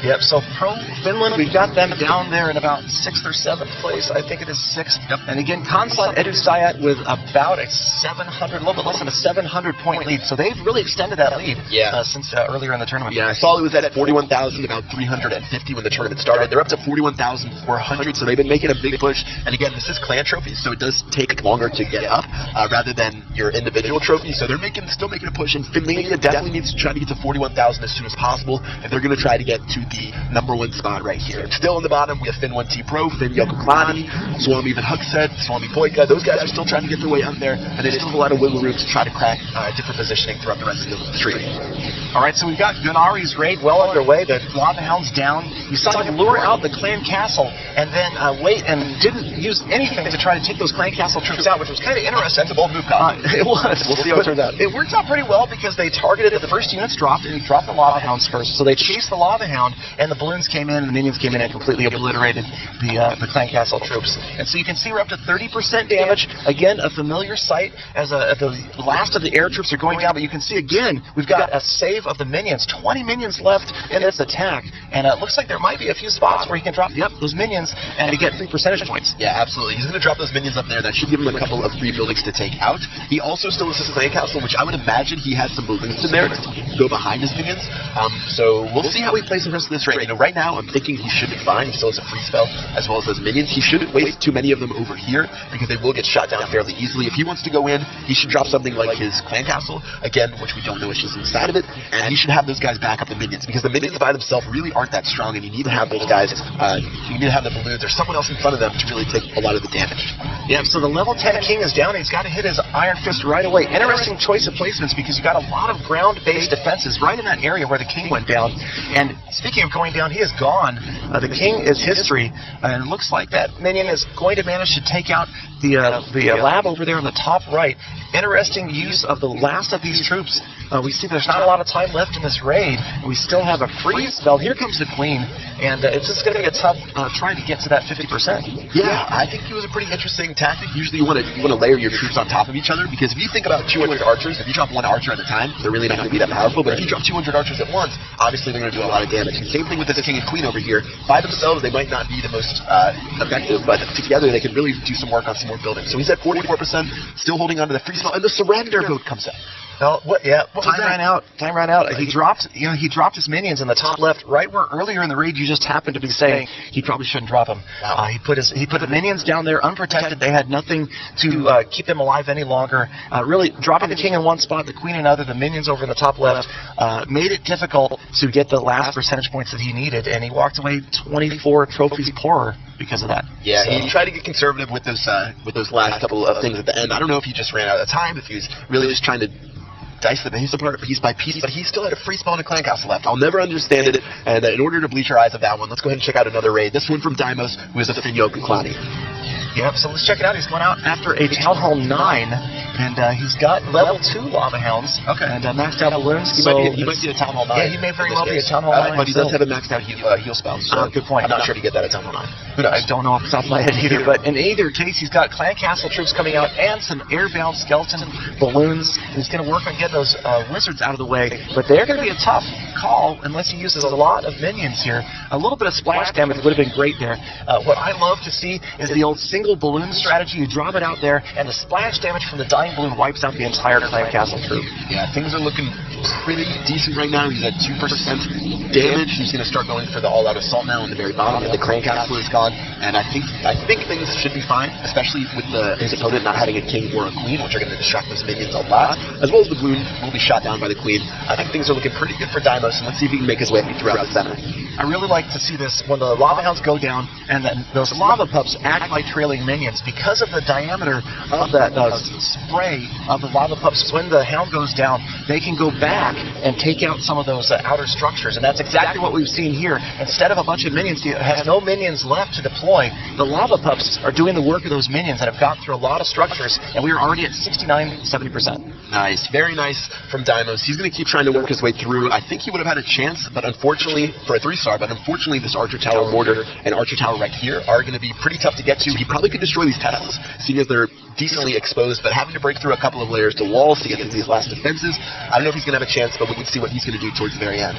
Yep, so Pro Finland, we've got them down there in about 6th or 7th place. I think it is 6th. Yep. And again, Kansan Edusayat with about a 700, a little bit less than a 700-point lead. So they've really extended that lead since earlier in the tournament. Yeah, I saw it was at 41,000, about 350 when the tournament started. They're up to 41,400, so they've been making a big push. And again, this is clan trophies, so it does take longer to get up rather than your individual trophies. So they're still making a push, and Finland definitely needs to try to get to 41,000 as soon as possible if they're going to try to get to the #1 spot right here. Still in the bottom, we have Fin1T Pro, Fin Jokoklani, Suomi Hukset, Suomi Poika. Those guys are still trying to get their way up there, and they still have a lot of wiggle room to try to crack different positioning throughout the rest of the street. All right, so we've got Gunari's raid well underway. The Lava Hound's down. You saw him lure out the clan castle and then wait and didn't use anything to try to take those clan castle troops out, which was kind of interesting. That's a bold move, Kyle. It was. We'll see how it turns out. It worked out pretty well because they targeted the first units dropped, and he dropped the Lava Hounds first. So they chased the Lava Hound, and the balloons came in, and the minions came in and completely obliterated the clan castle troops. And so you can see we're up to 30% damage. Again, a familiar sight as the last of the air troops are going down, but you can see again, we've got a save of the minions. 20 minions left in this attack, and it looks like there might be a few spots where he can drop those minions and to get 3 percentage points. Yeah, absolutely. He's going to drop those minions up there. That should give him a couple of free buildings to take out. He also still has his clan castle, which I would imagine he has some balloons in there to go behind his minions. So we'll see how he plays the rest of this raid. Right now, I'm thinking he should be fine. He still has a free spell as well as those minions. He shouldn't waste too many of them over here because they will get shot down fairly easily. If he wants to go in, he should drop something like his clan castle, again, which we don't know which is inside of it, and he should have those guys back up the minions because the minions by themselves really aren't that strong, and you need to have those guys, you need to have the balloons or someone else in front of them to really take a lot of the damage. Yeah, so the level 10 king is down. He's got to hit his Iron Fist right away. Interesting choice of placements because you got a lot of ground-based defenses right in that area where the king went down. And speaking of going down, he is gone. The king is history, and it looks like that minion is going to manage to take out the lab over there on the top right. Interesting use of the last of these troops. We see there's not a lot of time left in this raid. We still have a freeze spell. Here comes the queen, and it's just going to be a tough trying to get to that 50%. Yeah, I think it was a pretty interesting tactic. Usually you want to layer your troops on top of each other because if you think about 200 archers, if you drop one archer at a time, they're really not going to be that powerful. But if you drop 200 archers at once, obviously they're going to do a lot of damage. And same thing with this king and queen over here. By themselves, they might not be the most effective, but together they can really do some work on some more buildings. So he's at 44%, still holding on to the free spell, and the surrender vote comes out. No, time ran out. He dropped his minions in the top left, right where earlier in the raid you just happened to be saying he probably shouldn't drop them. Wow. He put the minions down there unprotected. They had nothing to keep them alive any longer. Really dropping the king in one spot, the queen in another, the minions over in the top left made it difficult to get the last percentage points that he needed, and he walked away 24 trophies poorer because of that. Yeah, he tried to get conservative with those last couple of things at the end. I don't know if he just ran out of time, if he was really just trying to dice the base apart piece by piece, but he still had a free spawn and clan castle left. I'll never understand it, and in order to bleach our eyes of that one, let's go ahead and check out another raid. This one from Dimos, who is a Fin Jokoklani. Yep, so let's check it out. He's going out after a Town Hall 9, and he's got level 2 Lava Hounds and maxed out balloons. He might be a Town Hall 9. Yeah, he may very well be a Town Hall 9. But he does have a maxed out heal spell. So good point. I'm not sure if you get that at Town Hall 9. Who knows? I don't know off the top of my head either, but in either case, he's got Clan Castle troops coming out and some airbound skeleton balloons. He's going to work on getting those wizards out of the way, but they're going to be a tough call unless he uses a lot of minions here. A little bit of splash damage would have been great there. What I love to see is the old single balloon strategy. You drop it out there, and the splash damage from the dying balloon wipes out the entire Clan Castle troop. Yeah, things are looking pretty decent right now. He's at 2% damage. He's going to start going for the all-out assault now in the very bottom. The Clan Castle is gone, and I think things should be fine, especially with his opponent not having a king or a queen, which are going to distract those minions a lot, as well as the balloon will be shot down by the queen. I think things are looking pretty good for Deimos, and let's see if he can make his way throughout the center. I really like to see this when the lava hounds go down and then those lava pups act like trailing minions. Because of the diameter of that spray of the lava pups, when the hound goes down, they can go back and take out some of those outer structures. And that's exactly what we've seen here. Instead of a bunch of minions, he has no minions left to deploy. The lava pups are doing the work of those minions and have gotten through a lot of structures, and we are already at 69-70%. Nice. Very nice from Deimos. He's going to keep trying to work his way through. I think he would have had a chance, but unfortunately, for a 3-star, this Archer Tower Mortar and Archer Tower right here are going to be pretty tough to get to. He probably could destroy these Teslas, seeing as they're decently exposed, but having to break through a couple of layers to walls to get to these last defenses, I don't know if he's going to have a chance, but we can see what he's going to do towards the very end.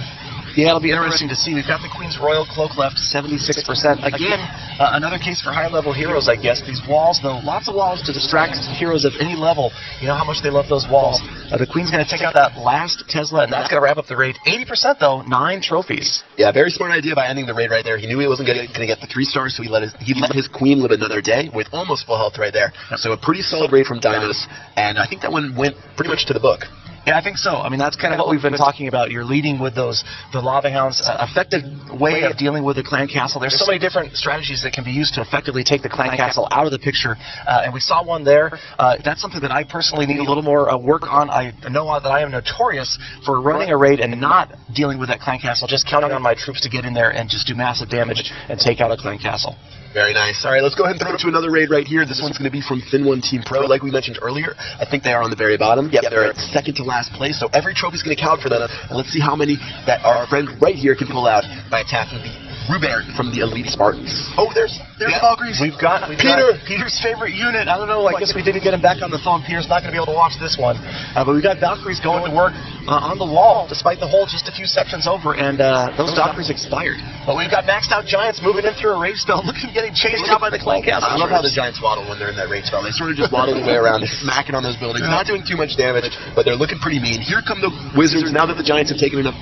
Yeah, it'll be interesting to see. We've got the Queen's Royal Cloak left, 76%. Again, another case for high-level heroes, I guess. These walls, though, lots of walls to distract heroes of any level. You know how much they love those walls. The Queen's going to take out that last Tesla, and that's going to wrap up the raid. 80%, though, 9 trophies. Yeah, very smart idea by ending the raid right there. He knew he wasn't going to get the 3 stars, so he let his Queen live another day with almost full health right there. So a pretty solid raid from Deimos, and I think that one went pretty much to the book. Yeah, I think so. I mean, that's kind of what we've been talking about. You're leading with the Lava Hounds, effective way of dealing with the Clan Castle. There's so many different strategies that can be used to effectively take the Clan Castle out of the picture, and we saw one there. That's something that I personally need a little more work on. I know that I am notorious for running a raid and not dealing with that Clan Castle, just counting on my troops to get in there and just do massive damage and take out a Clan Castle. Very nice. All right, let's go ahead and throw it to another raid right here. This one's going to be from Fin1 Team Pro. Like we mentioned earlier, I think they are on the very bottom. Yep, they're at second to last place, so every trophy's going to count for them. And let's see how many that our friend right here can pull out by attacking the Rubert from the Elite Spartans. Oh, there's Valkyries. We've got Peter's favorite unit. I don't know, I guess we didn't get him back on the phone. Peter's not going to be able to watch this one. But we've got Valkyries going to work on the wall, despite the hole just a few sections over, and those Valkyries expired. But we've got maxed out Giants moving in through a rage spell. Look at them getting chased out by the Clan Castle. I love how the Giants waddle when they're in that rage spell. They sort of just waddle their way around, smacking on those buildings, not doing too much damage, but they're looking pretty mean. Here come the Wizards. Now that the Giants have taken enough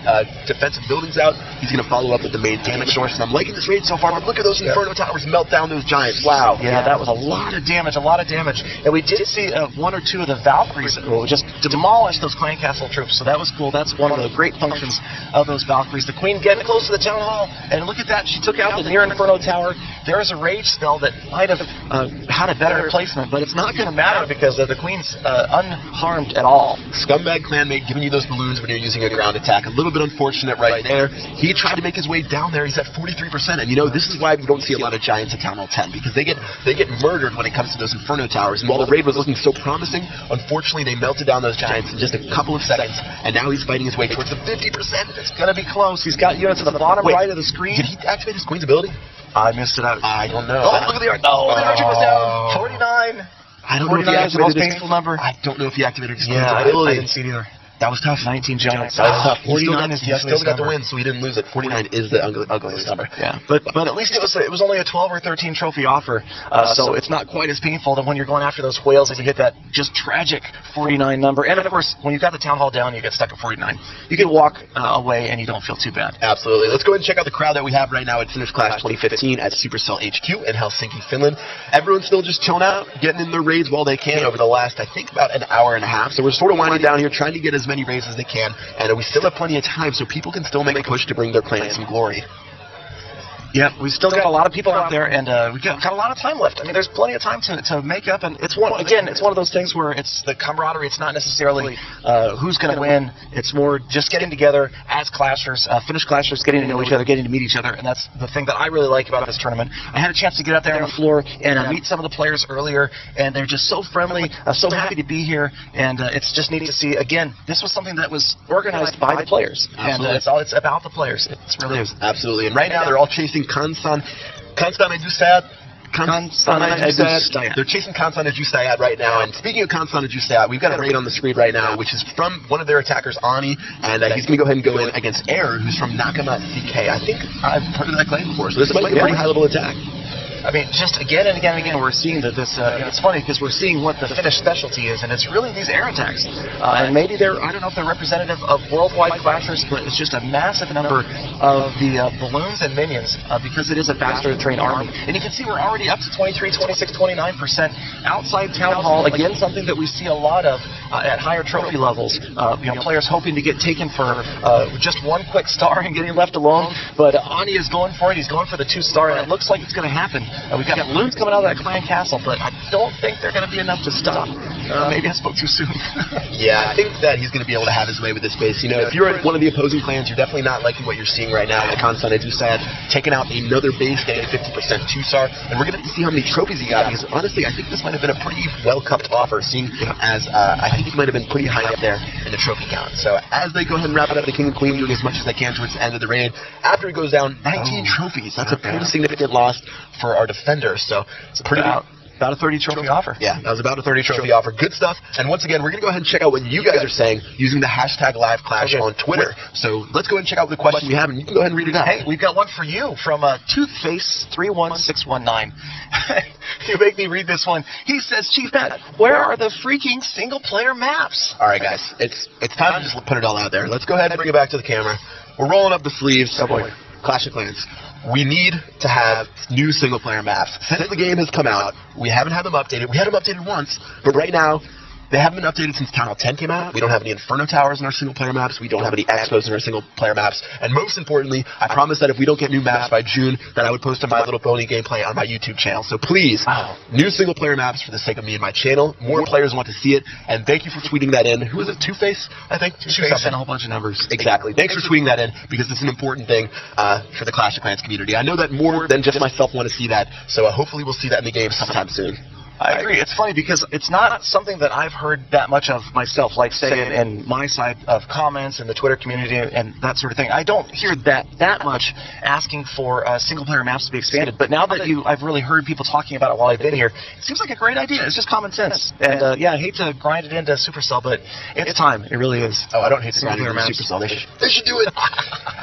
defensive buildings out, he's going to follow up with the main damage source, and I'm liking this raid so far, but look at those Inferno Towers melt down those Giants. Wow. Yeah, that was a lot of damage, And we did see 1 or 2 of the Valkyries just demolish those Clan Castle troops, so that was cool. That's one of the great functions of those Valkyries. The Queen getting close to the Town Hall, and look at that. She took out the near Inferno Tower. There is a rage spell that might have had a better placement, but it's not going to matter because the Queen's unharmed at all. Scumbag clanmate giving you those balloons when you're using a ground attack. A little bit unfortunate right there. He tried to make his way down there. He's at 43%, and you know, this is why we don't see a lot of Giants at Town Hall 10, because they get murdered when it comes to those Inferno Towers. And while the raid was looking so promising, unfortunately they melted down those Giants in just a couple of seconds, and now he's fighting his way towards the 50%. It's going to be close. He's got units at the bottom right of the screen. Did he activate his Queen's ability? I missed it out. I don't know. Oh, look at the Archer. Oh, the Archer was down. 49. I don't know if he activated activated the most painful number. I don't know if he activated his Queen's ability. I didn't see it either. That was tough. 19 Giants. That was tough. 49 is the still got the win, so he didn't lose it. 49 is the ugliest number. Yeah, but at least it was only a 12 or 13 trophy offer, so it's not quite as painful than when you're going after those whales and you hit that just tragic 49 number. And of course, when you've got the Town Hall down, you get stuck at 49. You can walk away and you don't feel too bad. Absolutely. Let's go ahead and check out the crowd that we have right now at Finnish Clash 2015 at Supercell HQ in Helsinki, Finland. Everyone's still just chilling out, getting in their raids while they can over the last, I think, about an hour and a half. So we're sort of winding down here, trying to get as many raids as they can. And we still have plenty of time, so people can still make a push to bring their clan some glory. Yep, we've still got a lot of people out there, and we've got a lot of time left. I mean, there's plenty of time to make up, and it's one of those things where it's the camaraderie. It's not necessarily who's going to win. It's more just getting together as clashers, Finnish clashers, getting to know each other, getting to meet each other, and that's the thing that I really like about this tournament. I had a chance to get out there on the floor and meet some of the players earlier, and they're just so friendly, so happy to be here, and it's just neat to see. Again, this was something that was organized by the players, and it's about the players. It really is. Absolutely, and right now they're all chasing Kansan. Constant Edustayat. Edustayat. They're chasing Constant Edustayat right now. And speaking of Constant Edustayat, we've got a raid on the screen right now, which is from one of their attackers, Ani, and he's going to go ahead and go in against Air, who's from Nakamat CK. I think I've heard of that claim before, so this might be a pretty high-level attack. I mean, just again and again and again, we're seeing that this, it's funny because we're seeing what the Finnish specialty is, and it's really these air attacks. And maybe I don't know if they're representative of worldwide clashers, but it's just a massive number of the balloons and minions because it is a faster trained army. And you can see we're already up to 23, 26, 29% outside Town Hall. Again, something that we see a lot of at higher trophy levels. Players hoping to get taken for just one quick star and getting left alone. But Ani is going for it. He's going for the 2-star, and it looks like it's going to happen. We've got balloons coming out of that clan castle, but I don't think they're going to be enough to stop. Maybe I spoke too soon. Yeah, I think that he's going to be able to have his way with this base. If you're one of the opposing clans, you're definitely not liking what you're seeing right now. Constant Edustayat taking out another base, getting a 50% 2-star, and we're going to see how many trophies he got, because honestly, I think this might have been a pretty well-cupped offer, seeing as I think he might have been pretty high up there in the trophy count. So as they go ahead and wrap it up, the King and Queen doing as much as they can towards the end of the raid. After he goes down, 19 trophies. That's a pretty significant loss for our defender. So it's a pretty about a 30 trophy offer. Yeah, that was about a 30 trophy offer. Good stuff. And once again, we're going to go ahead and check out what you guys are saying using the hashtag #LiveClash on Twitter. So let's go ahead and check out the question we have, and you can go ahead and read it out. Hey, we've got one for you from Toothface31619. You make me read this one. He says, Chief Matt, where are the freaking single-player maps? All right, guys. It's time to just put it all out there. Let's go ahead and bring it back to the camera. We're rolling up the sleeves. Oh, boy. Clash of Clans. We need to have new single-player maps. Since the game has come out, we haven't had them updated. We had them updated once, but right now, they haven't been updated since Town Hall 10 came out. We don't have any Inferno Towers in our single-player maps. We don't have any Expos in our single-player maps. And most importantly, I promised that if we don't get new maps by June, that I would post a My Little Pony gameplay on my YouTube channel. So please, new single-player maps for the sake of me and my channel. More players want to see it. And thank you for tweeting that in. Who was it? Two-Face, I think? Two-Face and a whole bunch of numbers. Exactly. Thanks for tweeting that in, because it's an important thing for the Clash of Clans community. I know that more than just myself want to see that. So hopefully we'll see that in the game sometime soon. I agree. It's funny because it's not something that I've heard that much of myself, like say in my side of comments in the Twitter community and that sort of thing. I don't hear that much asking for single-player maps to be expanded. But now that I've really heard people talking about it while I've been here, it seems like a great idea. It's just common sense. And I hate to grind it into Supercell, but it's time. It really is. Oh, I don't hate to grind it into Supercell. They should do it.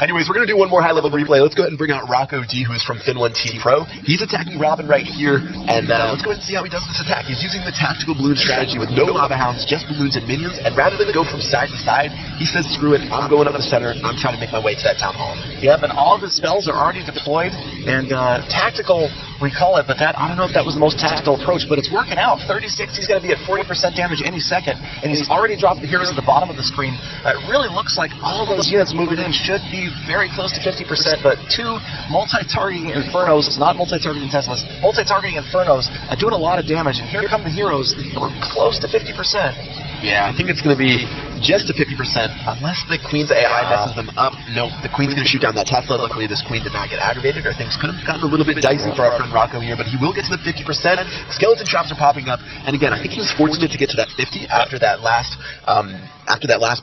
Anyways, we're going to do one more high-level replay. Let's go ahead and bring out Rocco D, who is from Finland Team Pro. He's attacking Robin right here, and let's go ahead and see how he does this attack. He's using the tactical balloon strategy with no lava hounds, just balloons and minions, and rather than go from side to side, he says, screw it, I'm going up the center, I'm trying to make my way to that town hall. Yep, and all of his spells are already deployed, and tactical, we call it, but I don't know if that was the most tactical approach, but it's working out. 36, he's going to be at 40% damage any second, and he's already dropped the heroes at the bottom of the screen. It really looks like all of those units moving in should be very close to 50%, but two multi-targeting Infernos, not multi-targeting Teslas, multi-targeting Infernos, doing a lot of damage, and here come the heroes. We're close to 50%. Yeah, I think it's going to be just to 50%, unless the Queen's AI messes them up. No, the Queen's going to shoot down that Tesla. Luckily, this Queen did not get aggravated, or things could have gotten a little bit dicey for our friend Rocco here, but he will get to the 50%. Skeleton traps are popping up, and again, I think he was fortunate to get to that 50 after that last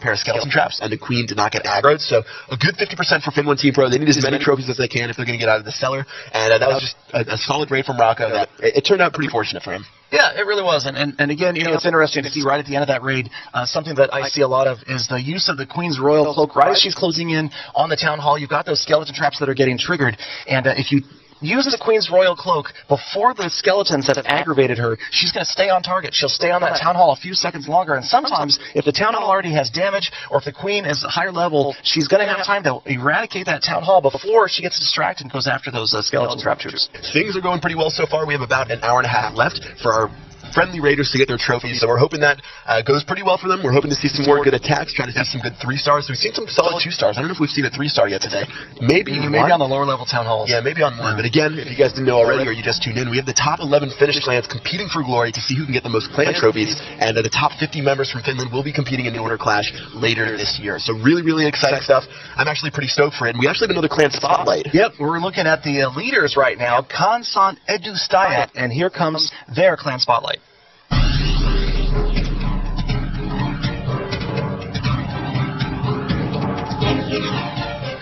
pair of skeleton traps, and the Queen did not get aggroed. So a good 50% for Finland Team Pro. They need as many trophies as they can if they're going to get out of the cellar, and that was just a solid raid from Rocco. That it turned out pretty fortunate for him. Yeah, it really was. And again, it's interesting to see right at the end of that raid, something that I see a lot of is the use of the Queen's Royal Cloak. Right as she's closing in on the Town Hall, you've got those skeleton traps that are getting triggered. And if you use the Queen's Royal Cloak before the skeletons that have aggravated her, she's going to stay on target. She'll stay on that Town Hall a few seconds longer. And sometimes, if the Town Hall already has damage, or if the Queen is higher level, she's going to have time to eradicate that Town Hall before she gets distracted and goes after those skeleton trap troops. Things are going pretty well so far. We have about an hour and a half left for our friendly raiders to get their trophies, so we're hoping that goes pretty well for them. We're hoping to see some more good attacks, trying to see some good 3-stars. We've seen some solid 2-stars. I don't know if we've seen a 3-star yet today. Maybe on the lower level town halls. Yeah, maybe on one. But again, if you guys didn't know already, or you just tuned in, we have the top 11 Finnish clans competing for glory to see who can get the most clan trophies, and the top 50 members from Finland will be competing in the Order Clash later this year. So really, really exciting stuff. I'm actually pretty stoked for it. And we actually have another clan spotlight. Yep, we're looking at the leaders right now, Constant Edustayat, and here comes their clan spotlight.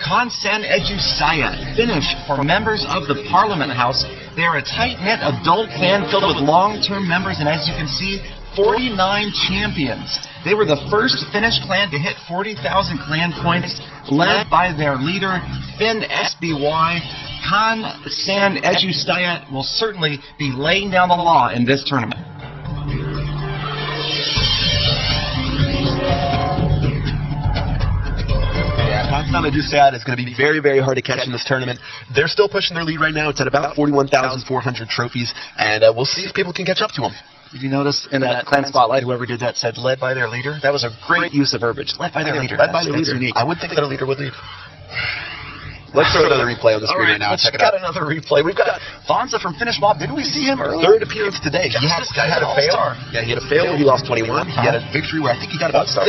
Kansan Ejusaya, Finnish for members of the Parliament House. They are a tight-knit adult clan filled with long-term members, and as you can see, 49 champions. They were the first Finnish clan to hit 40,000 clan points, led by their leader, Finn SBY. Kansan Ejusaya will certainly be laying down the law in this tournament. Kansan Ejusaya is going to be very, very hard to catch in this tournament. They're still pushing their lead right now. It's at about 41,400 trophies, and we'll see if people can catch up to them. Did you notice in that clan spotlight, whoever did that said led by their leader? That was a great use of verbiage. Led by their leader. Led by the leader. Unique. I would think that a leader would lead. Let's throw another replay on the screen right now. Let's check out another replay. We've got Fonza from Finnish Mob. Didn't we see him earlier? Third appearance today. He had a fail. Yeah, he had a fail where he lost 21. He had a victory where I think he got about 6.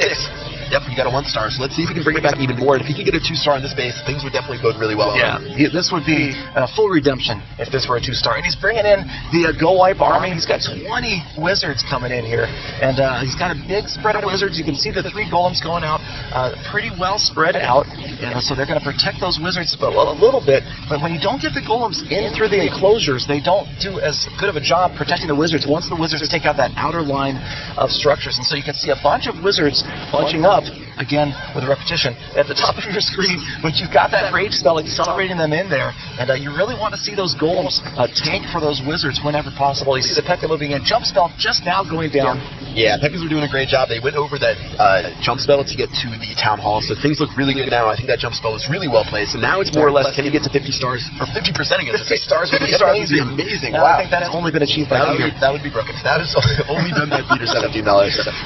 Yep, he got a 1-star. So let's see if we can bring it back even more. And if he can get a 2-star in this base, things would definitely bode really well. Yeah, this would be a full redemption if this were a 2-star. And he's bringing in the Go Wipe army. He's got 20 wizards coming in here. And he's got a big spread of wizards. You can see the 3 golems going out pretty well spread out. And so they're going to protect those wizards a little bit. But when you don't get the golems in through the enclosures, they don't do as good of a job protecting the wizards once the wizards take out that outer line of structures. And so you can see a bunch of wizards bunching up, again, with a repetition, at the top of your screen, but you've got that rage spell accelerating them in there, and you really want to see those golems tank for those wizards whenever possible. You see the P.E.K.K.A moving in. Jump spell just now going down. Yeah, P.E.K.K.As were doing a great job. They went over that jump spell to get to the town hall, so things look really good now. I think that jump spell was really well placed, and now it's more or less, can you get to 50 stars, or 50% against 50 stars would be amazing. Wow. Wow. I think that's only been achieved by Peter. That would be broken. That is only done by Peter $17.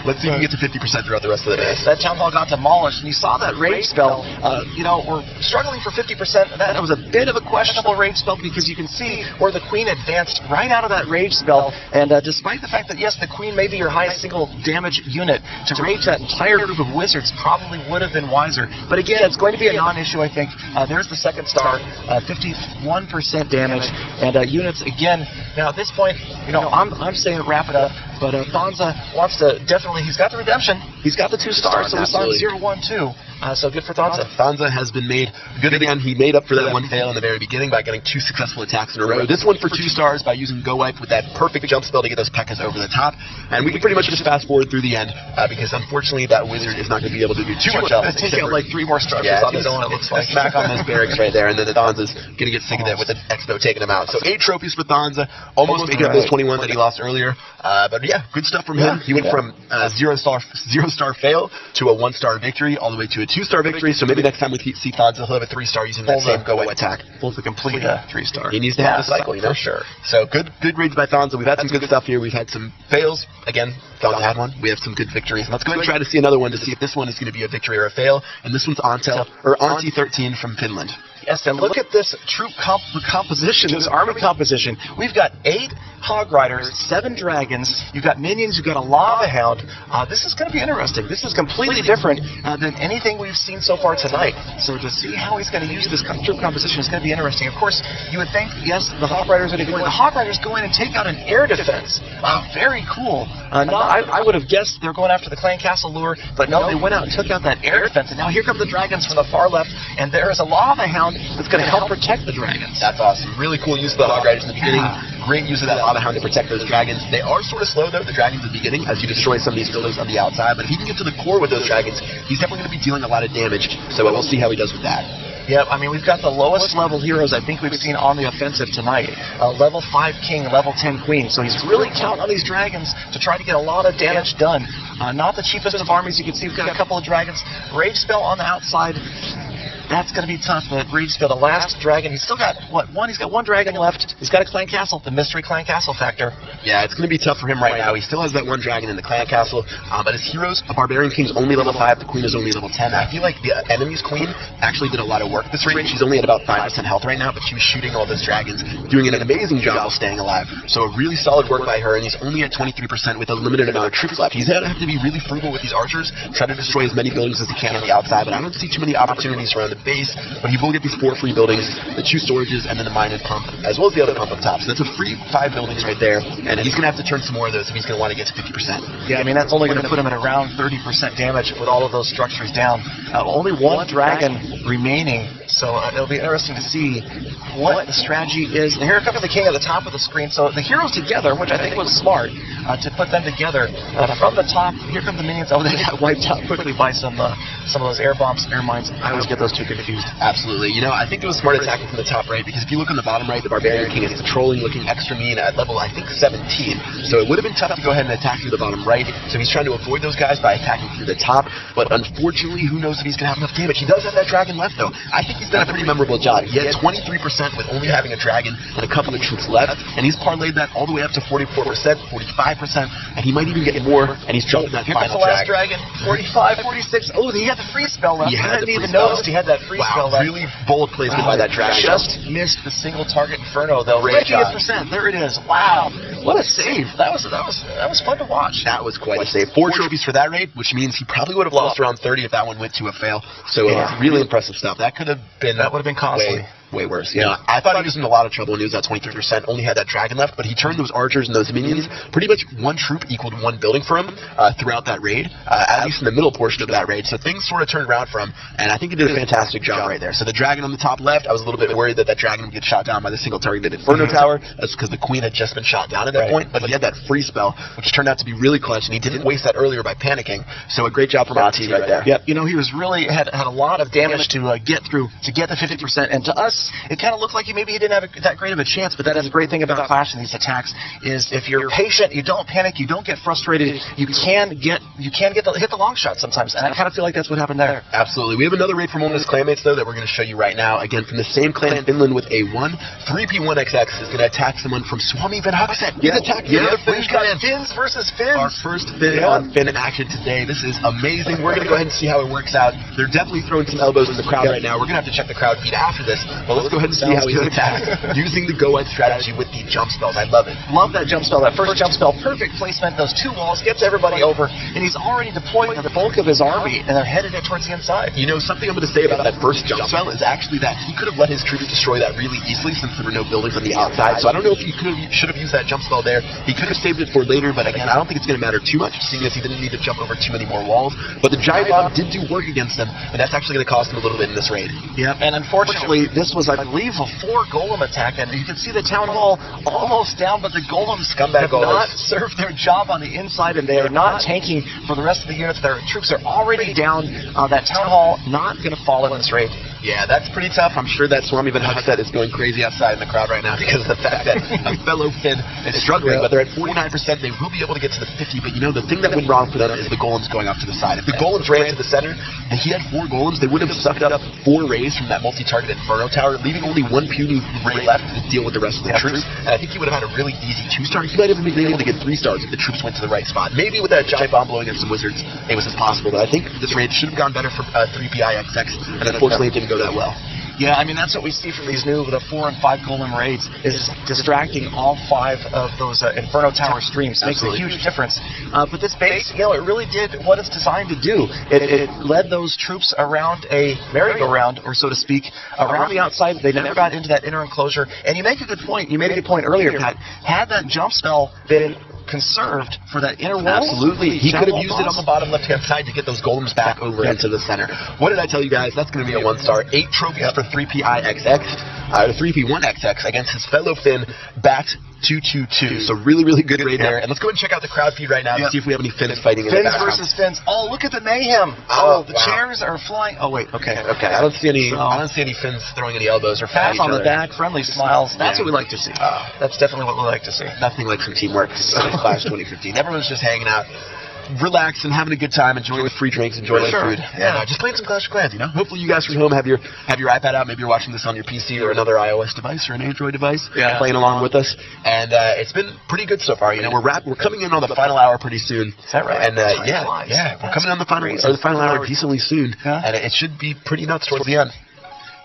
Let's see if we can get to 50% throughout the rest of the day. That town hall got demolished, and you saw that rage spell. We're struggling for 50%. That was a bit of a questionable rage spell because you can see where the queen advanced right out of that rage spell. And despite the fact that, yes, the queen may be your highest single damage unit, to rage that entire group of wizards probably would have been wiser. But again, it's going to be a non-issue, I think. There's the second star, 51% damage. And units, again, now at this point, I'm saying wrap it up. But Fonza wants to definitely, he's got the redemption. He's got the 2 stars, so we saw 0, 1, 2. So good for Fonza. Fonza has been made good again. He made up for that 1 fail in the very beginning by getting 2 successful attacks in a row. This one for 2 stars by using Go Wipe with that perfect jump spell to get those P.E.K.K.As over the top. And we can pretty much just fast forward through the end because unfortunately that wizard is not going to be able to do too much else. Take out like 3 more structures on his own, it looks like. Smack on those barracks right there, and then the Fonza's going to get sick of it with the Expo taking him out. So 8 trophies for Fonza, almost making up those 21 that he lost earlier. But yeah, good stuff from him. He went from 0-star fail to a 1-star victory all the way to a 2-star victory. So maybe next time we see Fonza, he'll have a 3-star using that same Go Wipe attack. Full to complete a 3-star. He needs to have the cycle, For sure. So good raids by Fonza. We've had some good stuff here. We've had some fails. Again, Fonza had one. We have some good victories. Let's go ahead and try to see another one to see if this one is going to be a victory or a fail. And this one's Antti 13 from Finland. Yes, and look at this troop composition, this army composition. We've got 8 Hog Riders, 7 Dragons. You've got Minions. You've got a Lava Hound. This is going to be interesting. This is completely different than anything we've seen so far tonight. So to see how he's going to use this troop composition is going to be interesting. Of course, you would think, yes, the Hog Riders are going to go in. The Hog Riders go in and take out an air defense. Very cool. I would have guessed they're going after the Clan Castle lure, but no, they went out and took out that air defense. And now here come the Dragons from the far left, and there is a Lava Hound that's going to help protect the Dragons. That's awesome. Really cool use of the Hog Riders in the beginning. Great use of that Lava Hound to protect those Dragons. They are sort of slow, though, the Dragons at the beginning, as you destroy some of these buildings on the outside. But if he can get to the core with those Dragons, he's definitely going to be dealing a lot of damage. So we'll see how he does with that. Yep, I mean, we've got the lowest level heroes I think we've seen on the offensive tonight. Level 5 King, level 10 Queen. So he's really counting on these Dragons to try to get a lot of damage done. Not the cheapest of armies. You can see we've got a couple of Dragons. Rage spell on the outside. That's going to be tough, but Rage spell, the last dragon, he's still got, He's got 1 dragon left. He's got a Clan Castle, the mystery Clan Castle factor. Yeah, it's going to be tough for him right now. He still has that 1 dragon in the Clan Castle, but his heroes, a Barbarian King's only level 5, the Queen is only level 10. I feel like the enemy's Queen actually did a lot of work this raid. She's only at about 5% health right now, but she was shooting all those dragons, doing an amazing job of staying alive. So a really solid work by her, and he's only at 23% with a limited amount of troops left. He's going to have to be really frugal with these archers, try to destroy as many buildings as he can on the outside, but I don't see too many opportunities around the the base, but he will get these 4 free buildings, the 2 storages, and then the mine and pump, as well as the other pump up top. So that's a free 5 buildings right there, and he's going to have to turn some more of those if he's going to want to get to 50%. Yeah, I mean, that's only going to put him at around 30% damage with all of those structures down. Only 1 dragon remaining, so it'll be interesting to see what the strategy is. And here comes the king at the top of the screen. So the heroes together, which I think was smart, to put them together. From the top, here come the minions. Oh, they got wiped out quickly by some of those air bombs, air mines. I always get those two confused. Absolutely. You know, I think it was smart attacking from the top right, because if you look on the bottom right, the Barbarian King is patrolling, looking extra mean at level, I think, 17. So it would have been tough to go ahead and attack through the bottom right. So he's trying to avoid those guys by attacking through the top. But unfortunately, who knows if he's going to have enough damage. He does have that dragon left, though. I think he's done a pretty memorable job. He had 23% with only having a dragon and a couple of troops left, and he's parlayed that all the way up to 44%, 45%, and he might even get more, and he's jumping that final dragon. 45, 46. Oh, he had the freeze spell left. I didn't even notice he had that freeze spell left. Really bold placement by that dragon. Just missed the single target Inferno, though. Great job. There it is. Wow. What a save. That was fun to watch. That was quite a save. 4 trophies for that raid, which means he probably would have lost around 30 if that one went to a fail. So really impressive stuff. That would have been costly. Way worse. You know, I thought he was in a lot of trouble when he was at 23%, only had that dragon left, but he turned those archers and those minions, pretty much 1 troop equaled 1 building for him throughout that raid, at least in the middle portion of that raid. So things sort of turned around for him, and I think he did a fantastic job right there. So the dragon on the top left, I was a little bit worried that dragon would get shot down by the single targeted Inferno Tower. That's because the queen had just been shot down at that point, but he had that free spell, which turned out to be really clutch, and he didn't waste that earlier by panicking. So a great job from Monty right there. Yep. You know, he was really had a lot of damage to get through, to get the 50%, and to us, it kind of looked like maybe he didn't have that great of a chance, but that is a great thing about Clash and these attacks is if you're patient, you don't panic, you don't get frustrated, you can hit the long shot sometimes, and I kind of feel like that's what happened there. Absolutely. We have another raid from one of his clanmates, though, that we're going to show you right now. Again, from the same clan, Finland, with a 3P1XX is going to attack someone from Swami Van Huxet. He's attacking another Finnish clan. Finns versus Finns. Our first Finn on Finn in action today. This is amazing. We're going to go ahead and see how it works out. They're definitely throwing some elbows in the crowd right now. We're going to have to check the crowd feed after this, but let's go ahead and see how he's attacked using the go-ahead strategy with the jump spells. I love it. Love that jump spell. That first jump spell, perfect placement. Those 2 walls gets everybody over, and he's already deployed the bulk of his army, and they're headed towards the inside. You know, something I'm going to say about that first jump spell is actually that he could have let his troops destroy that really easily since there were no buildings on the outside. So I don't know if he should have used that jump spell there. He could have saved it for later, but again, I don't think it's going to matter too much, seeing as he didn't need to jump over too many more walls. But the giant bomb did do work against him, and that's actually going to cost him a little bit in this raid. Yep, and unfortunately, this was, I believe, a 4 golem attack, and you can see the town hall almost down, but the golems have not served their job on the inside, and they are not tanking for the rest of the units. Their troops are already down. That town hall not going to fall in this raid. Yeah, that's pretty tough. I'm sure that Swami Van Huxet is going crazy outside in the crowd right now because of the fact that a fellow Finn is struggling, but they're at 49%. They will be able to get to the 50, but you know, the thing that went wrong for them is the golems going off to the side. If the golems ran to the center and he had 4 golems, they would have sucked up 4 rays from that multi-target Inferno Tower, leaving only 1 puny ray left to deal with the rest of the troops. And I think he would have had a really easy 2-star. He might have even been able to get 3 stars if the troops went to the right spot. Maybe with that giant bomb blowing at some wizards, it was impossible, but I think this raid should have gone better for 3PIXX, and unfortunately it didn't go that well. Yeah, I mean, that's what we see from these new, the 4 and 5 golem raids, is distracting all 5 of those Inferno Tower streams. Makes a huge difference. But this base, you know, it really did what it's designed to do. It led those troops around a merry-go-round, or so to speak, around the outside. They never got into that inner enclosure. And you make a good point. You made a good point earlier, Pat. Had that jump spell been conserved for that inner wall? Absolutely. He could have used it on the bottom left-hand side to get those golems back over into the center. What did I tell you guys? That's going to be a 1-star. 8 trophies for 3PIXX, or 3P1XX against his fellow Finn, Bat 222. So really, really good raid there. And let's go ahead and check out the crowd feed right now to see if we have any Finns fighting in the background. Finns versus Finns. Oh, look at the mayhem. The chairs are flying. Oh, wait. Okay. I don't see any Finns throwing any elbows or pats on the back, friendly smiles. That's what we like to see. That's definitely what we like to see. Nothing like some teamwork. Clash 2015. Everyone's just hanging out, relaxing, having a good time, enjoying the free drinks, enjoying the food, and just playing some Clash of Clans. You know, hopefully you guys from home have your iPad out. Maybe you're watching this on your PC or another iOS device or an Android device, playing along with us. And it's been pretty good so far. You know, we're coming in on the final hour pretty soon. Is that right? And we're coming on the final hour decently soon, and it should be pretty nuts towards the end.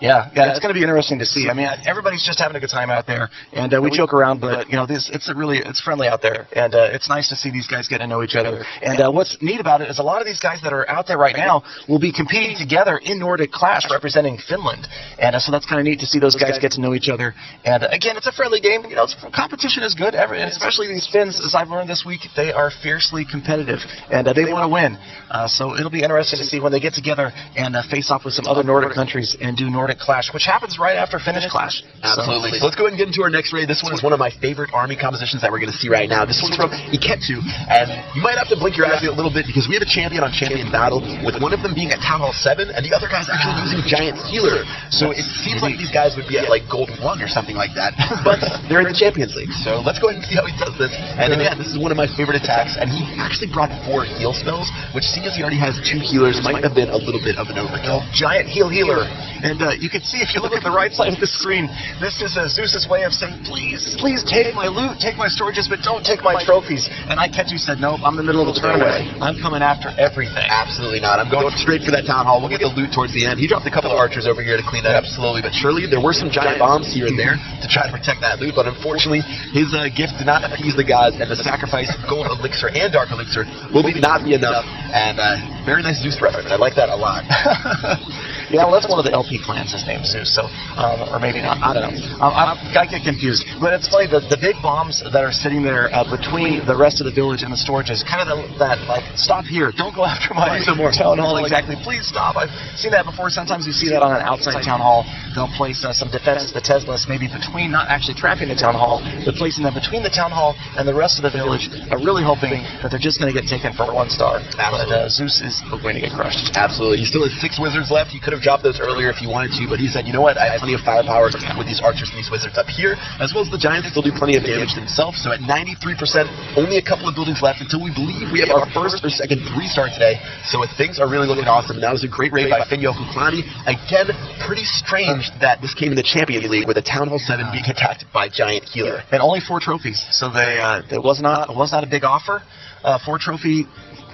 Yeah, it's going to be interesting to see. I mean, everybody's just having a good time out there, and we joke around, but it's friendly out there, and it's nice to see these guys get to know each other. And what's neat about it is a lot of these guys that are out there right now will be competing together in Nordic Clash representing Finland, and so that's kind of neat to see those guys get to know each other. And again, it's a friendly game. Competition is good, and especially these Finns, as I've learned this week, they are fiercely competitive, and they want to win. So it'll be interesting to see when they get together and face off with some other Nordic countries and do Nordic Clash, which happens right after Finnish Clash. Absolutely. So let's go ahead and get into our next raid. This one is one of my favorite army compositions that we're going to see right now. This one's from Iketu, and you might have to blink your eye a little bit because we have a champion on champion battle, with one of them being at Town Hall 7, and the other guy's actually using Giant Healer. So it seems like these guys would be at like Gold 1 or something like that, but they're in the Champions League. So let's go ahead and see how he does this. And again, this is one of my favorite attacks, and he actually brought 4 heal spells, which seeing as he already has 2 healers might have been a little bit of an overkill. Giant healer. And you can see if you look at the right side of the screen, this is Zeus's way of saying, please take my loot, take my storages, but don't take my trophies. And Iketu said, nope, I'm in the middle of the tournament. I'm coming after everything. Absolutely not. I'm going straight for that Town Hall. We'll get the loot towards the end. He dropped a couple of archers over here to clean that up slowly but surely. There were some giant bombs here and there to try to protect that loot, but unfortunately, his gift did not appease the gods, and the sacrifice of gold elixir and dark elixir will not be enough. And very nice Zeus reference. I like that a lot. Yeah, well, that's one of the LP clans, his name's Zeus, so, or maybe not, I don't know. I get confused. But it's funny, the big bombs that are sitting there between the rest of the village and the storages, kind of stop here, don't go after my town hall, exactly, please stop. I've seen that before. Sometimes you see that on an outside town hall. They'll place some defenses, the Teslas, maybe between, not actually trapping the town hall, but placing them between the town hall and the rest of the village, really hoping that they're just going to get taken for 1 star. Absolutely. But Zeus is going to get crushed. Absolutely. He still has 6 wizards left. He could have dropped those earlier if he wanted to, but he said, you know what, I have plenty of firepower with these archers and these wizards up here, as well as the giants still do plenty of damage themselves. So at 93%, only a couple of buildings left until we believe we have our first or second 3-star today. So things are really looking awesome. And that was a great raid by Finnish. Again, pretty strange that this came in the Champions League with a Town Hall 7 being attacked by Giant Healer. And only 4 trophies, so it was not a big offer. 4 trophy.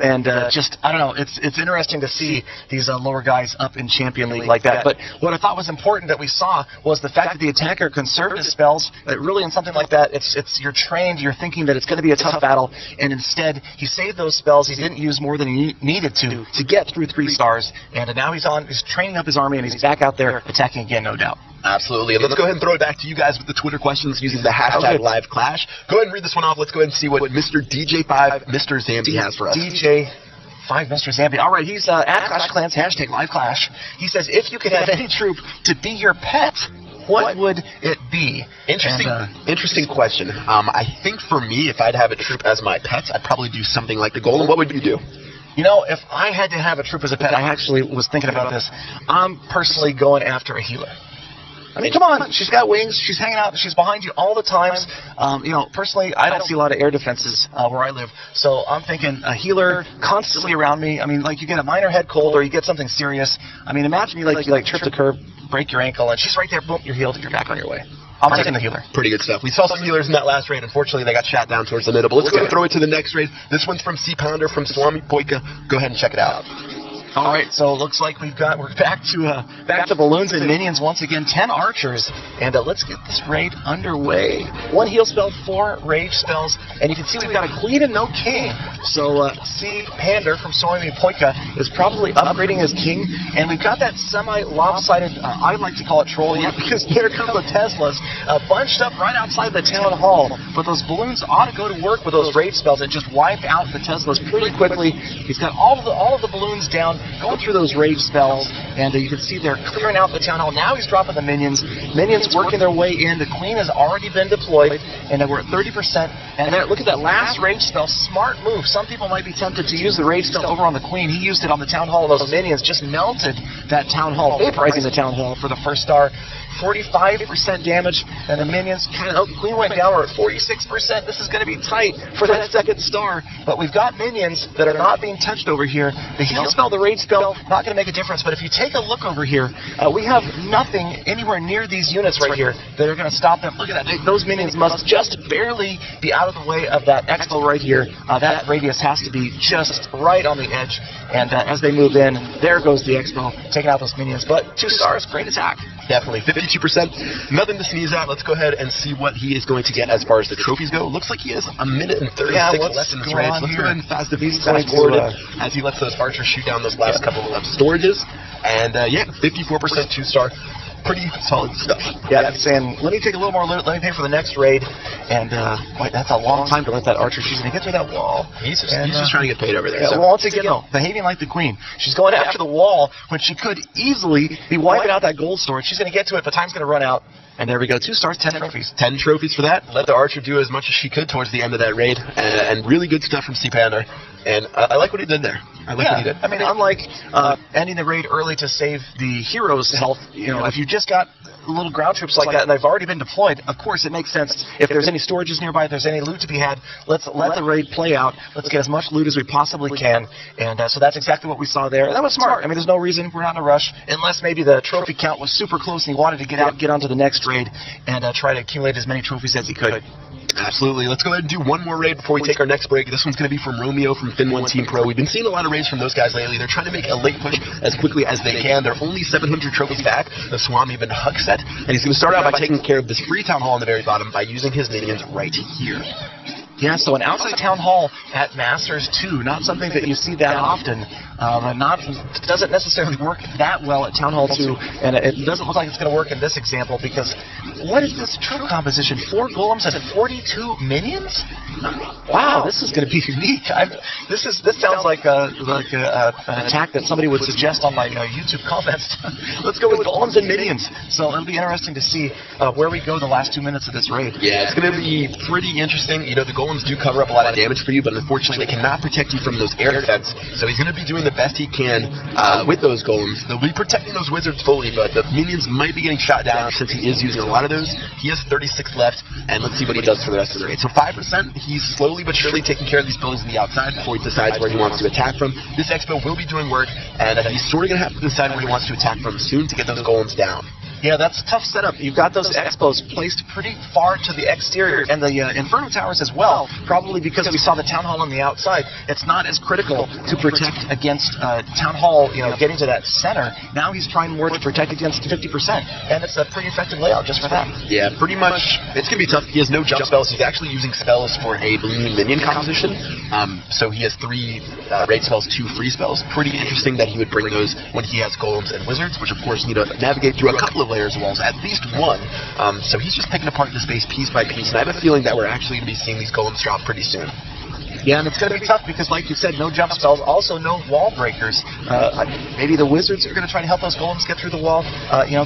And just, I don't know, it's interesting to see these lower guys up in Champion League like that. But what I thought was important that we saw was the fact that the attacker conserved his spells. Really, in something like that, you're trained, you're thinking that it's going to be a tough battle, and instead, he saved those spells. He didn't use more than he needed to get through 3 stars. And now he's training up his army, and he's back out there attacking again, no doubt. Absolutely. And let's go ahead and throw it back to you guys with the Twitter questions using the hashtag #LiveClash. Go ahead and read this one off. Let's go ahead and see what Mr. DJ5 Mr. Zambi has for us. DJ5 Mr. Zambi. All right, he's at Clash of Clans, #LiveClash. He says, if you could have any troop to be your pet, what would it be? Interesting question. I think for me, if I'd have a troop as my pet, I'd probably do something like the Golem. What would you do? You know, if I had to have a troop as a pet, I actually was thinking about this. I'm personally going after a healer. I mean, come on. She's got wings. She's hanging out. She's behind you all the times. Personally, I don't see a lot of air defenses where I live. So I'm thinking a healer constantly around me. I mean, like you get a minor head cold or you get something serious. I mean, imagine you trip the curb, break your ankle, and she's right there. Boom, you're healed. You're back on your way. I'm taking the healer. Pretty good stuff. We saw some healers in that last raid. Unfortunately, they got shot down towards the middle. But let's go and throw it to the next raid. This one's from C Pounder from Swami Poika. Go ahead and check it out. All right, so it looks like we're back to balloons and minions once again. 10 archers, and let's get this raid underway. 1 heal spell, 4 rage spells, and you can see we've got a queen and no king. So C Pander from Swami Poika is probably upgrading his king, and we've got that semi-lopsided, I like to call it troll, because here come the Teslas bunched up right outside the town hall. But those balloons ought to go to work with those rage spells and just wipe out the Teslas pretty quickly. He's got all of the balloons down, going through those rage spells, and you can see they're clearing out the town hall. Now he's dropping the minions. Minions working their way in. The queen has already been deployed, and we're at 30%. And there, look at that last rage spell. Smart move. Some people might be tempted to use the rage spell over on the queen. He used it on the town hall, and those minions just melted that town hall, vaporizing the town hall for the 1st star. 45% damage, and the minions the queen went down. We're at 46%. This is going to be tight for that 2nd star, but we've got minions that are not being touched over here. The heal spell, the rage raid spell, not going to make a difference. But if you take a look over here, we have nothing anywhere near these units right here that are going to stop them. Look at that. Those minions must just barely be out of the way of that expo right here. That radius has to be just right on the edge. And as they move in, there goes the expo, taking out those minions. But 2 stars, great attack. Definitely. 52%. Nothing to sneeze at. Let's go ahead and see what he is going to get as far as the trophies go. Looks like he has a minute and 36 left in this race. Let's go ahead and fast forward as he lets those archers shoot down those last couple of storages. And, 54% 2-star. Pretty solid stuff. Yeah, that's saying, let me take a little more loot, let me pay for the next raid. And, boy, that's a long time to let that archer shoot and get through that wall. He's just trying to get paid over there. Yeah, so. well, once again, though, behaving like the queen. She's going after the wall when she could easily be wiping out that gold storage. She's going to get to it, but time's going to run out. And there we go, 2 stars, 10 trophies. 10 trophies for that. Let the archer do as much as she could towards the end of that raid. And really good stuff from Sea Panda. And I like what he did there. I like what he did. I mean, unlike ending the raid early to save the hero's health, if you just got little ground troops like that and they've already been deployed, of course it makes sense. If there's any storages nearby, if there's any loot to be had, let's let the raid play out. Let's get as much loot as we possibly can. And so that's exactly what we saw there. And that was smart. I mean, there's no reason we're not in a rush, unless maybe the trophy count was super close and he wanted to get on to the next raid and try to accumulate as many trophies as he could. Absolutely. Let's go ahead and do one more raid before we take our next break. This one's going to be from Romeo from Fin1 Team Pro. We've been seeing a lot of raids from those guys lately. They're trying to make a late push as quickly as they can. They're only 700 trophies back. The Swami even Hug set. And he's going to start out by taking care of this free town hall on the very bottom by using his minions right here. Yeah, so an outside town hall at Masters 2, not something that you see that often. Doesn't necessarily work that well at Town Hall 2, and it doesn't look like it's going to work in this example because what is this troop composition? 4 golems and 42 minions? Wow, this is going to be unique. This sounds like an attack that somebody would suggest on my YouTube comments. Let's go with golems and minions. So it'll be interesting to see where we go the last 2 minutes of this raid. Yeah, it's going to be pretty interesting. The golems do cover up a lot of damage for you, but unfortunately they cannot protect you from those air defense. So he's going to be doing the best he can with those golems. They'll be protecting those wizards fully, but the minions might be getting shot down since he is using a lot of those. He has 36 left, and let's see what he does for the rest of the raid. So 5%, he's slowly but surely taking care of these buildings on the outside before he decides where he wants to attack from. This expo will be doing work, and he's sort of going to have to decide where he wants to attack from soon to get those golems down. Yeah, that's a tough setup. You've got those expos placed pretty far to the exterior, and the Inferno Towers as well, probably because we saw the Town Hall on the outside. It's not as critical to protect against Town Hall, getting to that center. Now he's trying more to protect against 50%, and it's a pretty effective layout just for that. Yeah, pretty much. It's going to be tough. He has no jump spells. He's actually using spells for a balloon minion composition. So he has 3 raid spells, 2 free spells. Pretty interesting that he would bring those when he has golems and wizards, which of course need to navigate through a couple of layers of walls, at least 1. So he's just picking apart this base piece by piece, and I have a feeling that we're actually going to be seeing these golems drop pretty soon. Yeah, and it's going to be tough because, like you said, no jump spells, also no wall breakers. Maybe the wizards are going to try to help those golems get through the wall.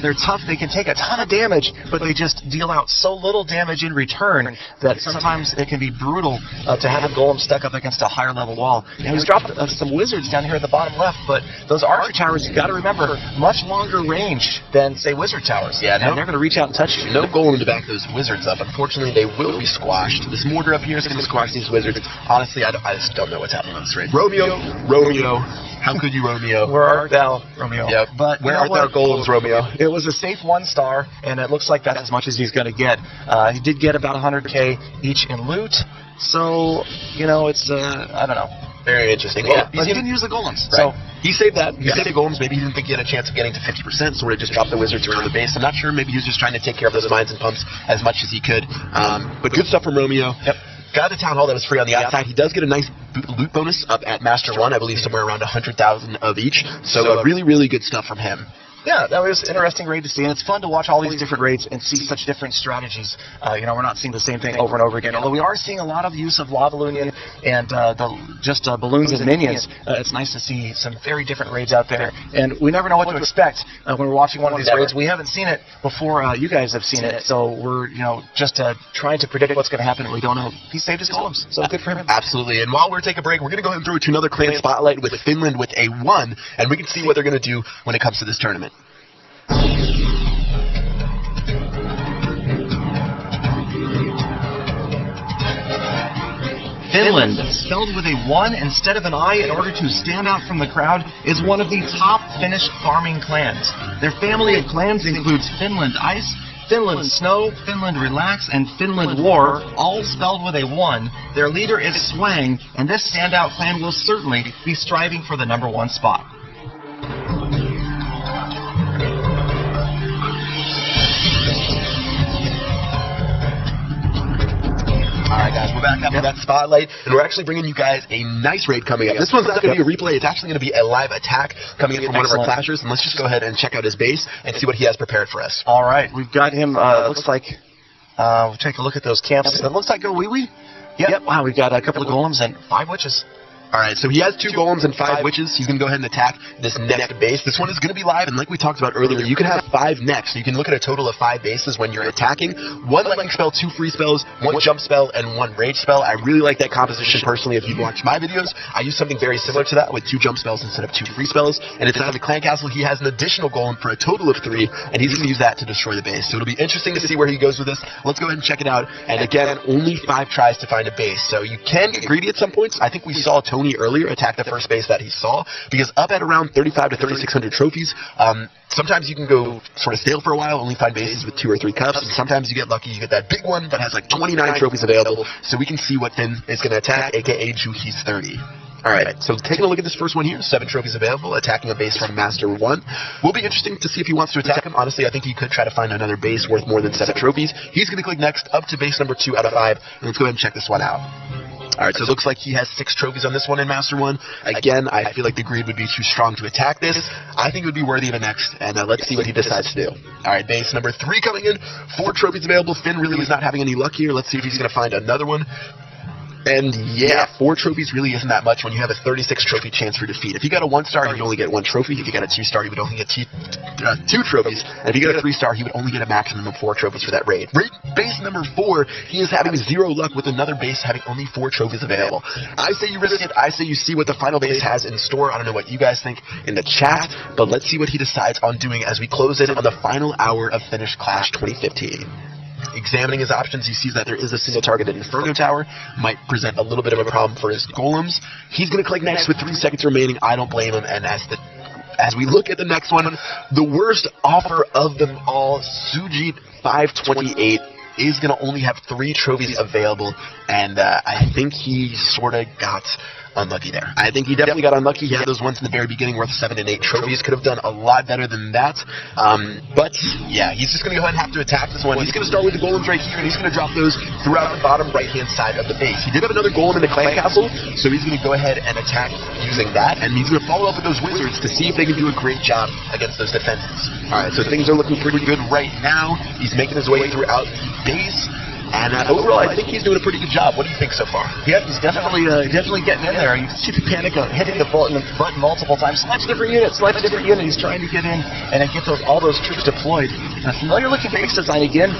They're tough. They can take a ton of damage, but they just deal out so little damage in return that sometimes it can be brutal to have a golem stuck up against a higher level wall. Now, he's dropped some wizards down here at the bottom left, but those archer towers, you've got to remember, much longer range than, say, wizard towers. Yeah, and they're going to reach out and touch you. No golem to back those wizards up. Unfortunately, they will be squashed. This mortar up here is going to squash these wizards. Honestly, I just don't know what's happening on this raid. Romeo, how could you, Romeo? Where art thou, Romeo? Yep. But where art thou, golems, Romeo? It was a safe 1-star, and it looks like that's as much as he's going to get. He did get about 100K each in loot, so it's I don't know. Very interesting. Well, but he didn't use the golems, so he saved that. He saved the golems. Maybe he didn't think he had a chance of getting to 50%, so would have just dropped the wizards around the base. I'm not sure. Maybe he was just trying to take care of those mines and pumps as much as he could. But good stuff from Romeo. Yep. Got the Town Hall that was free on the outside. He does get a nice loot bonus up at Master 1, I believe somewhere around 100,000 of each. So really, really good stuff from him. Yeah, that was an interesting raid to see, and it's fun to watch all these different raids and see such different strategies. We're not seeing the same thing over and over again, although we are seeing a lot of use of Lava Lunion and balloons and minions. It's nice to see some very different raids out there, and we never know what to expect when we're watching one of these raids. We haven't seen it before you guys have seen it, so we're just trying to predict what's going to happen, and we don't know. He saved his golems, so good for him. Absolutely, and while we're taking a break, we're going to go ahead and throw it to another clan spotlight with Finland with a 1, and we can see what they're going to do when it comes to this tournament. Finland, spelled with a 1 instead of an I in order to stand out from the crowd, is one of the top Finnish farming clans. Their family of clans includes Finland Ice, Finland Snow, Finland Relax, and Finland War, all spelled with a 1. Their leader is Swang, and this standout clan will certainly be striving for the #1 spot. All right, guys, we're back after that spotlight, and we're actually bringing you guys a nice raid coming up. This one's not going to be a replay. It's actually going to be a live attack coming in from one of our clashers, and let's just go ahead and check out his base and see what he has prepared for us. All right, we've got him, looks like, we'll take a look at those camps. It looks like a wee-wee. Yep, wow, we've got a couple of golems and 5 witches. All right, so he has 2 golems and 5 witches. He's going to go ahead and attack this next base. This one is going to be live, and like we talked about earlier, you can have 5 next. So you can look at a total of 5 bases when you're attacking. 1 lightning spell, 2 free spells, 1 jump spell, and 1 rage spell. I really like that composition personally. If you've watched my videos, I use something very similar to that with 2 jump spells instead of 2 free spells. And inside of the clan castle, he has an additional golem for a total of 3, and he's going to use that to destroy the base. So it'll be interesting to see where he goes with this. Let's go ahead and check it out. And again, only 5 tries to find a base. So you can get greedy at some points. I think we saw Tony earlier attack the first base that he saw, because up at around 35 to 3,600 trophies, sometimes you can go sort of stale for a while, only find bases with 2 or 3 cups, and sometimes you get lucky, you get that big one that has like 29 trophies available, so we can see what Finn is going to attack, aka Juhi's 30. Alright, so taking a look at this first one here, 7 trophies available, attacking a base from Master 1. Will be interesting to see if he wants to attack him. Honestly, I think he could try to find another base worth more than 7 trophies. He's going to click next, up to base number 2 out of 5, and let's go ahead and check this one out. Alright, so it looks like he has 6 trophies on this one in Master 1. Again, I feel like the greed would be too strong to attack this. I think it would be worthy of a next, and let's see what he decides to do. Alright, base number 3 coming in, 4 trophies available. Finn really is not having any luck here. Let's see if he's going to find another one. And yeah, 4 trophies really isn't that much when you have a 36 trophy chance for defeat. If you got a 1-star, you'd only get 1 trophy. If you got a 2-star, you would only get 2 trophies. And if you got a 3-star, he would only get a maximum of 4 trophies for that raid. Base number 4, he is having 0 luck with another base having only 4 trophies available. I say you risk it. I say you see what the final base has in store. I don't know what you guys think in the chat, but let's see what he decides on doing as we close in on the final hour of Finnish Clash 2015. Examining his options, he sees that there is a single targeted Inferno Tower. Might present a little bit of a problem for his golems. He's going to click next with 3 seconds remaining. I don't blame him. And as we look at the next one, the worst offer of them all, Sujit 528, is going to only have 3 trophies available. And I think he sort of got unlucky there. I think he definitely got unlucky. He had those ones in the very beginning worth 7 and 8 trophies. Could have done a lot better than that. But yeah, he's just going to go ahead and have to attack this one. He's going to start with the golems right here, and he's going to drop those throughout the bottom right-hand side of the base. He did have another golem in the clan castle, so he's going to go ahead and attack using that, and he's going to follow up with those wizards to see if they can do a great job against those defenses. Alright, so things are looking pretty good right now. He's making his way throughout the base. And overall, I think he's doing a pretty good job. What do you think so far? Yeah, he's definitely getting in there. You can see the panic of hitting the button multiple times. Select different units, select a different unit. He's trying to get in and get all those troops deployed. A familiar-looking base design again,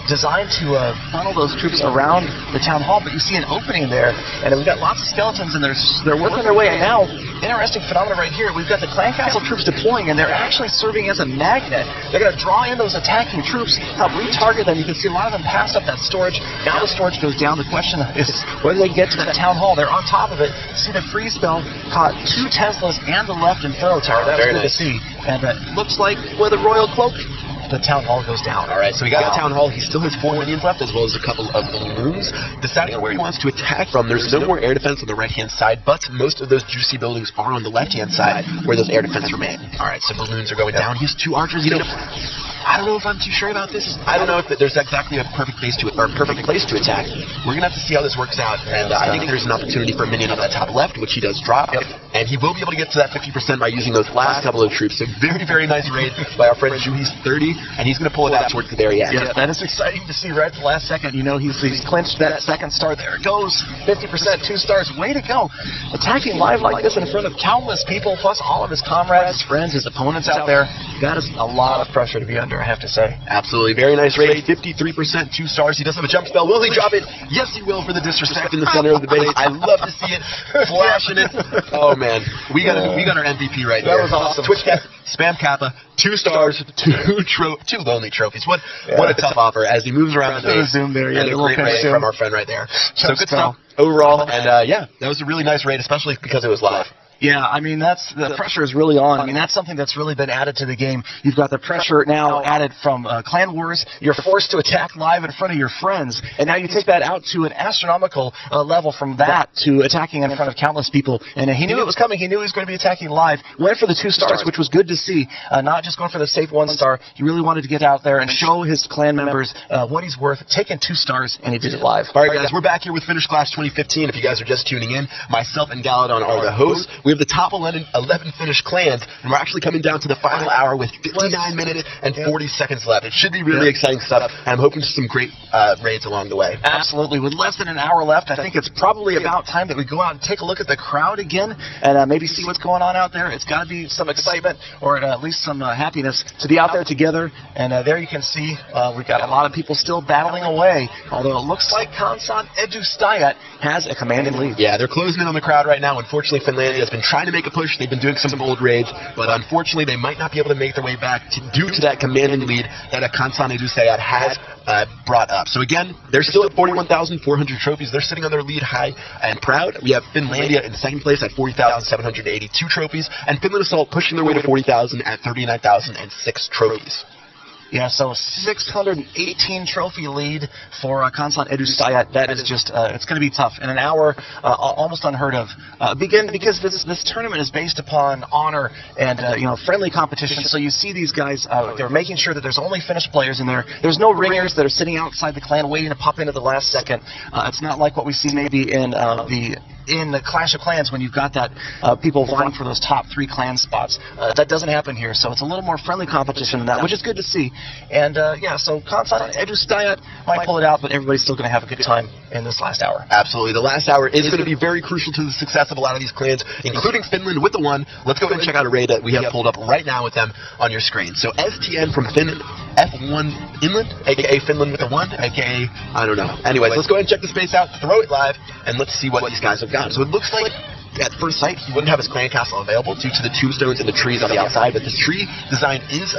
designed to funnel those troops around the town hall. But you see an opening there, and we've got lots of skeletons, and they're working their way. And now, interesting phenomenon right here. We've got the clan castle troops deploying, and they're actually serving as a magnet. They're going to draw in those attacking troops, help retarget them. You can see a lot of them pass up that storage. Now the storage goes down. The question is whether they get to that town hall. They're on top of it. See the free spell caught 2 Teslas and the left Inferno Tower. That was good to see. And it looks like with a royal cloak, the town hall goes down. Alright, so we got the town hall. He still has 4 minions left, as well as a couple of balloons. Deciding on where he wants to attack from, there's no more air defense on the right-hand side, but most of those juicy buildings are on the left-hand side, where those air defense remain. Alright, so balloons are going down. He has 2 archers. You know, I don't know if I'm too sure about this. I don't know if there's exactly a perfect base to perfect place to attack. We're gonna have to see how this works out, and I think there's an opportunity for a minion on that top left, which he does drop, and he will be able to get to that 50% by using those last couple of troops. So very, very nice raid by our friend Juhi's 30, and he's gonna pull it out towards the very end. Yeah, that is exciting to see right at the last second. You know, he's clinched that 2nd star. There it goes. 50%, 2 stars. Way to go. Attacking live like this in front of countless people, plus all of his comrades, his friends, his opponents out there. That is a lot of pressure to be under, I have to say. Absolutely. Very nice raid. 53%, 2 stars. He does have a jump spell. Will he drop it? Yes, he will, for the disrespect in the center of the base. I love to see it. Flashing it. Oh, man. We got our MVP right there. That was awesome. Twitch Cat, Spam Kappa, 2 stars, 2 lonely trophies. What a tough offer as he moves around the base. Zoom there. Yeah, and a great raid from our friend right there. So good stuff. overall. And yeah, that was a really nice raid, especially because it was live. Yeah, I mean, the pressure is really on. I mean, that's something that's really been added to the game. You've got the pressure now added from Clan Wars. You're forced to attack live in front of your friends, and now you take that out to an astronomical level from that to attacking in front of countless people. And he knew it was coming. He knew he was going to be attacking live. Went for the 2 stars, which was good to see. Not just going for the safe 1 star. He really wanted to get out there and show his clan members what he's worth, taking 2 stars, and he did it live. All right, guys, we're back here with Finnish Clash 2015. If you guys are just tuning in, myself and Galadon are the hosts. We have the top 11 Finnish clans, and we're actually coming down to the final hour with 59 minutes and 40 seconds left. It should be really exciting stuff, and I'm hoping for some great raids along the way. Absolutely. With less than an hour left, I think it's probably about time that we go out and take a look at the crowd again and maybe see what's going on out there. It's got to be some excitement or at least some happiness to be out there together. And there you can see we've got a lot of people still battling away, although it looks like Kansan Edustajat has a commanding lead. Yeah, they're closing in on the crowd right now. Unfortunately, Finlandia has been trying to make a push. They've been doing some bold raids, but unfortunately, they might not be able to make their way back due to that commanding lead that Kansan Edustajat has brought up. So again, they're still at 41,400 trophies. They're sitting on their lead high and proud. We have Finlandia in second place at 40,782 trophies, and Finland Assault pushing their way to 40,000 at 39,006 trophies. Yeah, so 618 trophy lead for Kansan Edustajat. That is just, it's going to be tough. In an hour, almost unheard of. Because this tournament is based upon honor and, friendly competition. So you see these guys, they're making sure that there's only Finnish players in there. There's no ringers that are sitting outside the clan waiting to pop in at the last second. It's not like what we see maybe in the Clash of Clans when you've got that people vying for those top 3 clan spots. That doesn't happen here, so it's a little more friendly competition than that, which is good to see. And so Kansan Edustajat might pull it out, but everybody's still going to have a good time in this last hour. Absolutely. The last hour is going to be very crucial to the success of a lot of these clans, including Finland with the 1. Let's go ahead and check out a raid that we have pulled up right now with them on your screen. So STN from Finland, F1 Inland, a.k.a. Finland with a 1, a.k.a. I don't know. Anyways, let's go ahead and check the space out, throw it live, and let's see what these guys have got. So it looks like at first sight, he wouldn't have his clan castle available due to the tombstones and the trees on the outside, but this tree design is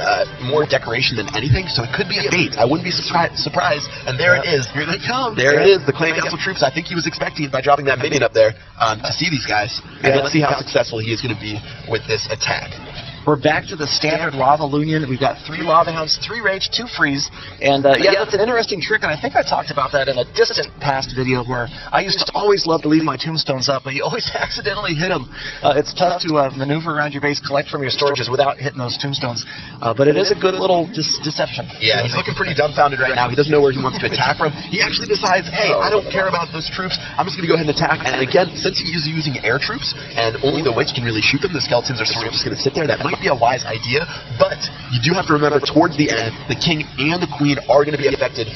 more decoration than anything, so it could be a bait. I wouldn't be surprised, and there it is. Here they come. There it is, the clan castle troops. I think he was expecting it by dropping that minion up there to see these guys, and let's see how successful he is going to be with this attack. We're back to the standard Lava Lunion. We've got 3 Lava Hounds, 3 Rage, 2 Freeze. And that's an interesting trick, and I think I talked about that in a distant past video where I used to always love to leave my tombstones up, but you always accidentally hit them. It's tough to maneuver around your base, collect from your storages without hitting those tombstones. But it is a good little deception. Yeah, he's looking pretty dumbfounded right now. He doesn't know where he wants to attack from. He actually decides, hey, I don't care about those troops. I'm just going to go ahead and attack. And again, since he is using air troops, and only the witch can really shoot them, the skeletons are sort of just going to sit there. That might be a wise idea, but you do have to remember towards the end, the king and the queen are going to be affected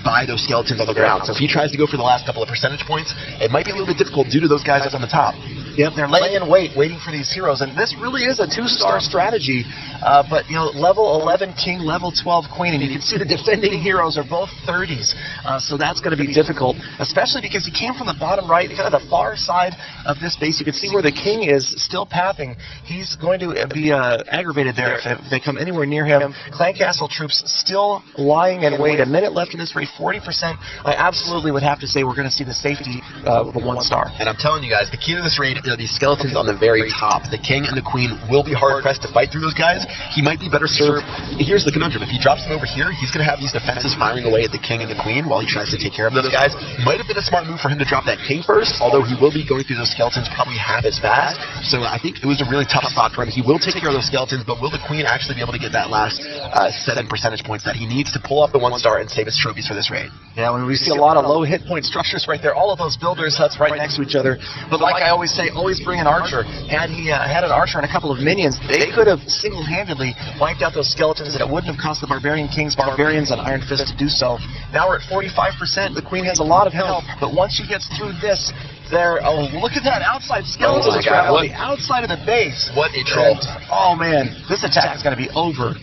by those skeletons on the ground. So if he tries to go for the last couple of percentage points, it might be a little bit difficult due to those guys up on the top. Yep, they're laying in wait, waiting for these heroes, and this really is a 2-star strategy. But level 11 king, level 12 queen, and you can see the defending heroes are both 30s. So that's going to be difficult, especially because he came from the bottom right, kind of the far side of this base. You can see where the king is still pathing. He's going to be aggravated there if they come anywhere near him. Clan Castle troops still lying in wait. A minute left in this raid, 40%. I absolutely would have to say we're going to see the safety of a 1-star. And I'm telling you guys, the key to this raid are these skeletons on the very top. The king and the queen will be hard-pressed to fight through those guys. He might be better served. Here's the conundrum. If he drops them over here, he's going to have these defenses firing away at the king and the queen while he tries to take care of those guys. Might have been a smart move for him to drop that king first, although he will be going through those skeletons probably half as fast. So I think it was a really tough spot for him. He will take care of those skeletons, but will the queen actually be able to get that last 7 percentage points that he needs to pull off the 1-star and save his trophies for this raid? Yeah, when we see a lot of low hit point structures right there, all of those builders' huts right next to each other. But like I always say, always bring an archer. Had he had an archer and a couple of minions, they could have single-handedly wiped out those skeletons, and it wouldn't have cost the Barbarian Kings, Barbarians, and Iron Fist to do so. Now we're at 45%. The queen has a lot of health, but once she gets through this, oh, look at that outside skeleton trap on the outside of the base. What a troll. Oh, man. This attack is going to be over.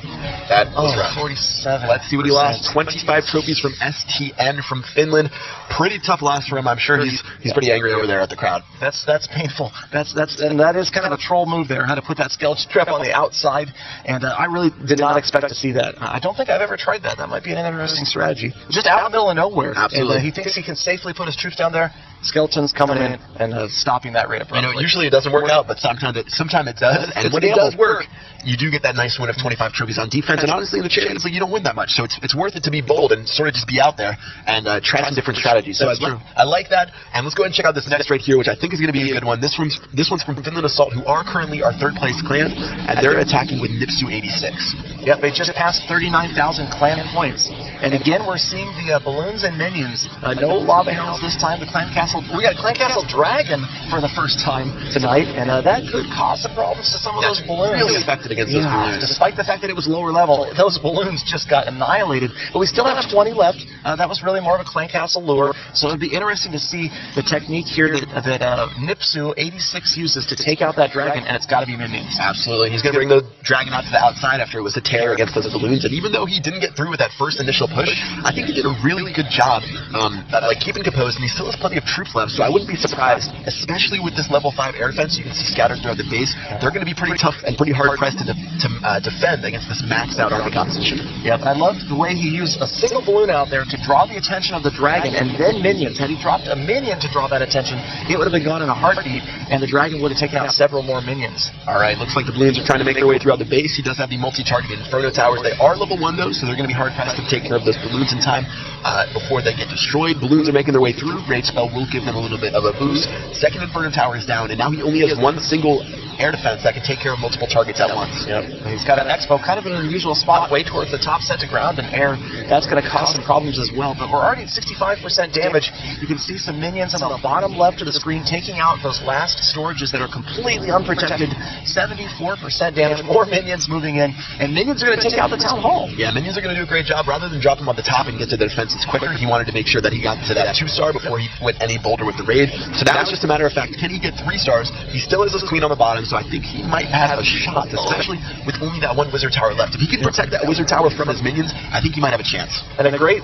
That was rough. 47. Let's see what he lost. 25 trophies from STN from Finland. Pretty tough loss for him. I'm sure he's pretty angry over there at the crowd. That's painful. And that is kind of a troll move there, how to put that skeleton trap on the outside. And I really did not expect to see that. I don't think I've ever tried that. That might be an interesting strategy. Just out in the middle of nowhere. Absolutely. And he thinks he can safely put his troops down there. Skeletons coming in and stopping that rate of I growth. know usually it doesn't work out, but sometimes it does. And when it does work, you do get that nice win of 25 trophies on defense. And honestly, in the Champions League, you don't win that much, so it's worth it to be bold and sort of just be out there and try some different strategies. So I like that. And let's go ahead and check out this next right here, which I think is going to be a good one. This one's from Finland Assault, who are currently our third place clan, and they're attacking with Nipsu 86. Yep, they just passed 39,000 clan points. And again, we're seeing the balloons and minions. No lava hounds this time. We got a Clan Castle Dragon for the first time tonight, and that could cause some problems to some of those balloons. Really effective against those balloons. Despite the fact that it was lower level, those balloons just got annihilated. But we still have 20 left. That was really more of a Clan Castle lure. So it'd be interesting to see the technique here that Nipsu 86 uses to take out that dragon, and it's got to be minions. Absolutely. He's going to bring the dragon out to the outside after it was a tear against those balloons. And even though he didn't get through with that first initial push, I think he did a really good job keeping composed, and he still has plenty of troops left, so I wouldn't be surprised, especially with this level 5 air defense you can see scattered throughout the base. They're going to be pretty tough and pretty hard-pressed to defend against this maxed-out army composition. Yep, I loved the way he used a single balloon out there to draw the attention of the dragon, and then minions. Had he dropped a minion to draw that attention, it would have been gone in a heartbeat, and the dragon would have taken out several more minions. All right, looks like the balloons are trying to make their way throughout the base. He does have the multi-targeted Inferno Towers. They are level 1, though, so they're going to be hard-pressed to take care of those balloons in time before they get destroyed. Balloons are making their way through. Raid Spell will give them a little bit of a boost. Second Inferno Tower is down, and now he only has one single air defense that can take care of multiple targets at once. Yep. He's got an Expo kind of in an unusual spot, way towards the top set to ground and air. That's going to cause some problems as well, but we're already at 65% damage. You can see some minions on the bottom left of the screen taking out those last storages that are completely unprotected. 74% damage, more minions moving in, and minions are going to take out the town hall. Yeah, minions are going to do a great job. Rather than drop them on the top and get to the defenses quicker, he wanted to make sure that he got to that 2-star before he went any bolder with the raid. So now it's just a matter of fact, can he get 3 stars? He still has his queen on the bottom, so I think he might have a shot, especially with only that one wizard tower left. If he can protect that wizard tower from his minions, I think he might have a chance. And a great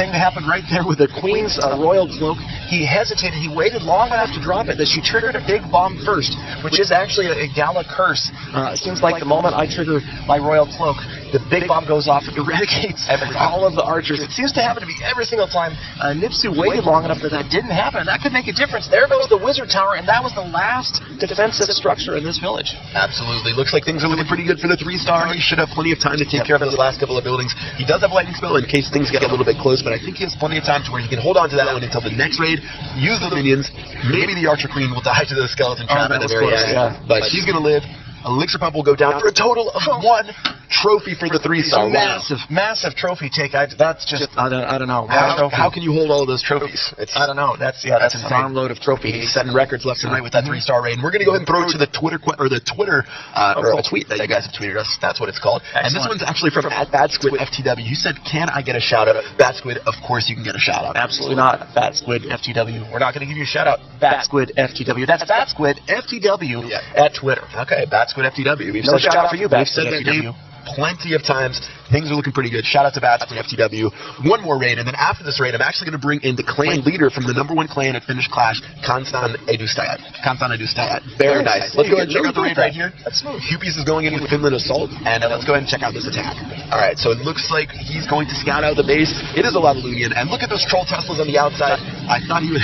thing that happened right there with the queen's royal cloak. He hesitated. He waited long enough to drop it that she triggered a big bomb first, which is actually a Gala curse. It seems like the moment I trigger my royal cloak, the big bomb goes off and eradicates all of the archers. It seems to happen to be every single time. Nipsu waited long enough that didn't happen, and that could make a difference. There goes the wizard tower, and that was the last defensive structure in this village. Absolutely. Looks like things are looking pretty good for the 3-star. He should have plenty of time to take care of those last couple of buildings. He does have lightning spell in case things get a little bit close, but I think he has plenty of time to where he can hold on to that one until the next raid, use the minions. Maybe the archer queen will die to the skeleton trap at the very end, but she's going to live. Elixir Pump will go down for a total of 1 trophy for the 3-star. Massive trophy take. That's just I don't know. How can you hold all of those trophies? I don't know. That's an armload of trophies. He's setting records left and right with that 3-star raid. And we're going to go ahead and throw it to the Twitter or a tweet that you guys have tweeted us. That's what it's called. Excellent. And this one's actually from @BadSquidFTW. You said, "Can I get a shout out?" BadSquid, of course you can get a shout out. Absolutely not, BadSquidFTW. We're not going to give you a shout out. BadSquidFTW. That's BadSquidFTW at Twitter. Okay, BadSquid FTW. We've no shout out for you, We've said that name plenty of times. Things are looking pretty good. Shout out to BadSquid FTW. One more raid, and then after this raid, I'm actually going to bring in the clan leader from the #1 clan at Finnish Clash, Kanstan Edustajat. Very nice. Let's go ahead and check out the raid right here. That's smooth. Huppies is going in with Finland Assault, and let's go ahead and check out this attack. All right, so it looks like he's going to scout out the base. It is a lot of Lunian, and look at those troll Teslas on the outside. I thought he would,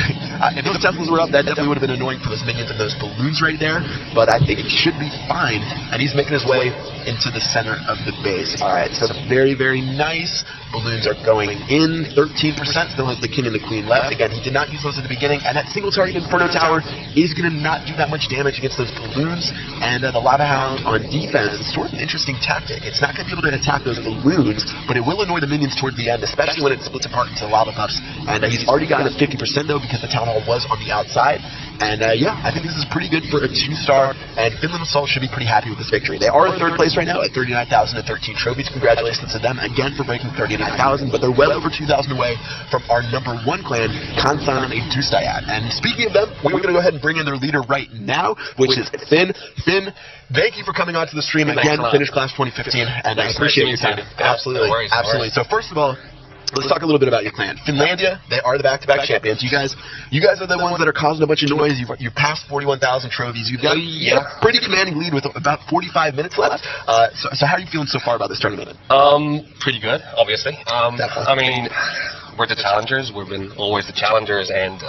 if those Teslas were up, that definitely would have been annoying for those minions and those balloons right there, but I think he should be fine, and he's making his way into the center of the base. All right, so very, very nice. Balloons are going in. 13% still has the king and the queen left. Again, he did not use those at the beginning, and that single target Inferno Tower is going to not do that much damage against those balloons. And the Lava Hound on defense is sort of an interesting tactic. It's not going to be able to attack those balloons, but it will annoy the minions towards the end, especially when it splits apart into lava puffs. And he's already gotten a 50% though, because the Town Hall was on the outside. And yeah, I think this is pretty good for a 2-star, and Finland Assault should be pretty happy with this victory. They are in 3rd place right now at 39,013 trophies. Congratulations to them again for breaking 39,000, but they're well over 2,000 away from our #1 clan, Kanstan Edustajat. And speaking of them, we're going to go ahead and bring in their leader right now, which is Finn. Finn, thank you for coming onto the stream again, Finnish Clash 2015, and I appreciate your time. Absolutely. Absolutely. So first of all, let's talk a little bit about your clan. Finlandia, they are the back-to-back champions. You guys are the ones that are causing a bunch of noise. You've passed 41,000 trophies. You've got a pretty commanding lead with about 45 minutes left. So how are you feeling so far about this tournament? Pretty good, obviously. I mean, we're the challengers. We've been always the challengers, and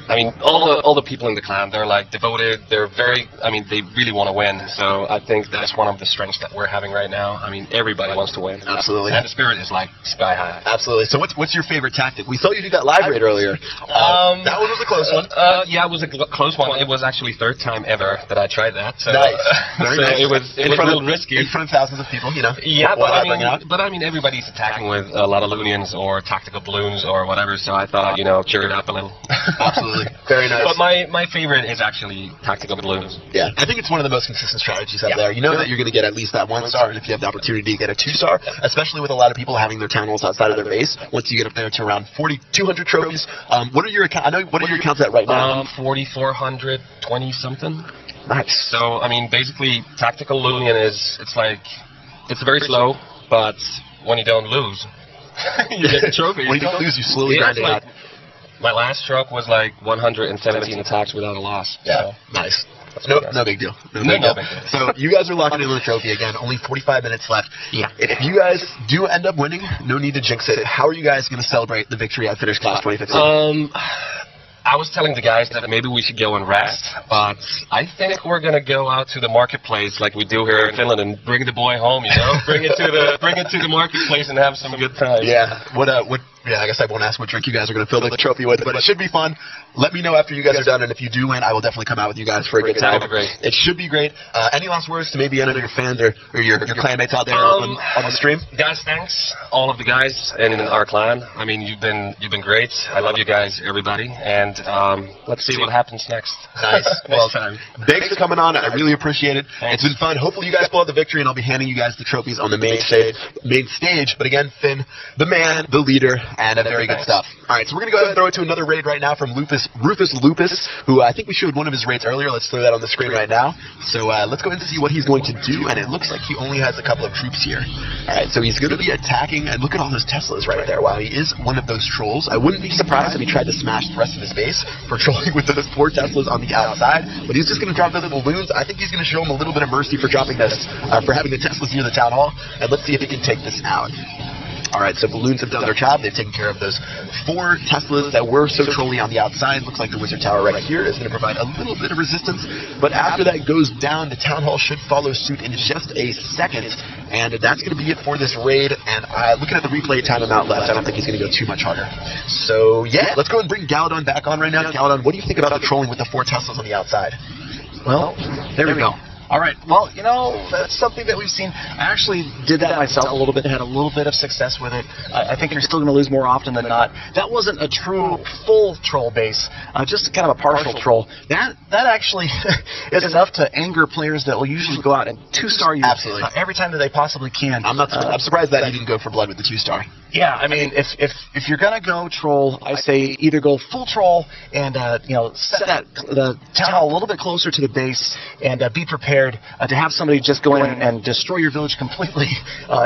I mean, all the people in the clan, they're like devoted. They're very, I mean, they really want to win. So I think that's one of the strengths that we're having right now. I mean, everybody wants to win. Absolutely. And the spirit is like sky high. Absolutely. So what's your favorite tactic? We saw you do that live raid earlier. That one was a close one. Yeah, it was a close one. It was actually third time ever that I tried that. So, nice. Very so nice. It was a little risky. In front of thousands of people, you know. Yeah, But I mean, everybody's attacking with a lot of Loonians or tactical balloons or whatever. So I thought, cheer it up a little. Absolutely. Very nice. But my favorite is actually tactical balloons. Yeah, I think it's one of the most consistent strategies out there. You know that you're going to get at least that 1-star, and if you have the opportunity to get a 2-star, especially with a lot of people having their town halls outside of their base, once you get up there to around 200 trophies. What are your accounts at right now? 4,420 something. Nice. So I mean, basically, tactical Loonian it's very slow, but when you don't lose, you get the trophy. When you don't lose, you slowly grind it out. My last stroke was like 117 attacks without a loss. Yeah, so. nice. No big deal. No big deal. So you guys are locking in the trophy again. Only 45 minutes left. Yeah. If you guys do end up winning, no need to jinx it. How are you guys going to celebrate the victory at Finnish Class 2015? I was telling the guys that maybe we should go and rest, but I think we're gonna go out to the marketplace like we do here in Finland and bring the boy home. Bring it to the marketplace and have some good time. Yeah. Yeah, I guess I won't ask what drink you guys are going to fill the trophy with, but it should be fun. Let me know after you guys are done, and if you do win, I will definitely come out with you guys for a good time. That'll be great. It should be great. Any last words to maybe any of your fans or your clanmates out there on the stream? Guys, thanks. All of the guys in our clan. I mean, you've been great. I love you guys, everybody, and let's see what happens next. Nice. Well, time. Thanks for coming on. I really appreciate it. Thanks. It's been fun. Hopefully you guys pull out the victory, and I'll be handing you guys the trophies on the main stage. But again, Finn, the man, the leader, and very good stuff. All right, so we're going to go ahead and throw it to another raid right now from Rufus Lupus, who I think we showed one of his raids earlier. Let's throw that on the screen right now. So let's go ahead and see what he's going to do, and it looks like he only has a couple of troops here. All right, so he's going to be attacking, and look at all those Teslas right there. Wow, he is one of those trolls. I wouldn't be surprised if he tried to smash the rest of his base for trolling with those 4 Teslas on the outside, but he's just going to drop those balloons. I think he's going to show him a little bit of mercy for dropping this, for having the Teslas near the town hall, and let's see if he can take this out. All right, so balloons have done their job. They've taken care of those 4 Teslas that were so trolly on the outside. Looks like the Wizard Tower right here is going to provide a little bit of resistance. But after that goes down, the Town Hall should follow suit in just a second. And that's going to be it for this raid. And looking at the replay time amount left, I don't think he's going to go too much harder. So, yeah, let's go and bring Galadon back on right now. Galadon, what do you think about the trolling with the 4 Teslas on the outside? Well, there we go. All right. Well, that's something that we've seen. I actually did that myself a little bit, had a little bit of success with it. I think you're still going to lose more often than not. That wasn't a true full troll base, just kind of a partial troll. That actually is enough to anger players that will usually go out and 2-star you every time that they possibly can. I'm surprised that he didn't go for blood with the 2-star. Yeah, I mean, if you're gonna go troll, I say either go full troll and set the town hall a little bit closer to the base and be prepared to have somebody just go in and destroy your village completely.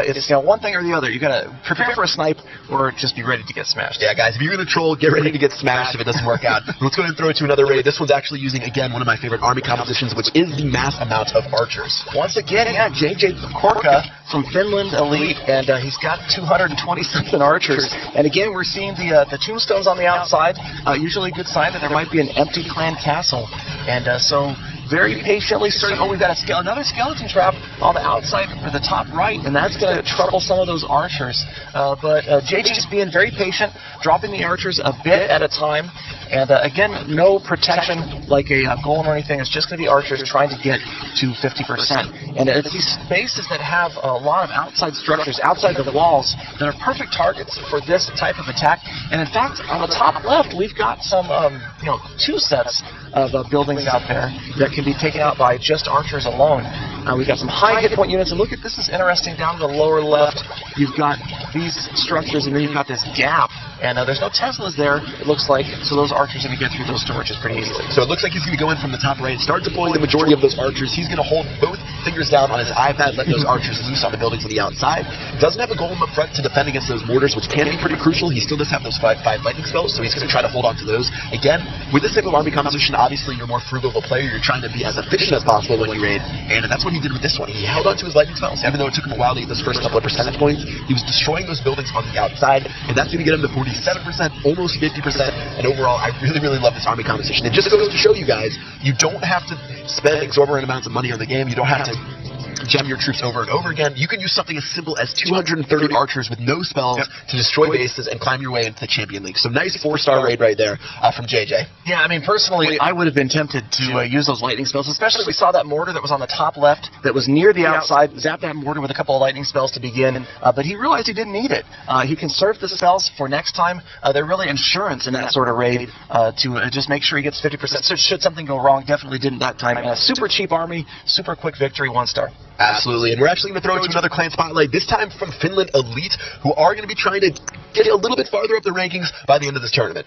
It's one thing or the other. You gotta prepare for a snipe or just be ready to get smashed. Yeah, guys, if you're gonna troll, get ready to get smashed if it doesn't work out. Let's go ahead and throw it to another raid. This one's actually using again one of my favorite army compositions, which is the mass amount of archers. Once again, yeah, JJ Korka from Finland Elite, and he's got 220-something archers. And again, we're seeing the tombstones on the outside, usually a good sign that there might be an empty clan castle. And so very patiently starting. Oh, we've got another skeleton trap on the outside for the top right, and that's going to trouble some of those archers. But JJ's being very patient, dropping the archers a bit at a time. And again, no protection like a golem or anything. It's just going to be archers trying to get to 50%. And it's these spaces that have a lot of outside structures, outside the walls, that are perfect targets for this type of attack. And in fact, on the top left, we've got some, 2 sets of buildings out there that can be taken out by just archers alone. We've got some high hit point units, and look at this is interesting. Down to the lower left, you've got these structures, and then you've got this gap. And there's no Teslas there, it looks like, so those archers are going to get through those storages pretty easily. So it looks like he's going to go in from the top right, start deploying the majority of those archers. He's going to hold both fingers down on his iPad, let those archers loose on the buildings on the outside. Doesn't have a golem up front to defend against those mortars, which can be pretty crucial. He still does have those 5 lightning spells, so he's going to try to hold on to those. Again, with this type of army composition, obviously you're more frugal of a player. You're trying to be as efficient as possible when you raid, and that's what he did with this one. He held on to his lightning spells, even though it took him a while to get those first couple of percentage points. He was destroying destroying those buildings on the outside, and that's going to get him to 47%, almost 50%. And overall, I really, really love this army composition. It just goes to show you guys, you don't have to spend exorbitant amounts of money on the game. You don't have to gem your troops over and over again. You can use something as simple as 230 archers with no spells to destroy bases and climb your way into the Champion League. So nice 4-star raid right there from JJ. Yeah, I mean, personally, I would have been tempted to use those lightning spells, especially we saw that mortar that was on the top left that was near the outside. Zap that mortar with a couple of lightning spells to begin, but he realized he didn't need it. He conserved the spells for next time. They're really insurance in that sort of raid to just make sure he gets 50%. So should something go wrong, definitely didn't that time. Super cheap army, super quick victory, 1-star. Absolutely, and we're actually going to throw it to another clan spotlight, this time from Finland Elite, who are going to be trying to get a little bit farther up the rankings by the end of this tournament.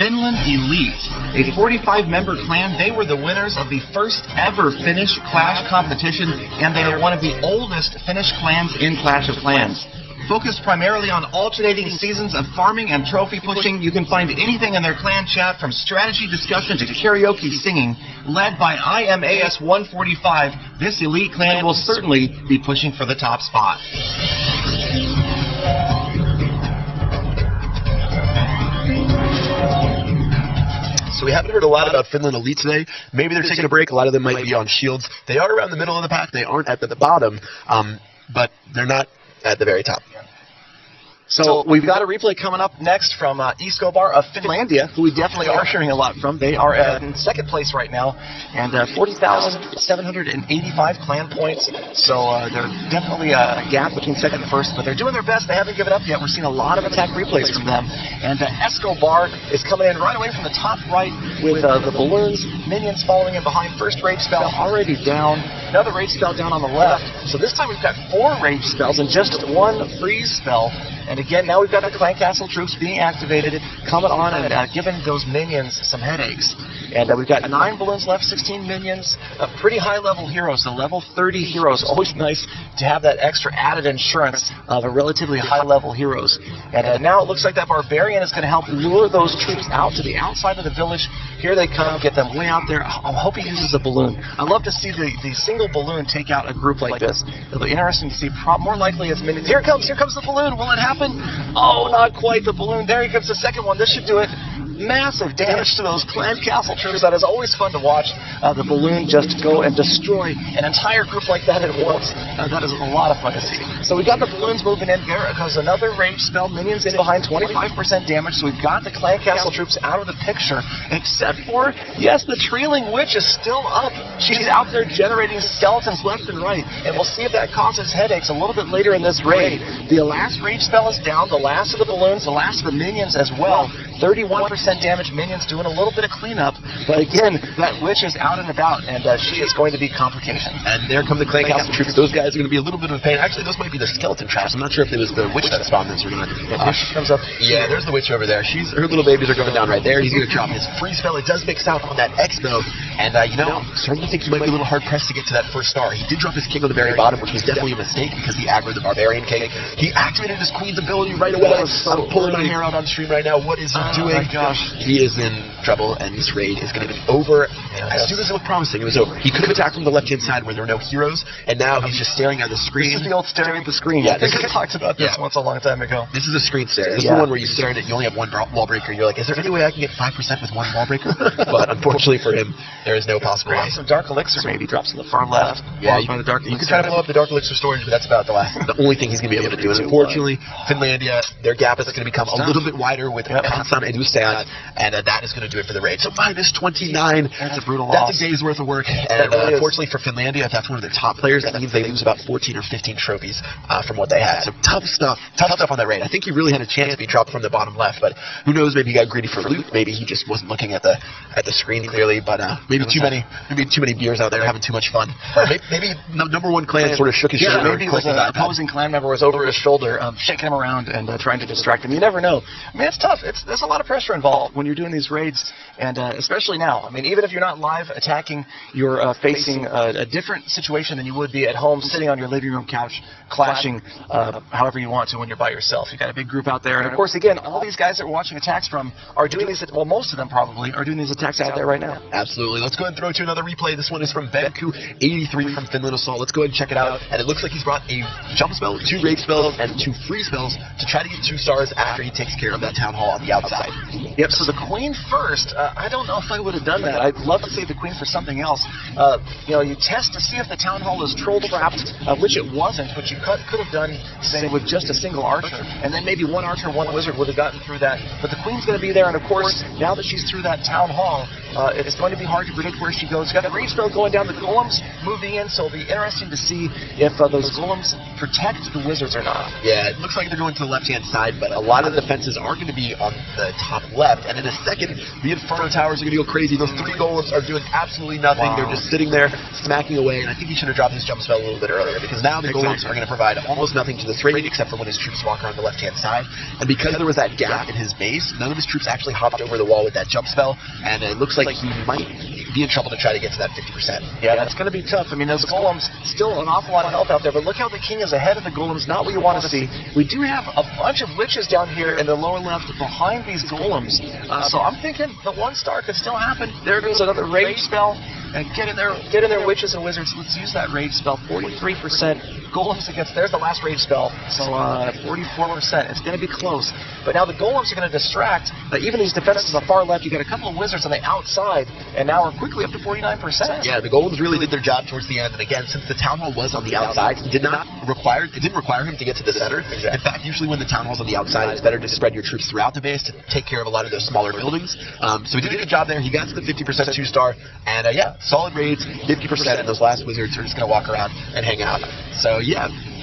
Finland Elite, a 45-member clan. They were the winners of the first ever Finnish Clash competition, and they are one of the oldest Finnish clans in Clash of Clans. Focused primarily on alternating seasons of farming and trophy pushing, you can find anything in their clan chat from strategy discussion to karaoke singing. Led by IMAS 145, this elite clan will certainly be pushing for the top spot. So we haven't heard a lot about Finland Elite today. Maybe they're taking a break. A lot of them might be on shields. They are around the middle of the pack. They aren't at the bottom, but they're not at the very top. So we've got a replay coming up next from Eskobar of Finlandia, who we definitely are hearing a lot from. They are in second place right now, and 40,785 clan points. So there's definitely a gap between second and first, but they're doing their best. They haven't given up yet. We're seeing a lot of attack replays from them. And Eskobar is coming in right away from the top right with the balloons, minions following in behind. First rage spell already down. Another rage spell down on the left. So this time we've got 4 rage spells and just 1 freeze spell. And again, now we've got the Clan Castle troops being activated, coming on and giving those minions some headaches. And we've got 9 balloons left, 16 minions, pretty high-level heroes. The level 30 heroes, always nice to have that extra added insurance of a relatively high-level heroes. And now it looks like that Barbarian is going to help lure those troops out to the outside of the village. Here they come, get them way out there. I hope he uses a balloon. I love to see the single balloon take out a group like this. It'll be interesting to see. More likely as minions. Here it comes the balloon. Will it happen? Oh, not quite the balloon. There comes the second one. This should do it. Massive damage to those Clan Castle troops. That is always fun to watch. The balloon just go and destroy an entire group like that at once. That is a lot of fun to see. So we got the balloons moving in. There goes another rage spell. Minions in behind, 25% damage. So we've got the Clan Castle troops out of the picture, except for, yes, the Trailing Witch is still up. She's out there generating skeletons left and right. And we'll see if that causes headaches a little bit later in this raid. The last rage spell is down. The last of the balloons, the last of the minions as well. 31% damage. Minions doing a little bit of cleanup, but again, that witch is out and about, and she is going to be complication. And there come the Clan Castle troops. Those guys are going to be a little bit of a pain. Actually, those might be the skeleton traps. I'm not sure if it was the witch that spawned this or not. Here she comes up. Yeah, there's the witch over there. Her little babies are going down right there. He's going to drop his free spell. It does mix out on that X though, and starting to think he might be a little hard pressed to get to that first star. He did drop his king on the very bottom, which was definitely a mistake because he aggroed the Barbarian king. He activated his queen's ability right away. I'm pulling my hair out on stream right now. What is he doing? My gosh. He is in trouble, and this raid is going to be over. As soon as it looked promising, it was over. He could have attacked from the left-hand side where there were no heroes, and now he's just staring at the screen. This is the old staring at the screen. Yeah, I think we talked about this once a long time ago. This is a screen stare. This is the one where you stare at it, you only have 1 wall breaker. You're like, is there any way I can get 5% with 1 wall breaker? But unfortunately for him, there is no possible way. Some Dark Elixir maybe drops on the far left. Yeah, you can try to blow up the Dark Elixir storage, but that's about the only thing he's going to be able to do. And unfortunately, Finlandia, their gap is going to become a little bit wider with Hansan and Ustad, and that is going to do it for the raid. So minus 29. That's a brutal loss. That's a day's worth of work. And unfortunately for Finlandia, if that's one of their top players, that means they lose about 14 or 15 trophies from what they had. So tough stuff on that raid. I think he really had a chance to be dropped from the bottom left, but who knows? Maybe he got greedy for loot. Maybe he just wasn't looking at the screen clearly. But maybe too many beers out there having too much fun. Or maybe number 1 clan sort of shook his shoulder. Maybe it was an opposing clan member was over his shoulder, shaking him around and trying to distract him. You never know. I mean, it's tough. There's a lot of pressure involved when you're doing these raids. attacks, and especially now. I mean, even if you're not live attacking, you're facing a different situation than you would be at home, sitting on your living room couch, clashing however you want to when you're by yourself. You've got a big group out there, and of course, again, all these guys that we're watching attacks from are doing these, well, most of them probably are doing these attacks out there right now. Absolutely. Let's go ahead and throw to another replay. This one is from Benku83 from Finland Assault. Let's go ahead and check it out. And it looks like he's brought a jump spell, 2 rage spells, and 2 free spells to try to get 2 stars after he takes care of that town hall on the outside. Yep, so the queen first. I don't know if I would have done that. I'd love to save the queen for something else. You test to see if the town hall is troll trapped, which it wasn't, which you could have done, say, with just a single archer. And then maybe 1 archer, 1 wizard would have gotten through that. But the queen's going to be there, and of course, now that she's through that town hall, it's going to be hard to predict where she goes. Got a rage spell going down, the golems moving in, so it'll be interesting to see if those golems protect the wizards or not. Yeah, it looks like they're going to the left-hand side, but a lot of the defenses are going to be on the top left. And in a second, the Inferno Towers are going to go crazy. Those 3 golems are doing absolutely nothing. Wow. They're just sitting there, smacking away. And I think he should have dropped his jump spell a little bit earlier, because now the golems are going to provide almost nothing to this raid, except for when his troops walk around the left-hand side. And because there was that gap in his base, none of his troops actually hopped over the wall with that jump spell, and it looks like he might be in trouble to try to get to that 50%. Yeah, that's going to be tough. I mean, those golems, still an awful lot of health out there, but look how the king is ahead of the golems, not what you want to see. We do have a bunch of witches down here in the lower left behind these golems, so I'm thinking the 1 star could still happen. There goes another rage spell. And get in there, witches and wizards. Let's use that rage spell. 43% golems against. There's the last rage spell. So 44%. It's going to be close. But now the golems are going to distract. Even these defenses on the far left. You got a couple of wizards on the outside, and now we're quickly up to 49%. Yeah, the golems really did their job towards the end. And again, since the town hall was on the outside, it didn't require him to get to the center. Exactly. In fact, usually when the town hall's on the outside, it's better to spread your troops throughout the base to take care of a lot of those smaller buildings. So he did a good job there. He got to the 50% 2-star, and solid raids, 50%, and those last wizards are just going to walk around and hang out. So,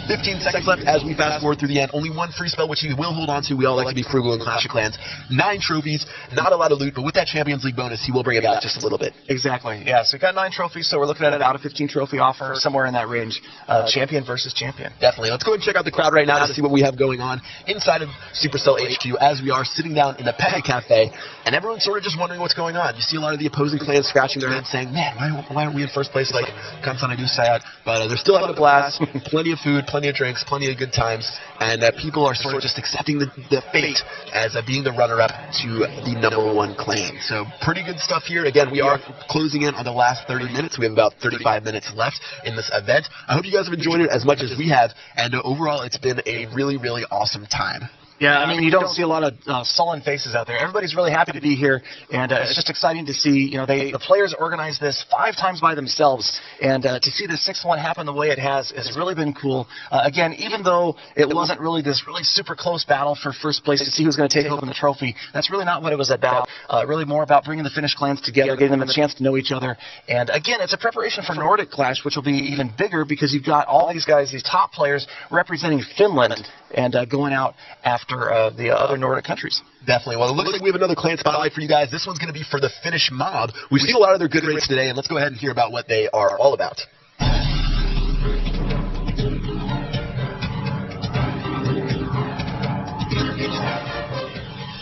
15 seconds left as we fast forward through the end. Only 1 free spell, which he will hold on to. We all like to be frugal in Clash of Clans. 9 trophies, not a lot of loot, but with that Champions League bonus, he will bring it back just a little bit. Exactly. Yeah, so we got 9 trophies, so we're looking at about a 15 trophy offer, somewhere in that range. Champion versus champion. Definitely. Let's go and check out the crowd right now to see what we have going on inside of Supercell HQ as we are sitting down in the Pet Cafe, and everyone's sort of just wondering what's going on. You see a lot of the opposing clans scratching their heads saying, man, why aren't we in first place like Kansan do Sayat? But they're still having a blast. Plenty of food, plenty of drinks, plenty of good times, and people are sort of just accepting the fate as being the runner-up to the #1 clan. So pretty good stuff here. Again, we are closing in on the last 30 minutes. We have about 35 minutes left in this event. I hope you guys have enjoyed it as much as we have, and overall it's been a really, really awesome time. Yeah, I mean, you don't see a lot of sullen faces out there. Everybody's really happy to be here, and it's just exciting to see, the players organize this 5 times by themselves, and to see the 6th one happen the way it has really been cool. Again, even though it wasn't really this really super close battle for first place to see who's going to take home the trophy, that's really not what it was about. Really more about bringing the Finnish clans together, giving them a chance to know each other, and again, it's a preparation for Nordic Clash, which will be even bigger because you've got all these guys, these top players representing Finland, and going out after the other Nordic countries. Definitely. Well, it looks like we have another clan spotlight for you guys. This one's going to be for the Finnish mob. We've seen a lot of their good raids today, and let's go ahead and hear about what they are all about.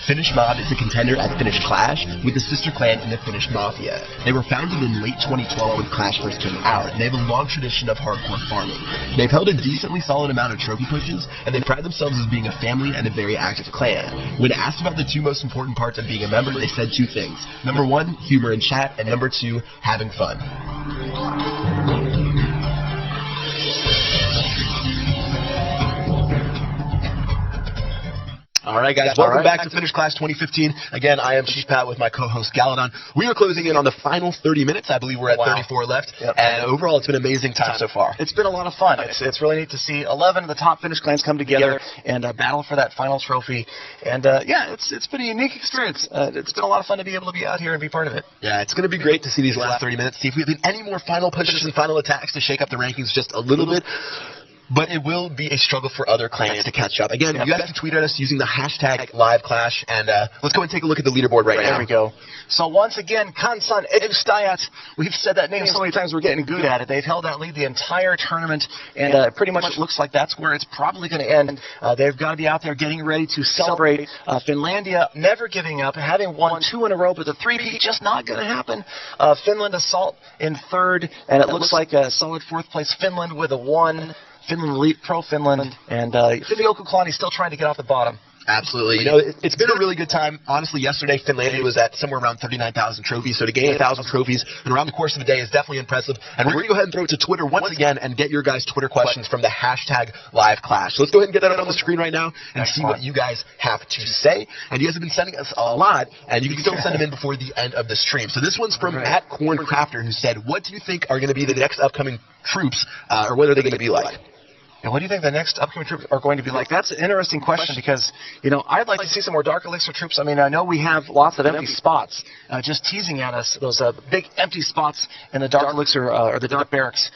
Finnish Mob is a contender at Finnish Clash with the sister clan in the Finnish Mafia. They were founded in late 2012 when Clash first came out, and they have a long tradition of hardcore farming. They've held a decently solid amount of trophy pushes, and they pride themselves as being a family and a very active clan. When asked about the 2 most important parts of being a member, they said 2 things. Number 1, humor in chat, and number 2, having fun. All right, guys, welcome back to Finnish Clash 2015. Again, I am Chief Pat with my co-host Galadon. We are closing in on the final 30 minutes. I believe we're at 34 left. Yep. And overall, it's been an amazing time so far. It's been a lot of fun. It's really neat to see 11 of the top Finnish clans come together and battle for that final trophy. And, it's been a unique experience. It's been a lot of fun to be able to be out here and be part of it. Yeah, it's going to be great to see these last 30 minutes, see if we have any more final pushes and final attacks to shake up the rankings just a little bit. but it will be a struggle for other clans to catch up. Again, you guys can tweet at us using the hashtag #LiveClash, and let's go and take a look at the leaderboard right now. There we go. So once again, Kansan Edustayat, we've said that name so many times we're getting good at it. They've held that lead the entire tournament, and pretty much it looks like that's where it's probably going to end. They've got to be out there getting ready to celebrate. Finlandia never giving up, having won 2 in a row, but the 3-peat just not going to happen. Finland Assault in 3rd, and it looks like a solid 4th place Finland with a 1. Finland Elite, Pro Finland, and Finioku Kalani still trying to get off the bottom. Absolutely. You know, it's been a really good time. Honestly, yesterday, Finlandia was at somewhere around 39,000 trophies, so to gain 1,000 trophies and around the course of the day is definitely impressive. And we're going to go ahead and throw it to Twitter once again and get your guys' Twitter questions from the hashtag #LiveClash. So let's go ahead and get that on the screen right now and see what you guys have to say. And you guys have been sending us a lot, and you can still send them in before the end of the stream. So this one's from @CornCrafter, who said, what do you think are going to be the next upcoming troops, or what are they going to be like? And what do you think the next upcoming troops are going to be like? That's an interesting question because, you know, I'd like to see some more Dark Elixir troops. I mean, I know we have lots of empty spots just teasing at us, those big empty spots in the Dark Elixir or the Dark Barracks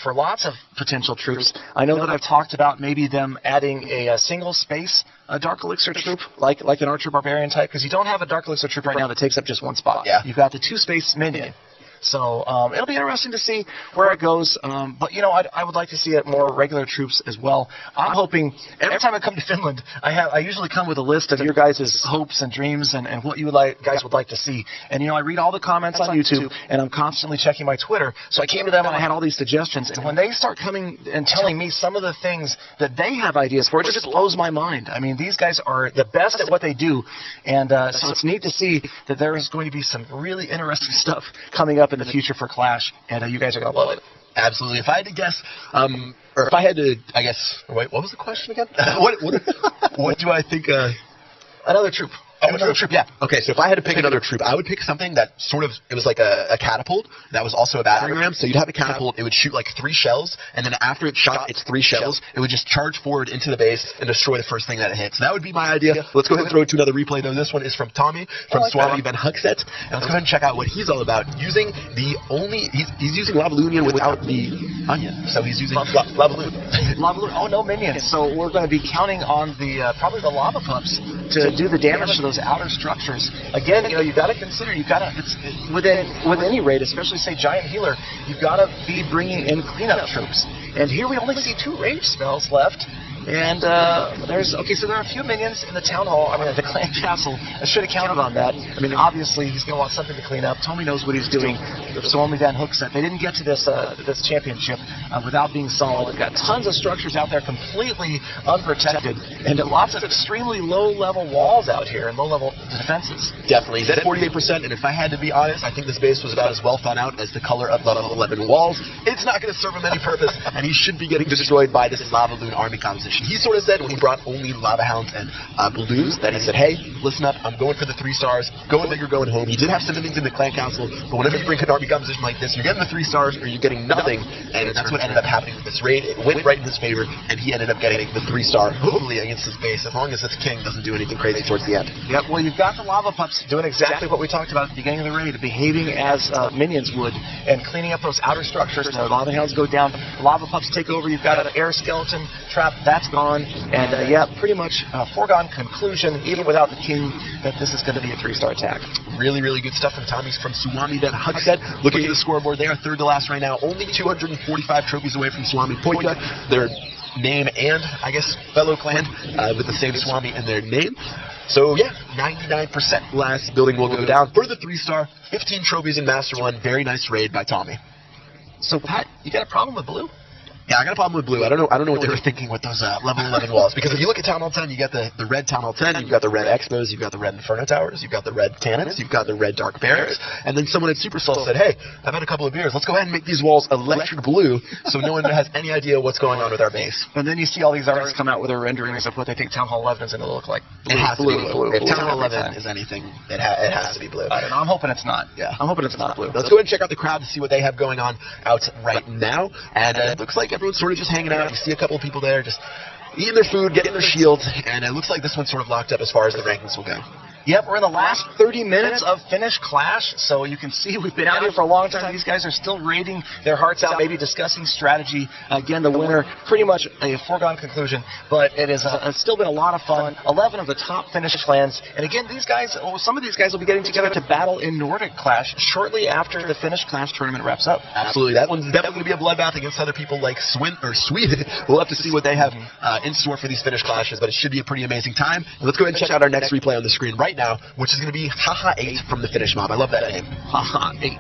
for lots of potential troops. I know that I've talked about maybe them adding a single space Dark Elixir troop, like an Archer Barbarian type, because you don't have a Dark Elixir troop right now that takes up just 1 spot. Yeah. You've got the 2-space minion. So it'll be interesting to see where it goes. But, you know, I would like to see it more regular troops as well. I'm hoping every time I come to Finland, I usually come with a list of your guys' hopes and dreams and what you guys would like to see. And, you know, I read all the comments on YouTube, and I'm constantly checking my Twitter. So I came to them and I had all these suggestions. And when they start coming and telling me some of the things that they have ideas for, it just blows my mind. I mean, these guys are the best at what they do. And so it's neat to see that there is going to be some really interesting stuff coming up in the future for Clash, and you guys are going to love it. Absolutely. If I had to guess, or if I had to, I guess, wait, what was the question again? What do I think? Another troop. Oh, another troop, yeah. Okay, so if I had to pick another troop, I would pick something that sort of, it was like a catapult that was also a battering ram. So you'd have a catapult, it would shoot like 3 shells, and then after it shot its 3 shells, it would just charge forward into the base and destroy the first thing that it hits. So that would be my idea. Let's go ahead and throw it to another replay, though. This one is from Tommy, from Swami Ben Huckset. And let's go ahead and check out what he's all about. Using the only, he's using Lavalunian without the onion. So he's using Lavalun. Lavalun, oh, no minions. So we're going to be counting on the, probably the lava pups to do the damage to those outer structures. Again, you know, you've got to consider, it's with any raid, especially say Giant Healer, you've got to be bringing in cleanup troops. And here we only see 2 rage spells left. And so there are a few minions in the town hall, the clan castle. I should have counted on that. I mean, obviously, he's going to want something to clean up. Tommy knows what he's doing. So only Dan Hookset. They didn't get to this championship without being solid. They've got tons of structures out there completely unprotected, and lots of extremely low-level walls out here and low-level defenses. Definitely. He's at 48%, and if I had to be honest, I think this base was about as well thought out as the color of level 11 walls. It's not going to serve him any purpose, and he should be getting destroyed by this Lavalun army composition. He sort of said when he brought only Lava Hounds and balloons that he said, hey, listen up, I'm going for the 3 stars, going big or going home. He did have some things in the clan council, but whenever you bring an army composition like this, you're getting the 3 stars or you're getting nothing, and that's what ended up happening with this raid. It went right in his favor, and he ended up getting the 3-star, hopefully against his base, as long as this king doesn't do anything crazy towards the end. Yep, well, you've got the Lava Pups doing exactly what we talked about at the beginning of the raid, behaving as minions would, and cleaning up those outer structures. The Lava Hounds go down, Lava Pups take over, you've got an air skeleton trap, that's gone. And, pretty much foregone conclusion, even without the king, that this is going to be a 3-star attack. Really, really good stuff from Tommy's from Swami Ben Huckset. Looking at the scoreboard, they are 3rd to last right now. Only 245 trophies away from Swami Poika, their name and, I guess, fellow clan with the same Swami in their name. So, yeah, 99% last building will go down. For the 3-star, 15 trophies in Master 1. Very nice raid by Tommy. So, Pat, you got a problem with blue? Yeah, I got a problem with blue. I don't know what they were thinking with those level 11 walls. Because if you look at Town Hall 10, you got the red Town Hall 10, you've got the red Expos, you've got the red Inferno Towers, you've got the red Cannons, you've got the red Dark Barracks, and then someone at Supercell said, hey, I've had a couple of beers, let's go ahead and make these walls electric blue so no one has any idea what's going on with our base. And then you see all these artists come out with their renderings of what they think Town Hall 11 is going to look like. It has to be blue. If Town Hall 11 is anything, it has to be blue. I don't know. I'm hoping it's not. Yeah. I'm hoping it's not blue. Let's go ahead and check out the crowd to see what they have going on out right now. And it looks like everyone's sort of just hanging out. You see a couple of people there just eating their food, getting their shield, and it looks like this one's sort of locked up as far as the rankings will go. Yep, we're in the last 30 minutes of Finnish Clash, so you can see we've been out here for a long time. These guys are still raiding their hearts out, maybe discussing strategy. Again, the winner, pretty much a foregone conclusion, but it's still been a lot of fun. 11 of the top Finnish clans, and again, these guys, some of these guys will be getting together to battle in Nordic Clash shortly after the Finnish Clash tournament wraps up. Absolutely, that one's definitely going to be a bloodbath against other people like Sweden. We'll have to see what they have in store for these Finnish clashes, but it should be a pretty amazing time. And let's go ahead and check out our next replay on the screen right now, which is going to be Haha 8 from the Finnish mob. I love that name. Haha 8.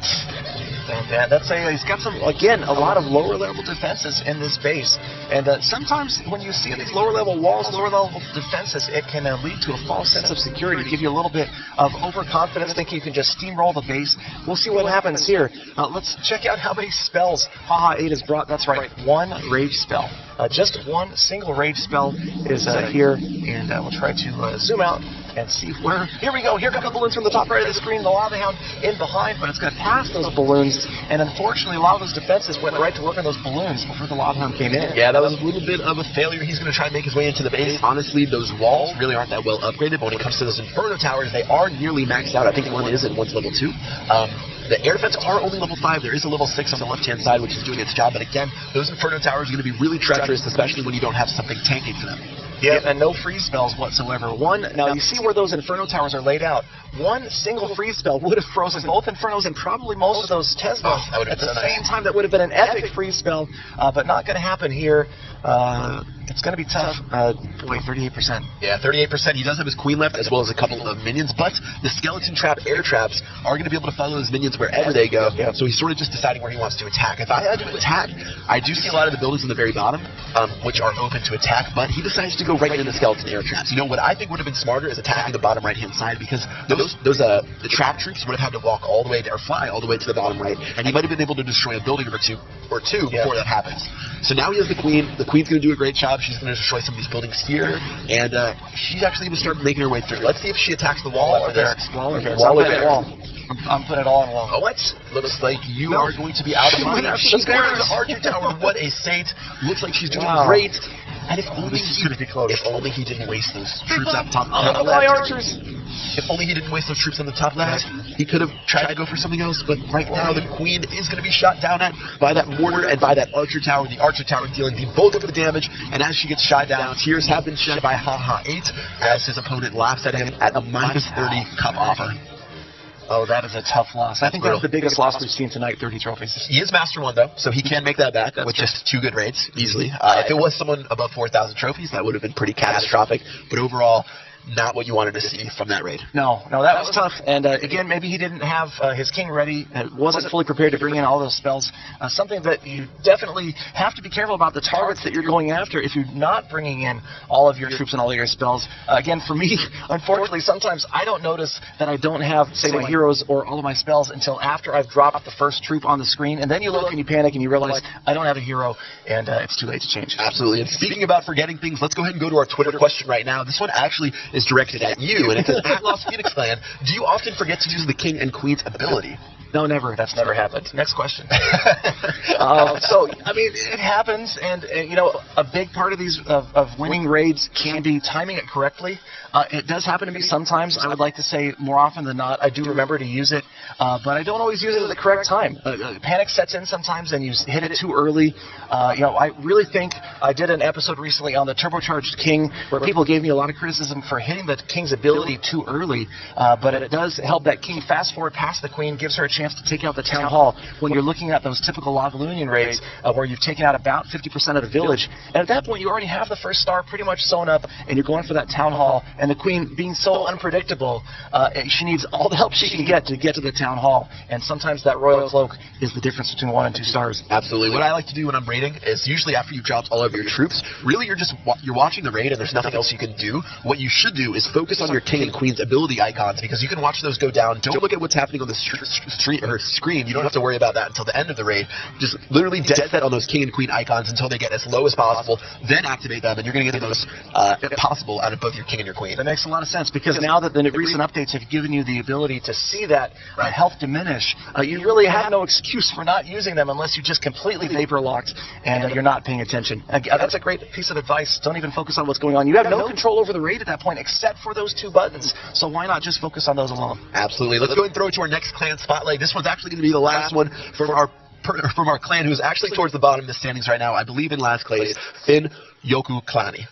And that's he's got some, again, a lot of lower level defenses in this base. And sometimes when you see these lower level walls, lower level defenses, it can lead to a false sense of security, to give you a little bit of overconfidence, thinking you can just steamroll the base. We'll see what happens here. Let's check out how many spells Haha 8 has brought. That's right, one rage spell. Just one single rage spell is here, and we'll try to zoom out and see where. Here we go. Here come the balloons from the top right of the screen. The Lava Hound in behind, but it's going to pass those balloons. And unfortunately, a lot of those defenses went right to work on those balloons before the Lava Hound came in. Yeah, that was a little bit of a failure. He's going to try and make his way into the base. Honestly, those walls really aren't that well upgraded, but when it comes to those Inferno Towers, they are nearly maxed out. I think one is and one's level 2. The air defense are only level 5. There is a level 6 on the left-hand side, which is doing its job. But again, those Inferno Towers are going to be really treacherous, especially when you don't have something tanking for them. Yeah, and no freeze spells whatsoever. Now you see where those Inferno Towers are laid out. One single freeze spell would have frozen both Infernos and probably most of those Teslas at the same time. That would have been an epic freeze spell, but not going to happen here. It's going to be tough. Boy, 38%. Yeah, 38%. He does have his queen left as well as a couple of minions, but the skeleton trap air traps are going to be able to follow his minions wherever they go. Yeah. So he's sort of just deciding where he wants to attack. If I had to attack, I do see a lot of the buildings in the very bottom, which are open to attack, but he decides to go right into the skeleton air traps. You know, what I think would have been smarter is attacking the bottom right-hand side, because the trap troops would have had to walk all the way or fly all the way to the bottom right, and he might have been able to destroy a building or two before that happens. So now he has the queen. The queen's going to do a great job. She's going to destroy some of these buildings here, and she's actually going to start making her way through. Let's see if she attacks the wall or there. Wall. I'm putting it all on wall. Oh, what? Looks like you are going to be out of money. She's going to the Archer Tower. What a saint. Looks like she's doing great. And if only he didn't waste those troops up top. Archers. If only he didn't waste those troops on the top left, he could have tried to go for something else. But right now, the queen is going to be shot down at by that mortar and by that Archer Tower. The Archer Tower dealing the bulk of the damage. And as she gets shot down, tears have been shed by Haha 8 as his opponent laughs at him at a -30 cup offer. Oh, that is a tough loss. I think that's the biggest loss we've seen tonight, 30 trophies. He is Master 1, though, so he can make that back with just 2 good raids, easily. If it was someone above 4,000 trophies, that would have been pretty catastrophic. But overall, not what you wanted to see from that raid. No, that was tough. And again, maybe he didn't have his king ready, wasn't fully prepared to bring in all those spells. Something that you definitely have to be careful about, the targets that you're going after if you're not bringing in all of your troops and all of your spells. Again, for me, unfortunately, sometimes I don't notice that I don't have, say, my heroes or all of my spells until after I've dropped the first troop on the screen. And then you look and you panic and you realize I don't have a hero, and it's too late to change. Absolutely. And speaking about forgetting things, let's go ahead and go to our Twitter question right now. This one actually is directed at you, and it says, at Lost Phoenix Clan, do you often forget to use the king and queen's ability? No, never. That's never happened. Next question. So, I mean, it happens, and you know, a big part of these of winning raids can be timing it correctly. It does happen to me sometimes. I would like to say more often than not, I do remember to use it, but I don't always use it at the correct time. Panic sets in sometimes, and you hit it too early. You know, I really think I did an episode recently on the turbocharged king, where people gave me a lot of criticism for hitting the king's ability too early, but it does help that king fast forward past the queen, gives her a chance to take out the town hall when you're looking at those typical Lavalunian raids where you've taken out about 50% of the village. And at that point, you already have the first star pretty much sewn up, and you're going for that town hall. And the queen, being so unpredictable, she needs all the help she can get to the town hall. And sometimes that royal cloak is the difference between 1 and 2 stars. Absolutely. What I like to do when I'm raiding is usually after you've dropped all of your troops, really you're watching the raid and there's nothing else you can do. What you should do is focus on your king and queen's ability icons, because you can watch those go down. Don't look at what's happening on the screen, you don't have to worry about that until the end of the raid. Just literally dead set on those king and queen icons until they get as low as possible, then activate them, and you're going to get the most possible out of both your king and your queen. That makes a lot of sense, because now that the recent updates have given you the ability to see that health diminish, you really have no excuse for not using them unless you just completely vapor locked and you're not paying attention. That's a great piece of advice. Don't even focus on what's going on. You have no control over the raid at that point except for those 2 buttons, so why not just focus on those alone? Absolutely. Let's go and throw it to our next clan spotlight. This one's actually going to be the last one from our clan, who's actually towards the bottom of the standings right now. I believe in last place, Finn Yoku Klani.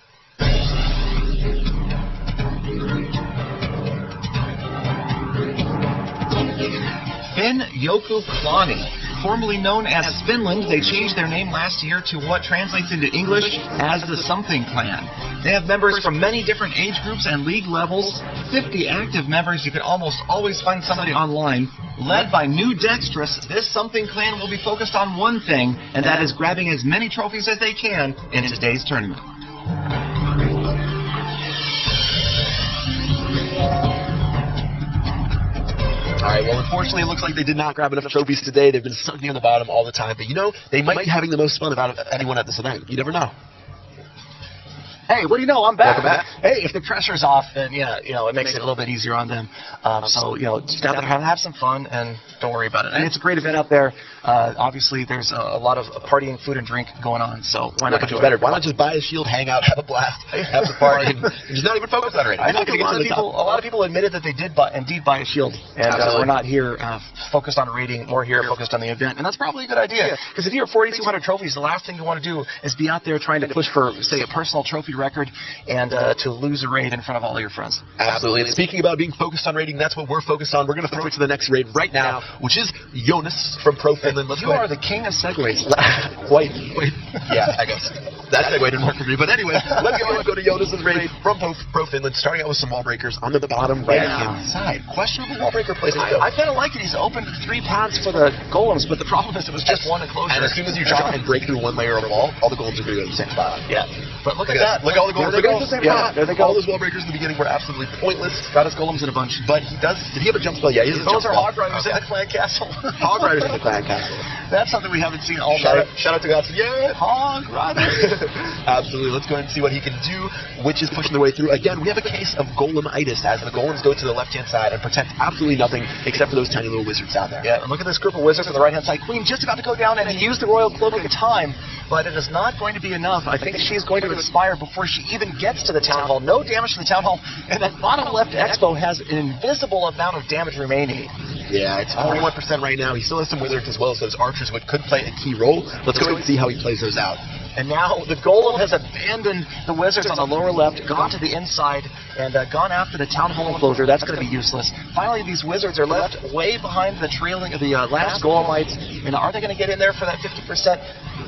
Finn Yoku Klani, formerly known as Finland. They changed their name last year to what translates into English as the Something Clan. They have members from many different age groups and league levels, 50 active members. You can almost always find somebody online. Led by New Dexterous, this Something Clan will be focused on one thing, and that is grabbing as many trophies as they can in today's tournament. All right, well, unfortunately, it looks like they did not grab enough trophies today. They've been stuck near the bottom all the time. But, they might be having the most fun out of anyone at this event. You never know. Hey, what do you know? I'm back. Welcome back. Hey, if the pressure's off, then, it makes it a little bit easier on them. So, just out there, have some fun, and don't worry about it. And it's a great event out there. Obviously, there's a lot of partying, food, and drink going on, so why not enjoy it? Why not just buy a shield, hang out, have a blast, have some party, and just not even focus on it? I think a lot of people admitted that they did indeed buy a shield, and we're not here focused on raiding, more here focused on the event, and that's probably a good idea, because if you have 4,200 trophies, the last thing you want to do is be out there trying to push for, say, a personal trophy record and to lose a raid in front of all your friends. Absolutely. And speaking about being focused on raiding, that's what we're focused on. We're going to throw it to the next raid right now, which is Jonas from Pro Finland. You are the king of segues. Wait. Yeah, I guess. That segue didn't work for me. But anyway, let's go to Jonas' raid from Pro Finland, starting out with some wall breakers on the bottom right-hand side. Questionable wall breaker placement. I kind of like it. He's opened 3 paths for the golems, but the problem is it was just one enclosure. And as soon as you drop and break through one layer of wall, all the golems are going to go to the same spot. Yeah. But look at that. Look at all the golems. They're going to the same spot. There they go. All those wall breakers in the beginning were absolutely pointless. Got his golems in a bunch. But he does. Did he have a jump spell? Yeah, he has a jump spell. Those are Hog Riders in the clan castle. Hog Riders in the clan castle. That's something we haven't seen all night. night. Shout out to Godson. Yeah. Hog Riders. Absolutely. Let's go ahead and see what he can do. Which is pushing their way through. Again, we have a case of golemitis, as the golems go to the left-hand side and protect absolutely nothing except for those tiny little wizards out there. Yeah, and look at this group of wizards on the right-hand side. Queen just about to go down, and he used the royal cloak at the time, but it is not going to be enough. I think she's going to expire before she even gets to the town hall. No damage to the town hall, and that bottom left expo has an invisible amount of damage remaining. Yeah, it's 41% right now. He still has some wizards as well as those archers, which could play a key role. Let's go ahead and see how he plays those out. And now the golem has abandoned the wizards on the lower left, gone to the inside, and gone after the town hall enclosure. That's going to be useless. Finally, these wizards are left way behind the trailing of the last golemites. And are they going to get in there for that 50%?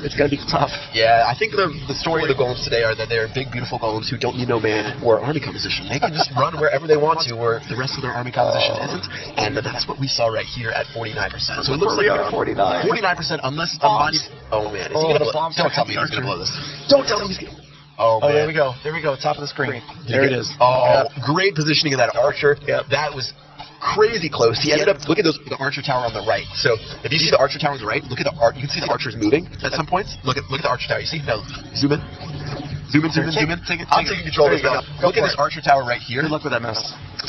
It's going to be tough. Yeah, I think the story of the golems today are that they're big, beautiful golems who don't need no man or army composition. They can just run wherever they want to, where the rest of their army composition isn't. And that's what we saw right here at 49%. So it looks like 49%, unless somebody. Oh man, is he going to blow? Don't tell me he's going to blow this. Don't tell me he's going to. Oh, man. There we go. There we go. Top of the screen. There it is. Oh, great positioning of that archer. Yep. That was crazy close. He ended up, look at the archer tower on the right. So if you see the archer tower on the right, look at you can see the archers moving at some points. Look at the archer tower. You see? Now zoom in. Zoom in. I'm taking control of this now. Look at this archer tower right here. Good luck with that mess.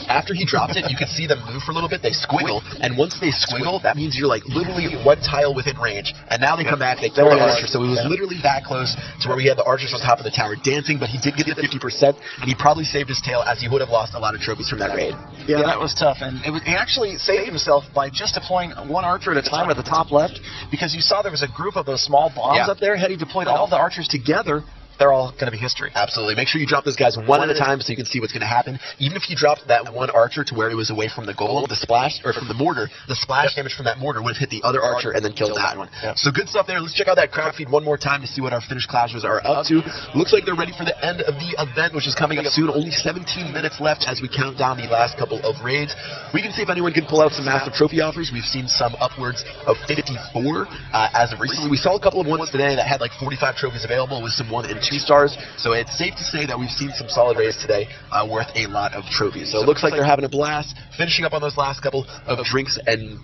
After he dropped it, you can see them move for a little bit. They squiggle, and once they squiggle, that means you're like literally one tile within range. And now they come back, they kill the archer. So it was literally that close to where we had the archers on top of the tower dancing, but he did get the 50%, and he probably saved his tail, as he would have lost a lot of trophies from that raid. Yeah, that was tough, and he actually saved himself by just deploying one archer at a time at the top left, because you saw there was a group of those small bombs up there. Had he deployed all the archers together, they're all going to be history. Absolutely. Make sure you drop those guys one at a time so you can see what's going to happen. Even if you dropped that one archer to where he was away from the golem, the splash, or from the mortar, the splash damage from that mortar would have hit the other archer and then killed that one. So good stuff there. Let's check out that crowd feed one more time to see what our Finnish Clashers are up to. Looks like they're ready for the end of the event, which is coming up soon. Only 17 minutes left as we count down the last couple of raids. We can see if anyone can pull out some massive trophy offers. We've seen some upwards of 54 as of recently. We saw a couple of ones today that had like 45 trophies available with some 1 and 2 stars. So it's safe to say that we've seen some solid raids today worth a lot of trophies. So it looks like they're having a blast, finishing up on those last couple of drinks and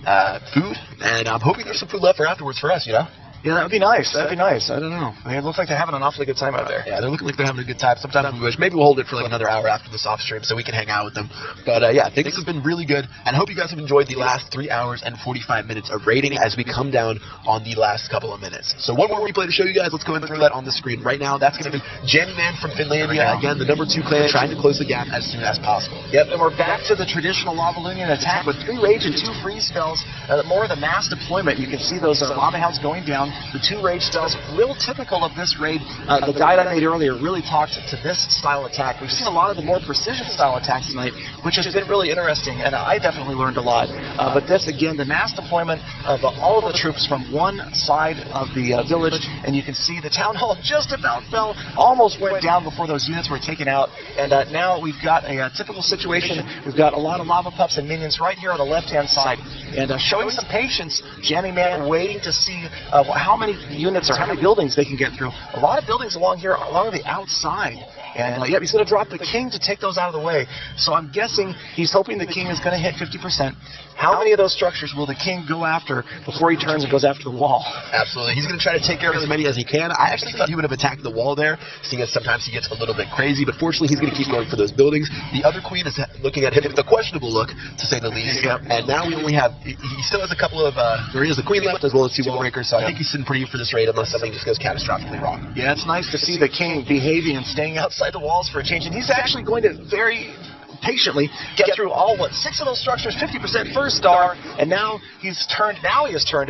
food. And I'm hoping there's some food left for afterwards for us, you know? Yeah, that would be nice. That'd be nice. I don't know. I mean, it looks like they're having an awfully good time out there. Yeah, they're looking like they're having a good time. Sometimes we wish maybe we'll hold it for like another hour after this off stream so we can hang out with them. But yeah, things have been really good, and I hope you guys have enjoyed the last 3 hours and 45 minutes of raiding as we come down on the last couple of minutes. So one more replay to show you guys. Let's go ahead and throw that on the screen right now. That's going to be Jammy Man from Finlandia. Again, the number 2 clan trying to close the gap as soon as possible. Yep, and we're back to the traditional Lavalunian attack with 3 rage and 2 freeze spells. More of the mass deployment. You can see those lava hounds going down. The 2 rage spells, real typical of this raid. The guide I made earlier really talked to this style attack. We've seen a lot of the more precision style attacks tonight, which has been really interesting, and I definitely learned a lot. But this, again, the mass deployment of all of the troops from one side of the village, and you can see the town hall just about fell, almost went down before those units were taken out. And now we've got a typical situation. We've got a lot of lava pups and minions right here on the left-hand side. And showing some patience, Jammy Man waiting to see how many units or how many buildings they can get through. A lot of buildings along here, along the outside. And yep, he's going to drop the king to take those out of the way. So I'm guessing he's hoping the king is going to hit 50%. How many of those structures will the king go after before he turns and goes after the wall? Absolutely. He's going to try to take care of as many as he can. I actually thought he would have attacked the wall there, seeing as sometimes he gets a little bit crazy, but fortunately he's going to keep going for those buildings. The other queen is looking at him with a questionable look, to say the least. Yep. And now we only have, he still has a couple of, he has the queen left as well as 2 wall breakers, so I think he's sitting pretty for this raid unless something just goes catastrophically wrong. Yeah, it's nice to see the king behaving and staying outside the walls for a change. And he's actually going to very patiently get through all 6 of those structures, 50% first star, and now he has turned.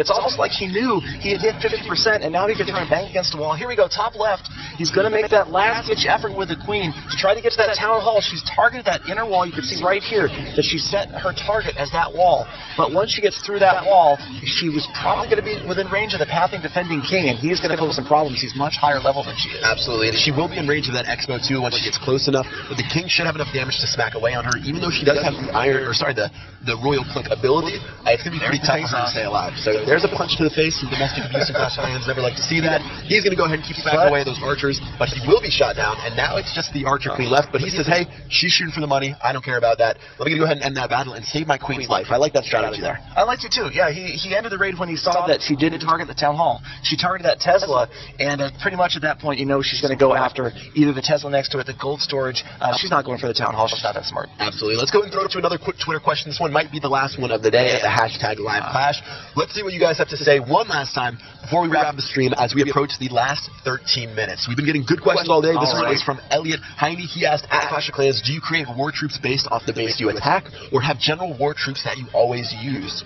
It's almost like he knew he had hit 50%, and now he can turn and bang against the wall. Here we go, top left. He's going to make that last-ditch effort with the queen to try to get to that town hall. She's targeted that inner wall. You can see right here that she set her target as that wall. But once she gets through that wall, she was probably going to be within range of the pathing defending king, and he's going to pose some problems. He's much higher level than she is. Absolutely, and she will be in range of that Expo too once she gets close enough. But the king should have enough damage to smack away on her, even though she does have the royal click ability. It's going to be pretty tough for her to stay alive. So there's a punch to the face. Some domestic abuse in Clash of Clans never like to see that. He's going to go ahead and keep smacking away those archers, but he will be shot down. And now it's just the archer queen left. But he says, "Hey, she's shooting for the money. I don't care about that. Let me go ahead and end that battle and save my queen's life." I like that strategy there. I liked it too. Yeah, he ended the raid when he saw that she didn't target the town hall. She targeted that Tesla, and pretty much at that point, you know she's going to go after either the Tesla next to it, the gold storage. She's not going for the town hall. She's not that smart. Absolutely. Let's go ahead and throw it to another quick Twitter question. This one might be the last one of the day at the hashtag #LiveClash. Let's see what you guys have to say one last time before we wrap the stream as we approach the last 13 minutes. We've been getting good questions all day. This one is from Elliot Heine. He asked, at Clash of Clans, do you create war troops based off the base you attack, or have general war troops that you always use?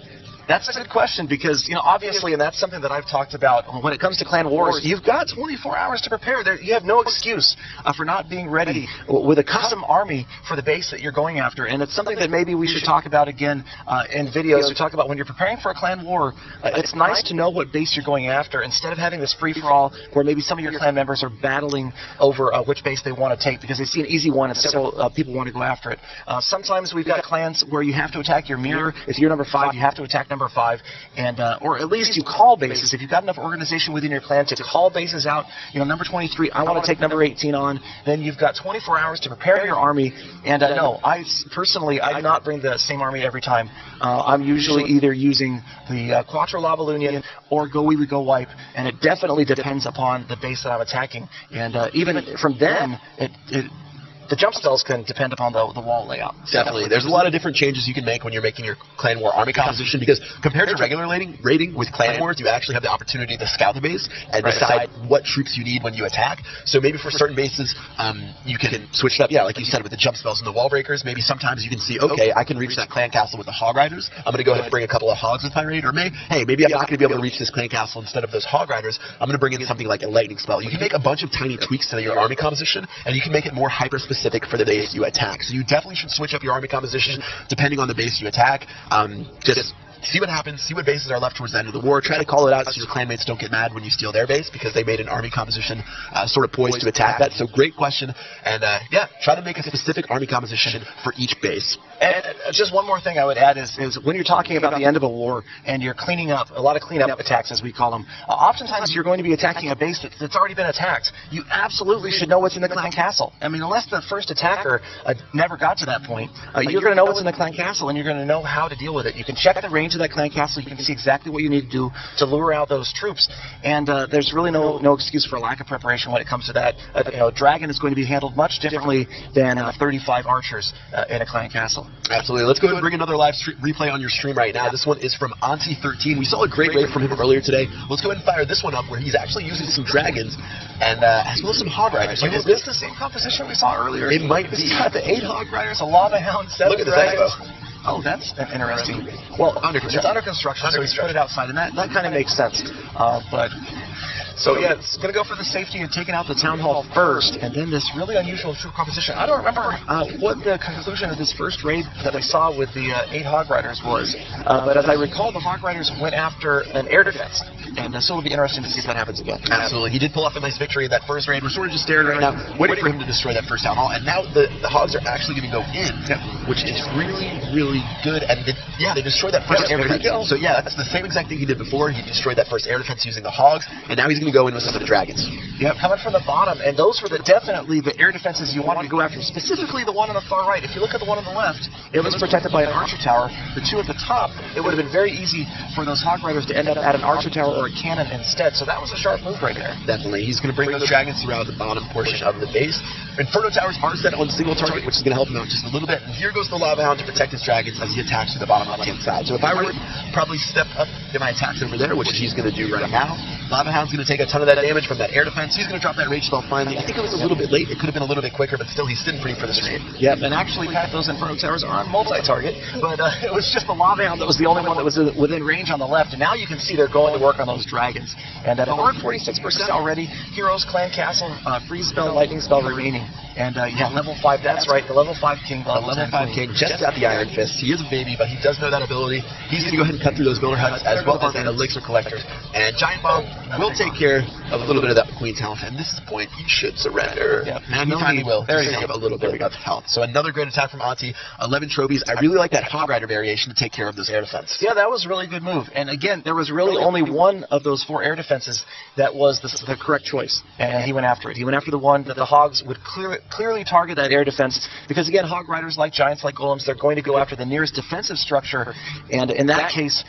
That's a good question because, obviously, and that's something that I've talked about when it comes to clan wars, you've got 24 hours to prepare. You have no excuse for not being ready with a custom army for the base that you're going after. And it's something that maybe we should talk about again in videos. We talk about when you're preparing for a clan war, it's nice to know what base you're going after instead of having this free-for-all where maybe some of your clan members are battling over which base they want to take because they see an easy one and several people want to go after it. Sometimes we've got clans where you have to attack your mirror. If you're number 5, you have to attack number 5, and or at least you call bases. If you've got enough organization within your clan to call bases out, number 23, I want to take number 18 on, then you've got 24 hours to prepare your army. And no, I personally, I do not bring the same army every time. I'm usually either using the Quattro Lavalunian or Go Wee Wee Go Wipe, and it definitely depends upon the base that I'm attacking. And even from then, the jump spells can depend upon the wall layout. Definitely. There's a lot of different changes you can make when you're making your clan war army composition because compared to regular raiding with clan wars, you actually have the opportunity to scout the base and decide what troops you need when you attack. So maybe for certain bases, you can switch it up. Yeah, like you said, with the jump spells and the wall breakers, maybe sometimes you can see, okay, I can reach that clan castle with the hog riders. I'm going to go ahead and bring a couple of hogs with my raid. Or maybe I'm not going to be able to reach this clan castle instead of those hog riders. I'm going to bring in something like a lightning spell. You can make a bunch of tiny tweaks to your army composition, and you can make it more hyper-specific for the base you attack. So you definitely should switch up your army composition depending on the base you attack. Just see what happens, see what bases are left towards the end of the war, try to call it out so your clanmates don't get mad when you steal their base, because they made an army composition sort of poised to attack that. So great question, and try to make a specific army composition for each base. And just one more thing I would add is when you're talking about the end of a war and you're cleaning up, a lot of cleanup attacks as we call them, oftentimes you're going to be attacking a base that's already been attacked. You absolutely should know what's in the clan castle. I mean, unless the first attacker never got to that point, you're going to know what's in the clan castle and you're going to know how to deal with it. You can check the range of that clan castle. You can see exactly what you need to do to lure out those troops. And there's really no excuse for lack of preparation when it comes to that. Dragon is going to be handled much differently than 35 archers in a clan castle. Absolutely. Let's go ahead and bring another live replay on your stream right now. This one is from Auntie13. We saw a great raid from him earlier today. Let's go ahead and fire this one up where he's actually using some dragons and as well as some hog riders. Is this the same composition we saw earlier? It might be. He's got the 8 hog riders, a lava hound, 7 Look at dragons. this. Oh, that's interesting. Well, it's under construction, so he's put it outside, and that kind of makes sense. So yeah, it's going to go for the safety and taking out the town hall first, and then this really unusual troop composition. I don't remember what the conclusion of this first raid that I saw with the 8 hog riders was, but as I recall, the hog riders went after an air defense, and so it'll be interesting to see if that happens again. Absolutely. He did pull off a nice victory in that first raid. We're sort of just staring right now, waiting for him to destroy that first town hall, and now the hogs are actually going to go in, which is really, really good, and they destroyed that first air defense. So yeah, that's the same exact thing he did before. He destroyed that first air defense using the hogs, and now he's going to go in with some of the dragons. Yep, coming from the bottom, and those were definitely the air defenses you wanted to go after, specifically the one on the far right. If you look at the one on the left, it was protected by an archer tower. The two at the top, it would have been very easy for those hog riders to end up at an archer tower or a cannon instead, so that was a sharp move right there. Definitely. He's going to bring those dragons throughout the bottom portion of the base. Inferno towers are set on single target, which is going to help him out just a little bit. And here goes the lava hound to protect his dragons as he attacks to the bottom left-hand side. So if I were to probably step up in my attacks over there, which he's going to do right now, lava hound's going to take a ton of that damage from that air defense. He's going to drop that rage spell finally. I think it was a little bit late. It could have been a little bit quicker, but still he's sitting pretty for this raid. Yep, and actually, Pat, those Inferno towers are on multi-target, but it was just the lava hound that was the only one that was within range on the left, and now you can see they're going to work on those dragons. And we're at 46% already. Heroes, Clan Castle, freeze spell, lightning spell remaining. And level 5, that's right, the level 5 king. Level 5 king just got the Iron Fist. He is a baby, but he does know that ability. He's going to go ahead and cut through those builder huts as well as an elixir collectors. And Giant Bomb will take care of a little bit of that Queen's health. And this is the point, he should surrender. Yep. Anytime he will. There he save a little bit of health. So another great attack from Auntie. 11 trophies. I really like that Hog Rider variation to take care of this air defense. Yeah, that was a really good move. And again, there was really only one of those 4 air defenses that was the correct choice. And he went after it. He went after the one that the Hogs would clearly target that air defense. Because again, Hog Riders, like Giants, like Golems, they're going to go after the nearest defensive structure. And in that case,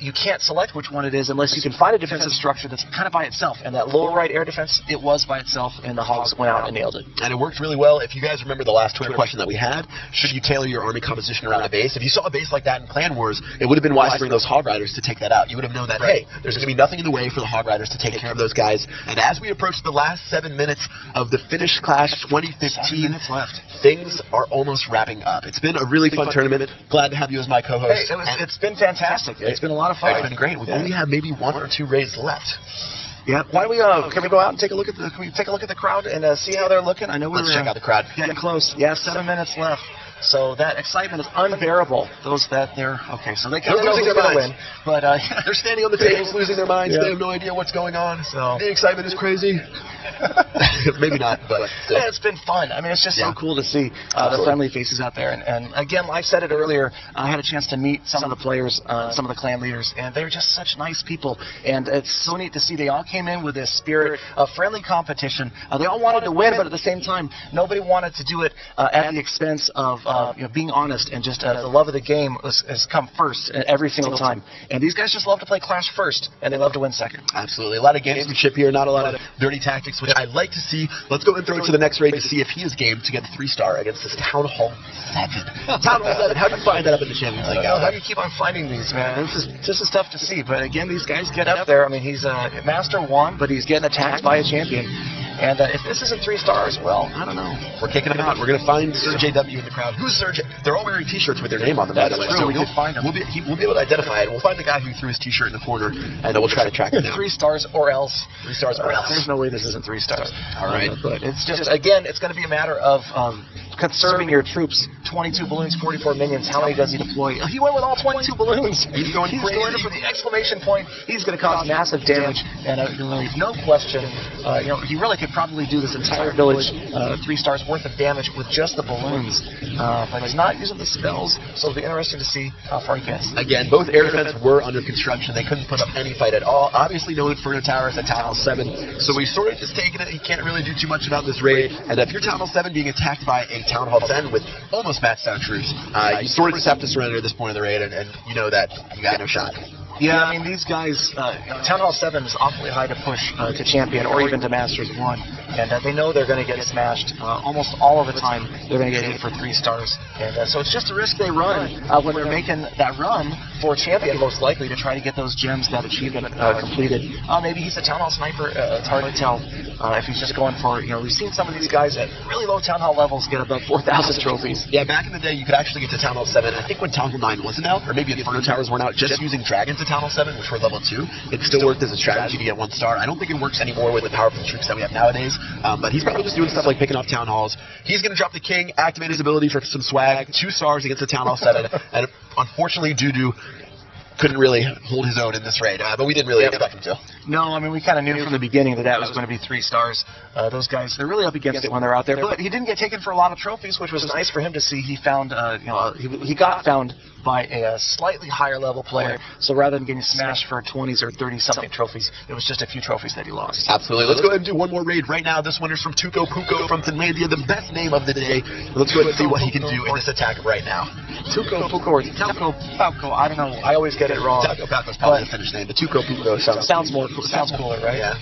you can't select which one it is unless you can find a defensive structure that's kind of by itself. And that lower right air defense, it was by itself, and the Hogs went out and nailed it. And it worked really well. If you guys remember the last Twitter question that we had, should you tailor your army composition around a base? If you saw a base like that in Clan Wars, it would have been wise for those Hog Riders to take that out. You would have known that, hey, there's going to be nothing in the way for the Hog Riders to take care of those guys. And as we approach the last 7 minutes of the Finnish Clash 2015, things are almost wrapping up. It's been a really fun tournament. Glad to have you as my co-host. Hey, it's been fantastic. It's been a lot of fun. It's been great. We only have maybe 1 or 2 raids left. Yeah. Why don't we can we go out and take a look at the crowd and see how they're looking? I know Let's check out the crowd. Getting close. Yeah, 7 minutes left. So that excitement is unbearable. Those that they're okay. So they're going to win, but they're standing on the tables, losing their minds. They have no idea what's going on. So the excitement is crazy. Maybe not, but yeah, it's been fun. I mean, it's just so cool to see the friendly faces out there. And again, I said it earlier. I had a chance to meet some of the players, some of the clan leaders, and they're just such nice people. And it's so neat to see they all came in with this spirit of friendly competition. They all wanted to win, but at the same time, nobody wanted to do it at the expense of being honest, and just the love of the game has come first every single time. And these guys just love to play Clash first, and they love to win second. Absolutely. A lot of gamesmanship here, not a lot of dirty tactics, which I like to see. Let's go and throw it to the next raid to see if he is game to get a 3-star against this Town Hall 7. Town Hall 7, how do you find that up in the Champions League? How do you keep on finding these, man? This is tough to see. But again, these guys get up there. I mean, he's a Master 1, but he's getting attacked by a champion. And if this isn't 3 stars, well, I don't know. We're kicking him out. We're going to find Sir JW in the crowd. Who's Sir J? They're all wearing T-shirts with their name on them, by the way. So we can find him. We'll be able to identify it. We'll find the guy who threw his T-shirt in the corner, and then we'll try to track him down. 3 stars or else. 3 stars or else. There's no way this isn't 3 stars. All right. But it's just, again, it's going to be a matter of conserving your troops 22 balloons, 44 minions. How many does he deploy? He went with all 22 balloons. He's going crazy. For the exclamation point. He's going to cause massive damage, and no question, he really could probably do this entire village 3 stars worth of damage with just the balloons. But he's not using the spells, so it'll be interesting to see how far he gets. Again, both air defense were under construction. They couldn't put up any fight at all. Obviously, no Inferno Towers at Town Hall 7, so he's sort of just taking it. He can't really do too much about this raid. And if you're Town Hall 7 being attacked by a Town Hall 10 with almost maxed out troops, you sort of just have to surrender at this point of the raid, and you know that you got no shot. Yeah, I mean, these guys, Town Hall 7 is awfully high to push to Champion or even to Masters 1, and they know they're going to get smashed almost all of the time. They're going to get hit for 3 stars, and so it's just a risk they run when they're making that run for Champion, most likely, to try to get those gems, that achievement completed. Maybe he's a Town Hall sniper. It's hard to tell if he's just going for, we've seen some of these guys at really low Town Hall levels get above 4,000 trophies. Yeah, back in the day, you could actually get to Town Hall 7, I think when Town Hall 9 wasn't out, or maybe Inferno Towers weren't out, just using Dragons at Town Hall 7, which were level 2, it still worked as a strategy to get 1 star. I don't think it works anymore with the powerful troops that we have nowadays, but he's probably just doing stuff like picking off Town Halls. He's going to drop the King, activate his ability for some swag, 2 stars against the Town Hall 7, and unfortunately, Dudu couldn't really hold his own in this raid, but we didn't really expect him to. No, I mean, we kind of knew from the beginning that was going to be 3 stars. Those guys, they're really up against it when they're out there, but he didn't get taken for a lot of trophies, which was nice for him to see. He found, he got found by a slightly higher level player, so rather than getting smashed for 20s or 30-something trophies, it was just a few trophies that he lost. Absolutely. Let's go ahead and do one more raid right now. This one is from Tuco Puko from Finlandia, the best name of the day. Let's go ahead and see what he can do in this attack right now. Tuco Puko or Tuco Pauko, I don't know. I always get it wrong. Tuco Pauko's probably the Finnish name, but Tuco Puko sounds cooler, right? Yeah.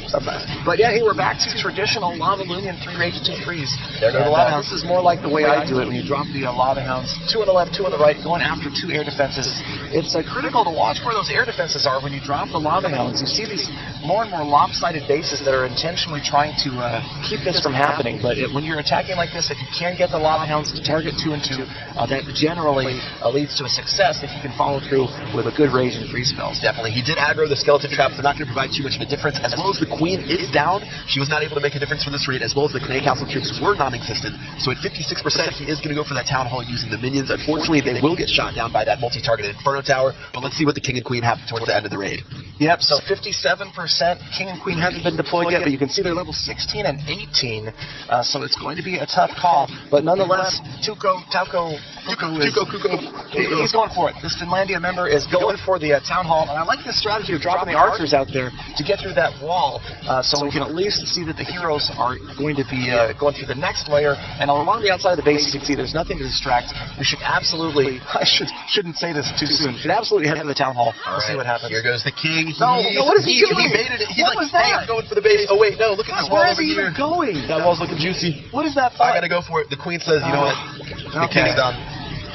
Sometimes. But yeah, we're back to traditional Lava Lumion 3 raids, 2 freeze. There goes the Lava Hounds. This is more like the way I do it when you drop the Lava Hounds, 2 on the left, 2 on the right, going after 2 air defenses. It's critical to watch where those air defenses are when you drop the Lava Hounds. You see these more and more lopsided bases that are intentionally trying to keep this from happening. But when you're attacking like this, if you can get the Lava Hounds to target 2 and 2, that generally leads to a success if you can follow through with a good rage and freeze spells. Definitely. He did aggro the skeleton traps. They're not going to provide too much of a difference. As well as the Queen is down, she was not able to make a difference for this raid, as well as the Canadian Council troops were non-existent. So at 56%, he is going to go for that Town Hall using the minions. Unfortunately, they will get shot down by that multi-targeted Inferno Tower, but let's see what the King and Queen have towards the end of the raid. Yep, so 57%. King and Queen haven't been deployed yet, but you can see they're level 16 and 18, so it's going to be a tough call. But nonetheless, Tuco he's going for it. This Finlandia member is going for the Town Hall, and I like this strategy of dropping the archers out there to get through that wall, so we can at least see that the heroes are going to be going through the next layer, and along the outside of the base, you can see there's nothing to distract. We should absolutely, I shouldn't say this too soon, should absolutely head to the Town Hall. We'll see what happens. Here goes the King. No, what is he doing? He baited it. He's what like, was that? hey, I'm going for the base. Oh, wait, no, look at this wall over here. Where is he even going? That wall's looking juicy. What is that I fight? gotta go for it. The Queen says, you know what? The King's done.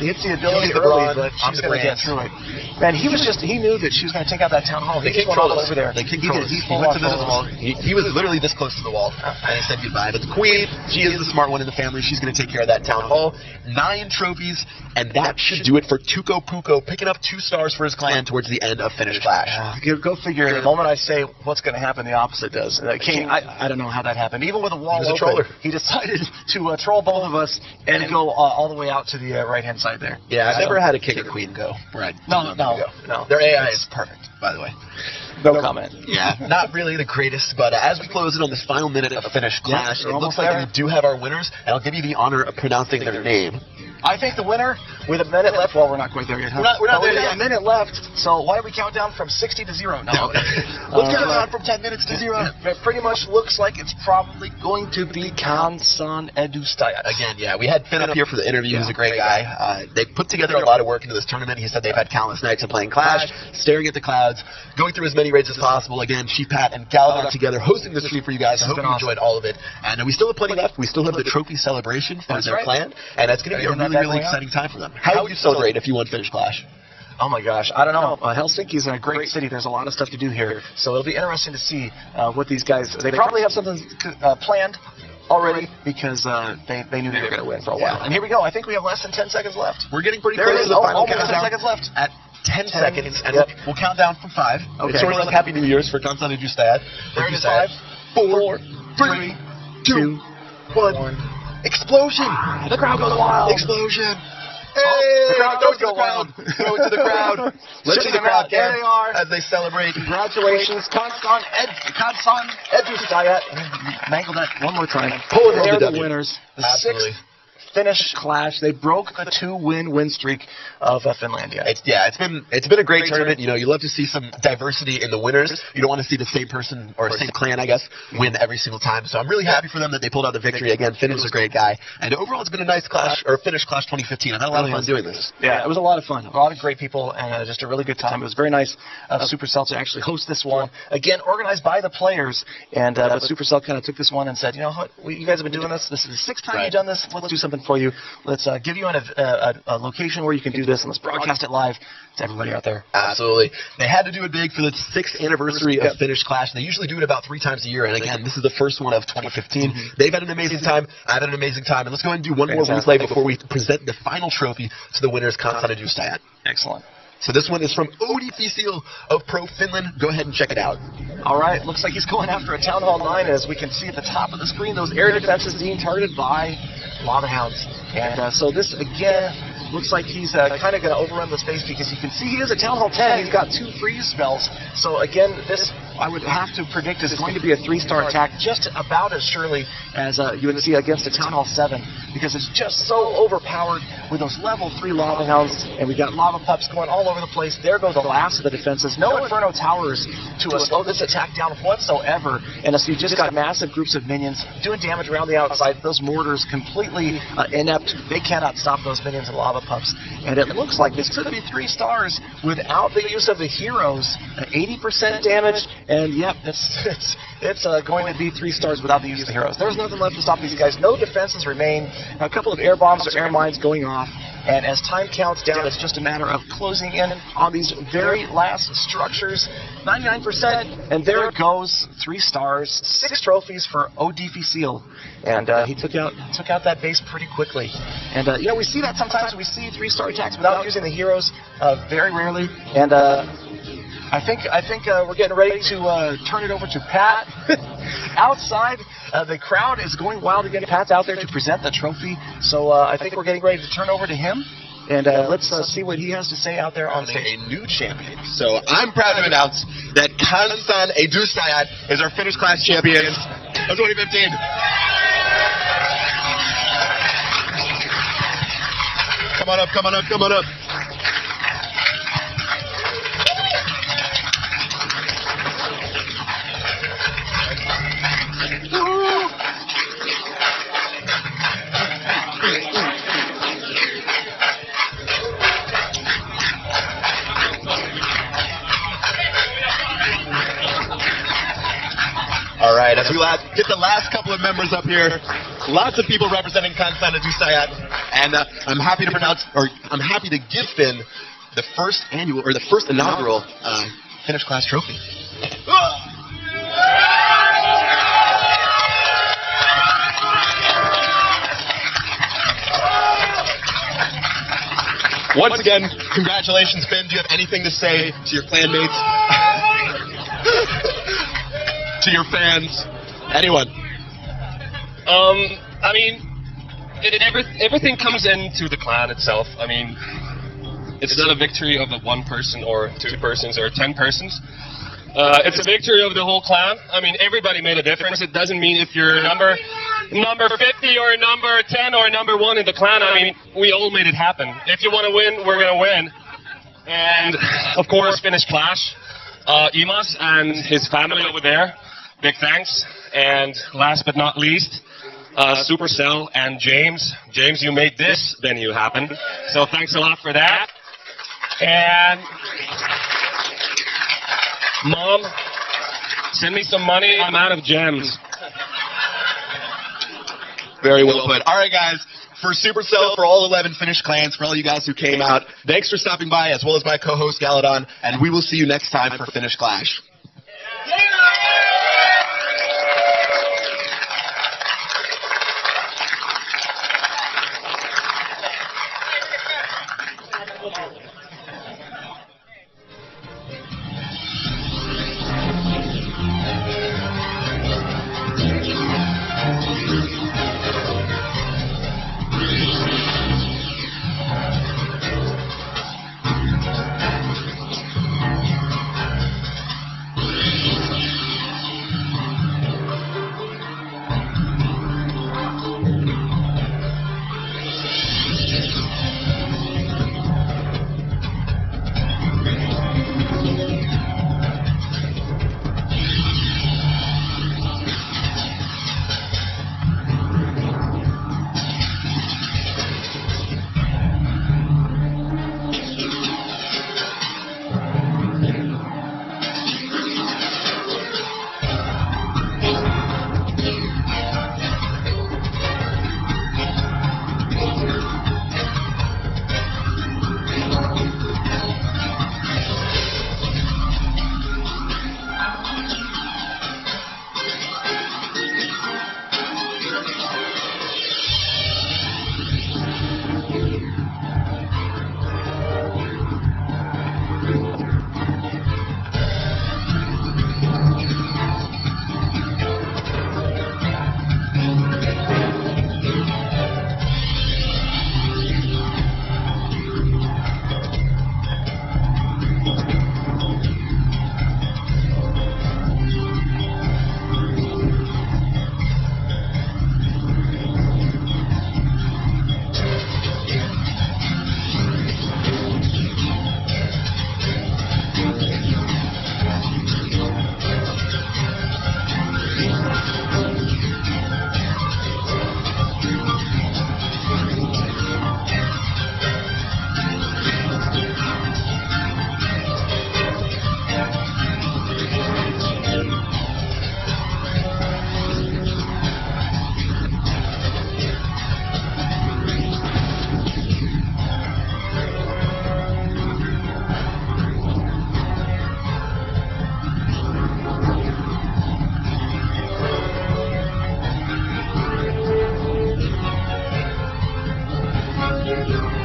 He hits the ability early, but she's going to get through it. Man, he knew that she was going to take out that Town Hall. The King trolled over there. The King trolled. He went to this wall. He was literally this close to the wall, and he said goodbye. But the Queen, she is the smart one in the family. She's going to take care of that Town Hall. 9 trophies, and that should do it for Tuco Puko, picking up 2 stars for his clan towards the end of Finnish Clash. Go figure. The moment I say what's going to happen, the opposite does. King, I don't know how that happened. Even with a wall open, he decided to troll both of us and go all the way out to the right-hand side there. Yeah, I've never had a King or Queen go. Right. No. Their AI is perfect, by the way. No comment. Yeah, not really the greatest, but as we close in on this final minute of Finnish Clash, it looks like we do have our winners, and I'll give you the honor of pronouncing their name. I think the winner, with a minute left, well, we're not quite there yet. Huh? We're not there yet. A minute left, so why don't we count down from 60 to 0? No. Let's count down from 10 minutes to 0. It pretty much looks like it's probably going to be Kansan Edustajat. Again, yeah, we had Finn up here for the interview. He's a great guy. They put together a lot of work into this tournament. He said they've had countless nights of playing Clash, staring at the clouds, going through as many raids as possible. Again, Sheepat and Galavan together hosting the stream for you guys. I hope you enjoyed all of it. And we still have plenty left. We still have the trophy celebration for their clan, and that's going to be a really exciting time for them. How would you celebrate if you won Finnish Clash? Oh my gosh, I don't know. Helsinki is a great city. There's a lot of stuff to do here, so it'll be interesting to see what these guys. They probably have something planned already because they knew they were going to win for a while. And here we go. I think we have less than 10 seconds left. We're getting pretty close to the final countdown. 10 seconds left. At 10 seconds, and we'll count down from 5. Okay. It's sort of like Happy New Year's for Kansan Edustajat. There it is. 5, 4, 3, 2, 1. Explosion! The crowd goes wild. Explosion! Hey! The crowd does go wild. Throw it to the crowd. Let's see the crowd, There they are. as they celebrate. Congratulations, Kansan Edusayat. Mangled that one more time. Pulling They're the the W. winners. The Absolutely. 6th Finnish clash. They broke the 2-win streak of Finlandia. It's been a great tournament. You know, you love to see some diversity in the winners. You don't want to see the same person or same clan, I guess, win every single time. So I'm really happy for them that they pulled out the victory. Again, Finn was a great guy, and overall it's been a nice clash or Finnish clash 2015. I've had a lot of fun doing this. Yeah, it was a lot of fun. A lot of great people, and just a really good time. It was very nice of Supercell to actually host this one. Again, organized by the players, and but Supercell kind of took this one and said, you know what, you guys have been doing this. This is the 6th time you've done this. Let's do something for you. Let's give you a location where you can do this, and let's broadcast it live to everybody out there. Absolutely. They had to do it big for the 6th anniversary of Finnish Clash. They usually do it about 3 times a year, and again, this is the first one of 2015. They've had an amazing time. I've had an amazing time, and let's go ahead and do one more replay before we present the final trophy to the winners, Kansan Edusayat. Excellent. So this one is from Odifício of Pro Finland. Go ahead and check it out. All right, looks like he's going after a Town Hall 9, as we can see at the top of the screen, those air defenses being targeted by Lava Hounds. And so this, again, looks like he's kind of going to overrun the space, because you can see he is a Town Hall 10. He's got 2 freeze spells. So again, this, I would have to predict, is going to be a 3-star attack, just about as surely as you would see against a Town Hall 7, because it's just so overpowered with those level 3 Lava Hounds, and we've got Lava Pups going all over the place. There go the last of the defenses. No Inferno Towers to slow this attack down whatsoever, and so you just got massive groups of minions doing damage around the outside. Those mortars completely inept. They cannot stop those minions and Lava Pups, and it looks like this could be 3 stars without the use of the heroes. 80% damage, and yep, it's going to be 3 stars without the use of the heroes. There's nothing left to stop these guys. No defenses remain. A couple of air bombs or air mines going off, and as time counts down, it's just a matter of closing in on these very last structures. 99%, and there it goes. 3 stars, 6 trophies for Odifício, and he took out that base pretty quickly. And you know, we see that sometimes. We see 3-star attacks without using the heroes, very rarely. And I think we're getting ready to turn it over to Pat. Outside, the crowd is going wild again. Pat's out there to present the trophy, so I think we're getting ready to turn over to him. And let's see what he has to say out there on stage. A new champion. So I'm proud to announce that Kansan Edusayat is our Finnish Clash champion of 2015. Come on up, come on up, come on up. All right, as we get the last couple of members up here, lots of people representing Kansan Edusayat, and I'm happy to give Finn the first inaugural Finnish Clash trophy. Once again, congratulations, Finn. Do you have anything to say to your clanmates? To your fans? Anyone? I mean, everything comes into the clan itself. I mean, it's not a victory of the 1 person or 2 persons or 10 persons. It's a victory of the whole clan. I mean, everybody made a difference. It doesn't mean if you're number 50 or number 10 or number 1 in the clan. I mean, we all made it happen. If you want to win, we're going to win. And, of course, Finnish Clash. Imas and his family over there, big thanks. And last but not least, Supercell and James. James, you made this venue happen. So thanks a lot for that. And Mom, send me some money. I'm out of gems. Very well put. All right, guys. For Supercell, for all 11 Finnish clans, for all you guys who came out, thanks for stopping by, as well as my co-host Galadon, and we will see you next time for Finnish Clash. Finnish.